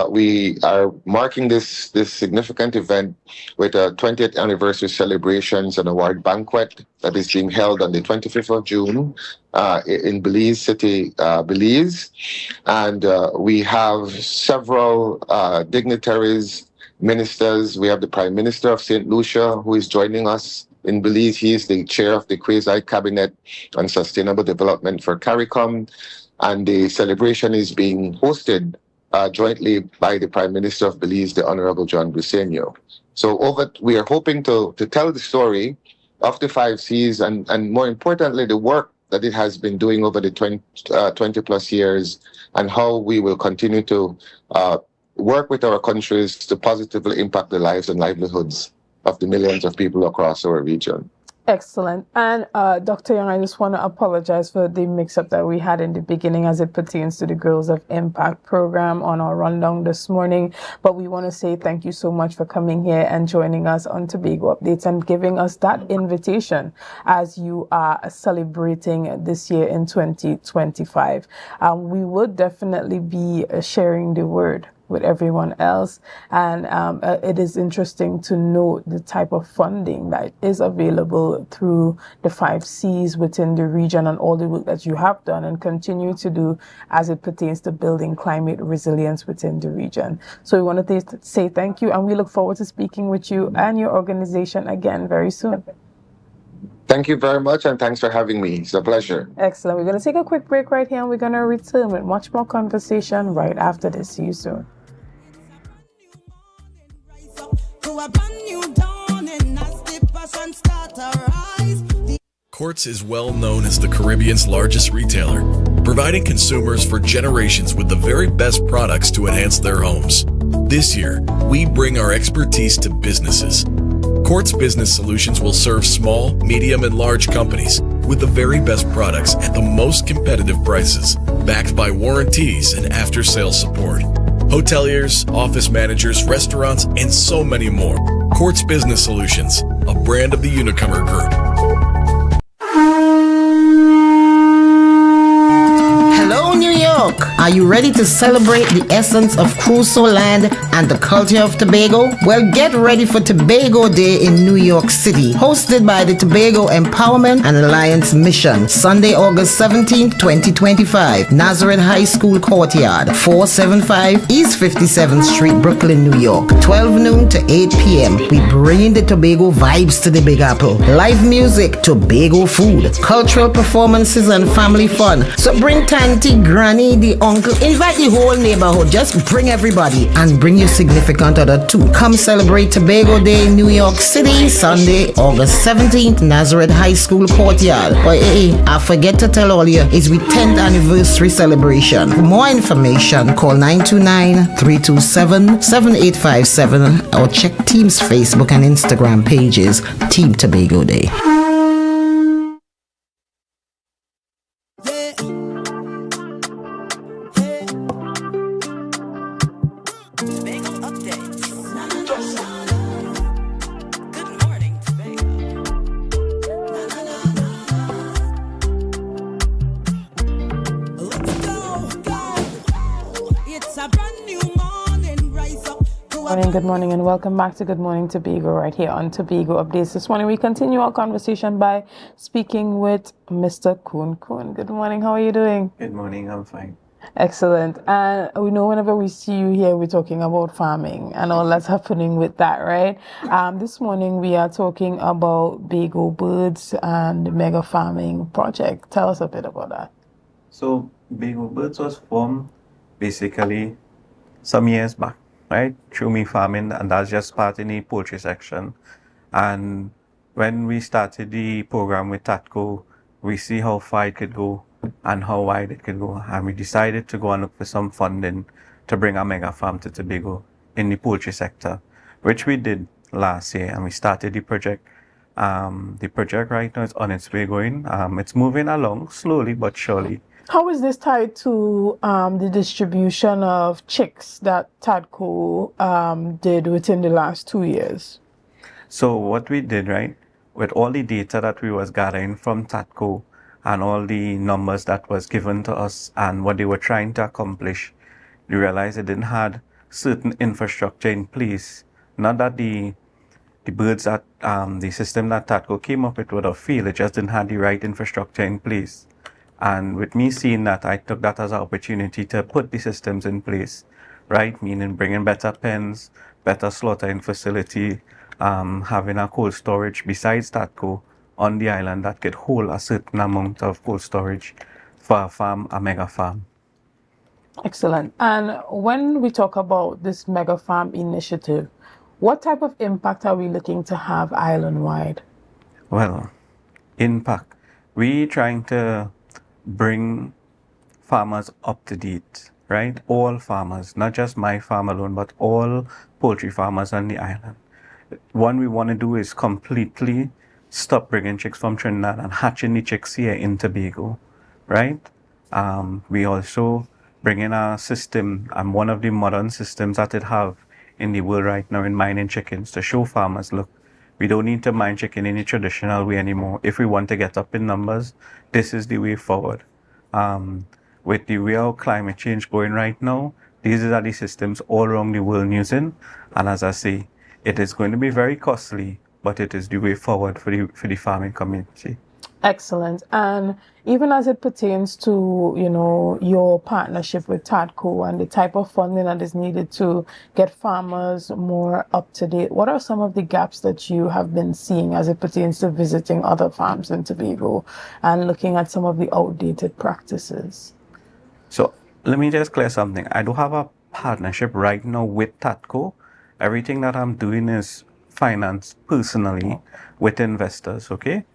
we are marking this significant event with a 20th anniversary celebrations and award banquet that is being held on the 25th of June in Belize City, Belize. And we have several dignitaries, ministers. We have the Prime Minister of St. Lucia, who is joining us in Belize. He is the chair of the Quasi Cabinet on Sustainable Development for CARICOM. And the celebration is being hosted jointly by the Prime Minister of Belize, the Honorable John Briceño. So we are hoping to tell the story of the 5 Cs and more importantly, the work that it has been doing over the 20 plus years, and how we will continue to work with our countries to positively impact the lives and livelihoods of the millions of people across our region. Excellent. And Dr. Young, I just want to apologize for the mix-up that we had in the beginning as it pertains to the Girls of Impact program on our rundown this morning. But we want to say thank you so much for coming here and joining us on Tobago Updates and giving us that invitation as you are celebrating this year in 2025. We would definitely be sharing the word with everyone else, and it is interesting to note the type of funding that is available through the 5 Cs within the region and all the work that you have done and continue to do as it pertains to building climate resilience within the region. So we want to say thank you, and we look forward to speaking with you and your organization again very soon. Thank you very much, and thanks for having me. It's a pleasure. Excellent. We're going to take a quick break right here, and we're going to return with much more conversation right after this. See you soon. Quartz is well known as the Caribbean's largest retailer, providing consumers for generations with the very best products to enhance their homes. This year, we bring our expertise to businesses. Quartz Business Solutions will serve small, medium, and large companies with the very best products at the most competitive prices, backed by warranties and after-sales support. Hoteliers, office managers, restaurants, and so many more. Quartz Business Solutions, a brand of the Unicomer Group. Hello, New York. Are you ready to celebrate the essence of Crusoe land and the culture of Tobago? Well, get ready for Tobago Day in New York City, hosted by the Tobago Empowerment and Alliance Mission, Sunday, August 17, 2025, Nazareth High School Courtyard, 475 East 57th Street, Brooklyn, New York, 12 noon to 8 p.m. We bring the Tobago vibes to the Big Apple. Live music, Tobago food, cultural performances, and family fun. So bring Tanty, Granny, the uncle, invite the whole neighborhood. Just bring everybody and bring your significant other too. Come celebrate Tobago Day in New York City, Sunday, August 17th, Nazareth High School Courtyard. Oh, hey, I forget to tell all you, it's with 10th anniversary celebration. For more information, call 929-327-7857 or check Team's Facebook and Instagram pages, Team Tobago Day. Good morning and welcome back to Good Morning Tobago right here on Tobago Updates. This morning we continue our conversation by speaking with Mr. Kun Kun. Good morning, how are you doing? Good morning, I'm fine. Excellent. And we know whenever we see you here, we're talking about farming and all that's happening with that, right? This morning we are talking about Bago Birds and the mega farming project. Tell us a bit about that. So Bago Birds was formed basically some years back, right, through me farming, and that's just part in the poultry section. And when we started the program with TATCO, we see how far it could go and how wide it could go, and we decided to go and look for some funding to bring a mega farm to Tobago in the poultry sector, which we did last year, and we started the project. The project right now is on its way going. It's moving along slowly but surely. How is this tied to the distribution of chicks that TATCO did within the last 2 years? So what we did, right, with all the data that we was gathering from TATCO and all the numbers that was given to us and what they were trying to accomplish, they realized they didn't have certain infrastructure in place. Not that the birds that the system that TATCO came up with would have failed, it just didn't have the right infrastructure in place. And with me seeing that, I took that as an opportunity to put the systems in place, right? Meaning bringing better pens, better slaughtering facility, having a cold storage besides TATCO on the island that could hold a certain amount of cold storage for a farm, a mega farm. Excellent. And when we talk about this mega farm initiative, what type of impact are we looking to have island-wide? Well, impact. We're trying to bring farmers up to date, right? All farmers, not just my farm alone, but all poultry farmers on the island. What we want to do is completely stop bringing chicks from Trinidad and hatching the chicks here in Tobago, right? We also bring in a system, one of the modern systems that it have in the world right now in mining chickens to show farmers, look, we don't need to mine chicken in a traditional way anymore. If we want to get up in numbers, this is the way forward. With the real climate change going right now, these are the systems all around the world using. And as I say, it is going to be very costly, but it is the way forward for the farming community. Excellent. And even as it pertains to, your partnership with TATCO and the type of funding that is needed to get farmers more up to date, what are some of the gaps that you have been seeing as it pertains to visiting other farms in Tobago and looking at some of the outdated practices? So let me just clear something. I do have a partnership right now with TATCO. Everything that I'm doing is financed personally with investors, okay?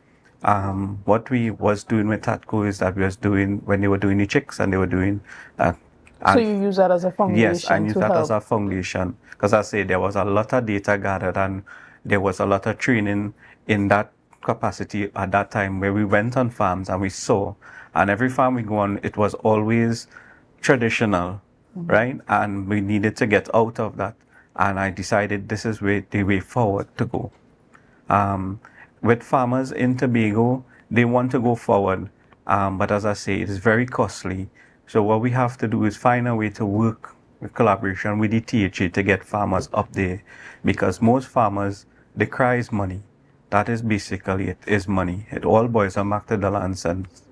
What we was doing with TATCO is that we was doing, when they were doing the chicks and they were doing so you use that as a foundation? Yes, I use that as a foundation. Because I say there was a lot of data gathered and there was a lot of training in that capacity at that time where we went on farms and we saw, and every farm we go on, it was always traditional, right? And we needed to get out of that. And I decided this is the way forward to go. With farmers in Tobago, they want to go forward, but as I say, it is very costly. So what we have to do is find a way to work with collaboration with the THA to get farmers up there, because most farmers, the cry is money. That is basically it, is money. It all boils down back to dollar and cents.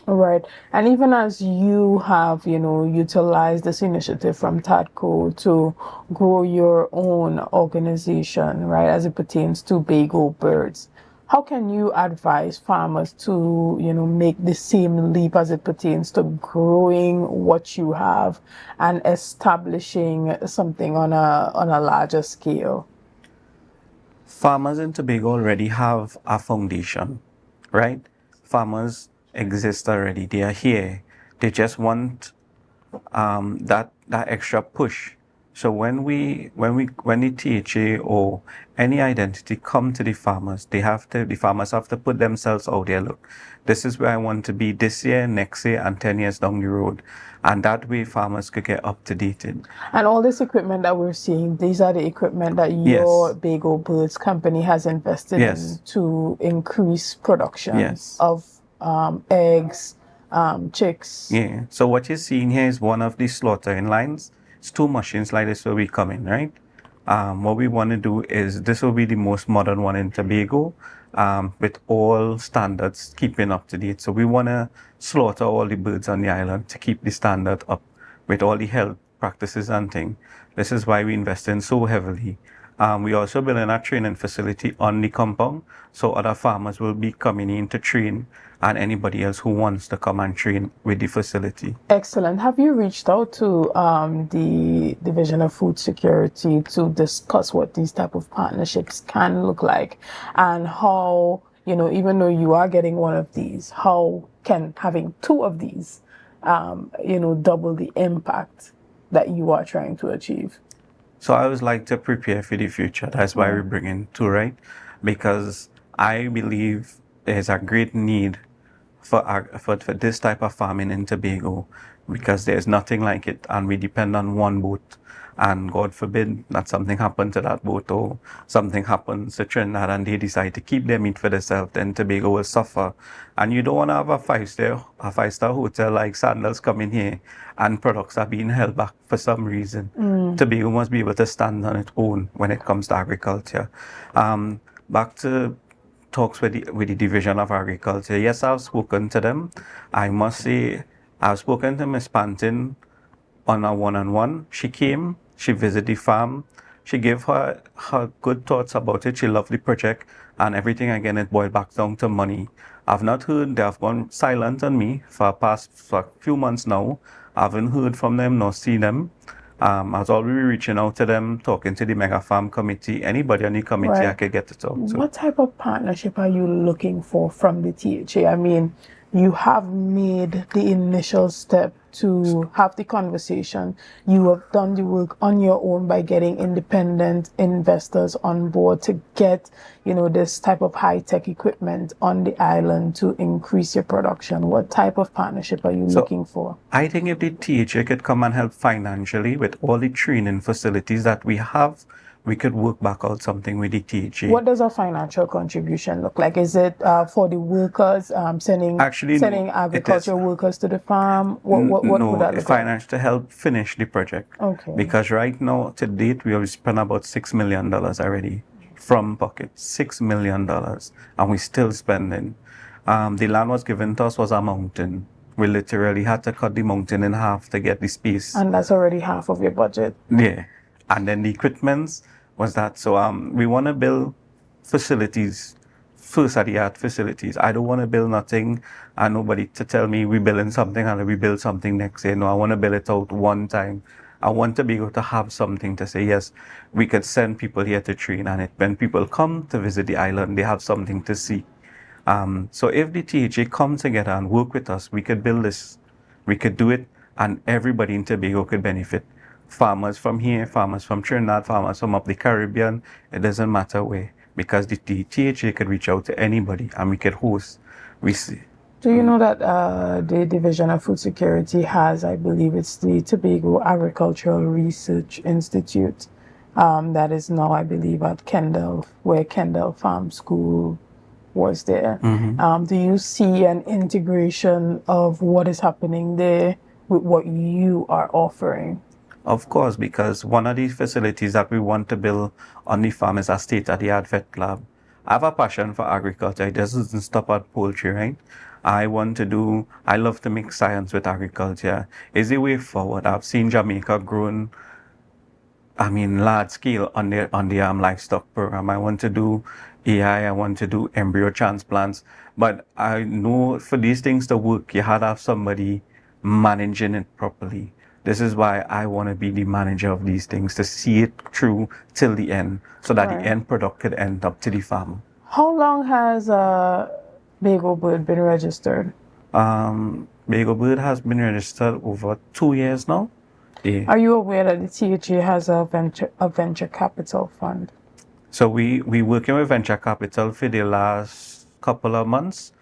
Right. And even as you have, utilized this initiative from TATCO to grow your own organization, right, as it pertains to Tobago birds, how can you advise farmers to, make the same leap as it pertains to growing what you have and establishing something on a larger scale? Farmers in Tobago already have a foundation, right? Farmers exist already. They are here. They just want that extra push. So when the THA or any identity come to the farmers, the farmers have to put themselves out there. Look, this is where I want to be this year, next year, and 10 years down the road. And that way farmers could get up to date. And all this equipment that we're seeing, these are the equipment that your Tobago Birds company has invested in to increase production of eggs, chicks. Yeah. So what you're seeing here is one of the slaughtering lines. It's 2 machines like this will be coming, right? What we want to do is this will be the most modern one in Tobago, with all standards keeping up to date. So we want to slaughter all the birds on the island to keep the standard up with all the health practices and things. This is why we invest in so heavily. We also build a training facility on the compound, so other farmers will be coming in to train, and anybody else who wants to come and train with the facility. Excellent. Have you reached out to the Division of Food Security to discuss what these type of partnerships can look like, and how, even though you are getting one of these, how can having 2 of these, double the impact that you are trying to achieve? So I always like to prepare for the future. That's why we bring in 2, right? Because I believe there's a great need for this type of farming in Tobago. because there's nothing like it, and we depend on one boat. And God forbid that something happened to that boat, or something happens to Trinidad and they decide to keep their meat for themselves, then Tobago will suffer. And you don't want to have a five-star hotel like Sandals coming here and products are being held back for some reason. Tobago must be able to stand on its own when it comes to agriculture. Back to talks with the Division of Agriculture. Yes, I've spoken to them. I must say, I've spoken to Ms. Pantin on a one-on-one. She came, she visited the farm, she gave her good thoughts about it. She loved the project, and everything again, it boiled back down to money. I've not heard, they have gone silent on me for a few months now. I haven't heard from them nor seen them. I was already reaching out to them, talking to the Mega Farm Committee, anybody on the committee I could get to talk to. What type of partnership are you looking for from the THA? I mean, you have made the initial step to have the conversation. You have done the work on your own by getting independent investors on board to get, this type of high-tech equipment on the island to increase your production. What type of partnership are you looking for? I think if the THA could come and help financially with all the training facilities that we have, we could work back out something with the THA. What does a financial contribution look like? Is it for the workers, sending agricultural workers to the farm? What would that look like? Finance to help finish the project. Okay. Because right now, to date, we have spent about $6 million already from pocket. $6 million. And we're still spending. The land was given to us was a mountain. We literally had to cut the mountain in half to get the space. And that's already half of your budget. Yeah. And then the equipment was that. So we want to build facilities, first-at-the-art facilities. I don't want to build nothing and nobody to tell me we're building something and we build something next year. No, I want to build it out one time. I want to be able to have something to say, yes, we could send people here to train, and when people come to visit the island, they have something to see. So if the THA come together and work with us, we could build this. We could do it, and everybody in Tobago could benefit. Farmers from here, farmers from Trinidad, farmers from up the Caribbean, it doesn't matter where, because the THA could reach out to anybody and we could host. We see. Do you know that the Division of Food Security has, I believe it's the Tobago Agricultural Research Institute, that is now, I believe, at Kendall, where Kendall Farm School was there. Do you see an integration of what is happening there with what you are offering? Of course, because one of these facilities that we want to build on the farm is a state-of-the-art vet lab. I have a passion for agriculture. It doesn't stop at poultry, right? I love to mix science with agriculture. It's the way forward. I've seen Jamaica grown, large scale on the livestock program. I want to do AI, I want to do embryo transplants. But I know for these things to work, you have to have somebody managing it properly. This is why I want to be the manager of these things, to see it through till the end, so that the end product could end up to the farmer. How long has Bago Bird been registered? Bago Bird has been registered over 2 years now. Yeah. Are you aware that the THA has a venture capital fund? So we working with venture capital for the last couple of months.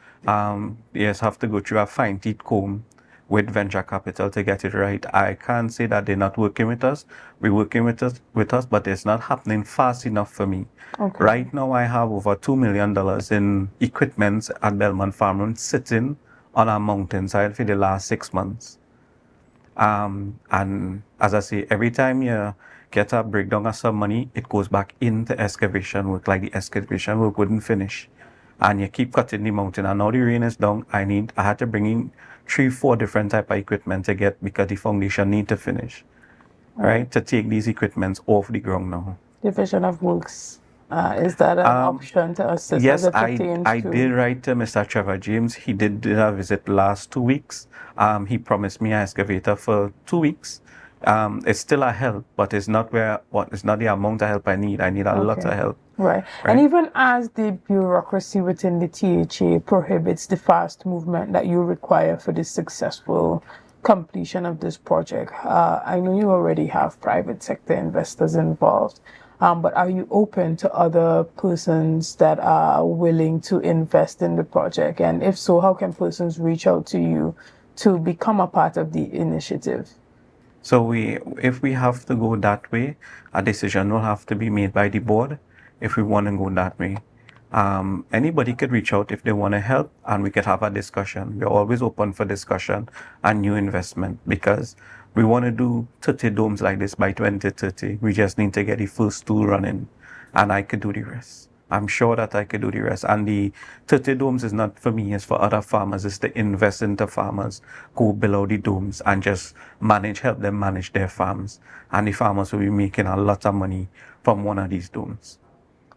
Yes, have to go through a fine-teeth comb with venture capital to get it right. I can't say that they're not working with us. We're working with us, but it's not happening fast enough for me. Okay. Right now, I have over $2 million in equipment at Belmont Farm sitting on our mountainside for the last 6 months. And as I say, every time you get a breakdown of some money, it goes back into excavation work, like the excavation work wouldn't finish. And you keep cutting the mountain, and now the rain is down. I had to bring in 3-4 different type of equipment to get, because the foundation need to finish, right? To take these equipments off the ground now. Division of Works, is that an option to assist? Yes, I did write to Mr. Trevor James. He did a visit last 2 weeks. He promised me an excavator for 2 weeks. It's still a help, but it's not the amount of help I need. I need a lot of help. Right. And even as the bureaucracy within the THA prohibits the fast movement that you require for the successful completion of this project, I know you already have private sector investors involved, but are you open to other persons that are willing to invest in the project? And if so, how can persons reach out to you to become a part of the initiative? So if we have to go that way, a decision will have to be made by the board if we want to go that way. Anybody could reach out if they want to help, and we could have a discussion. We're always open for discussion and new investment, because we want to do 30 domes like this by 2030. We just need to get the first 2 running, and I could do the rest. I'm sure that I could do the rest. And the 30 domes is not for me, it's for other farmers. It's to invest into farmers, go below the domes and just help them manage their farms. And the farmers will be making a lot of money from one of these domes.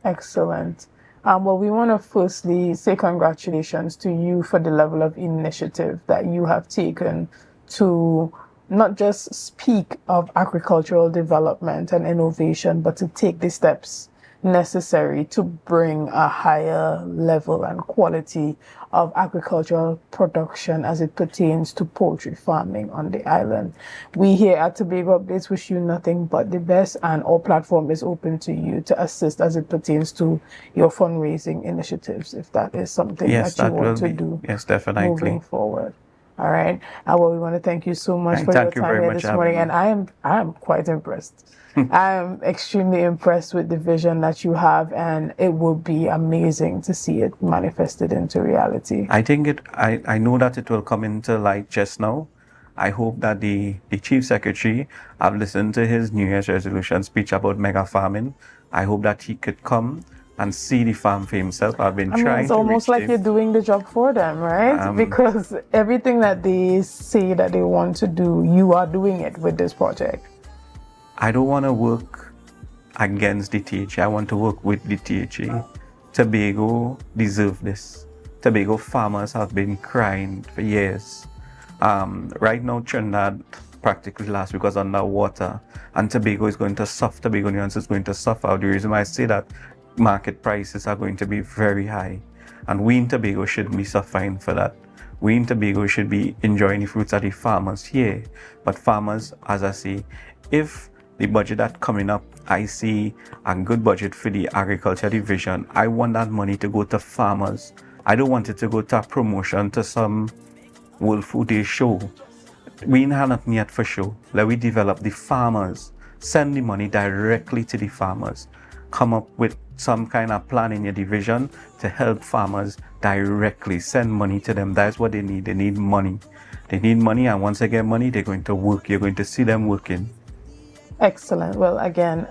Excellent. Well, we want to firstly say congratulations to you for the level of initiative that you have taken to not just speak of agricultural development and innovation, but to take the steps necessary to bring a higher level and quality of agricultural production as it pertains to poultry farming on the island. We here at Tobago Updates wish you nothing but the best, and our platform is open to you to assist as it pertains to your fundraising initiatives, if that is something that you want to do. Yes, definitely. Moving forward. All right. Well, we want to thank you so much for your time here this morning, and I am quite impressed. I am extremely impressed with the vision that you have, and it will be amazing to see it manifested into reality. I think I know that it will come into light just now. I hope that the Chief Secretary, I've listened to his New Year's resolution speech about mega farming. I hope that he could come and see the farm for himself. I've been trying it's almost like you're doing the job for them, right? Because everything that they say that they want to do, you are doing it with this project. I don't want to work against the THA. I want to work with the THA. Tobago deserve this. Tobago farmers have been crying for years. Right now, Trinidad practically last week was underwater, and Tobago is going to suffer. Tobagonians is going to suffer. The reason why I say that, market prices are going to be very high, and we in Tobago shouldn't be suffering for that. We in Tobago should be enjoying the fruits of the farmers here. But farmers, as I say, if the budget that's coming up, I see a good budget for the agriculture division, I want that money to go to farmers. I don't want it to go to a promotion to some World Food Day show. We ain't have nothing yet for show. Let we develop the farmers. Send the money directly to the farmers. Come up with some kind of plan in your division to help farmers directly. Send money to them. That's what they need. They need money. They need money, and once they get money, they're going to work. You're going to see them working. Excellent. Well, again,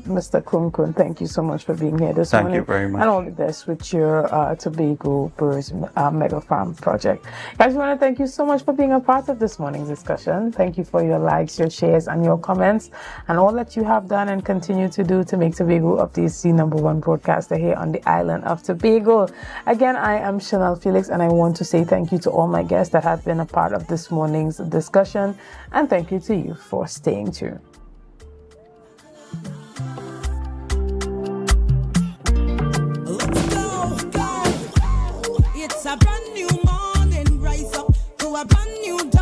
Mr. Kunkun, thank you so much for being here this morning. Thank you very much. And all the best with your Tobago Birds Mega Farm project. Guys, we want to thank you so much for being a part of this morning's discussion. Thank you for your likes, your shares, and your comments, and all that you have done and continue to do to make Tobago Updates the #1 broadcaster here on the island of Tobago. Again, I am Chanel Felix, and I want to say thank you to all my guests that have been a part of this morning's discussion, and thank you to you for staying tuned. It's a brand new morning, rise up to a brand new day.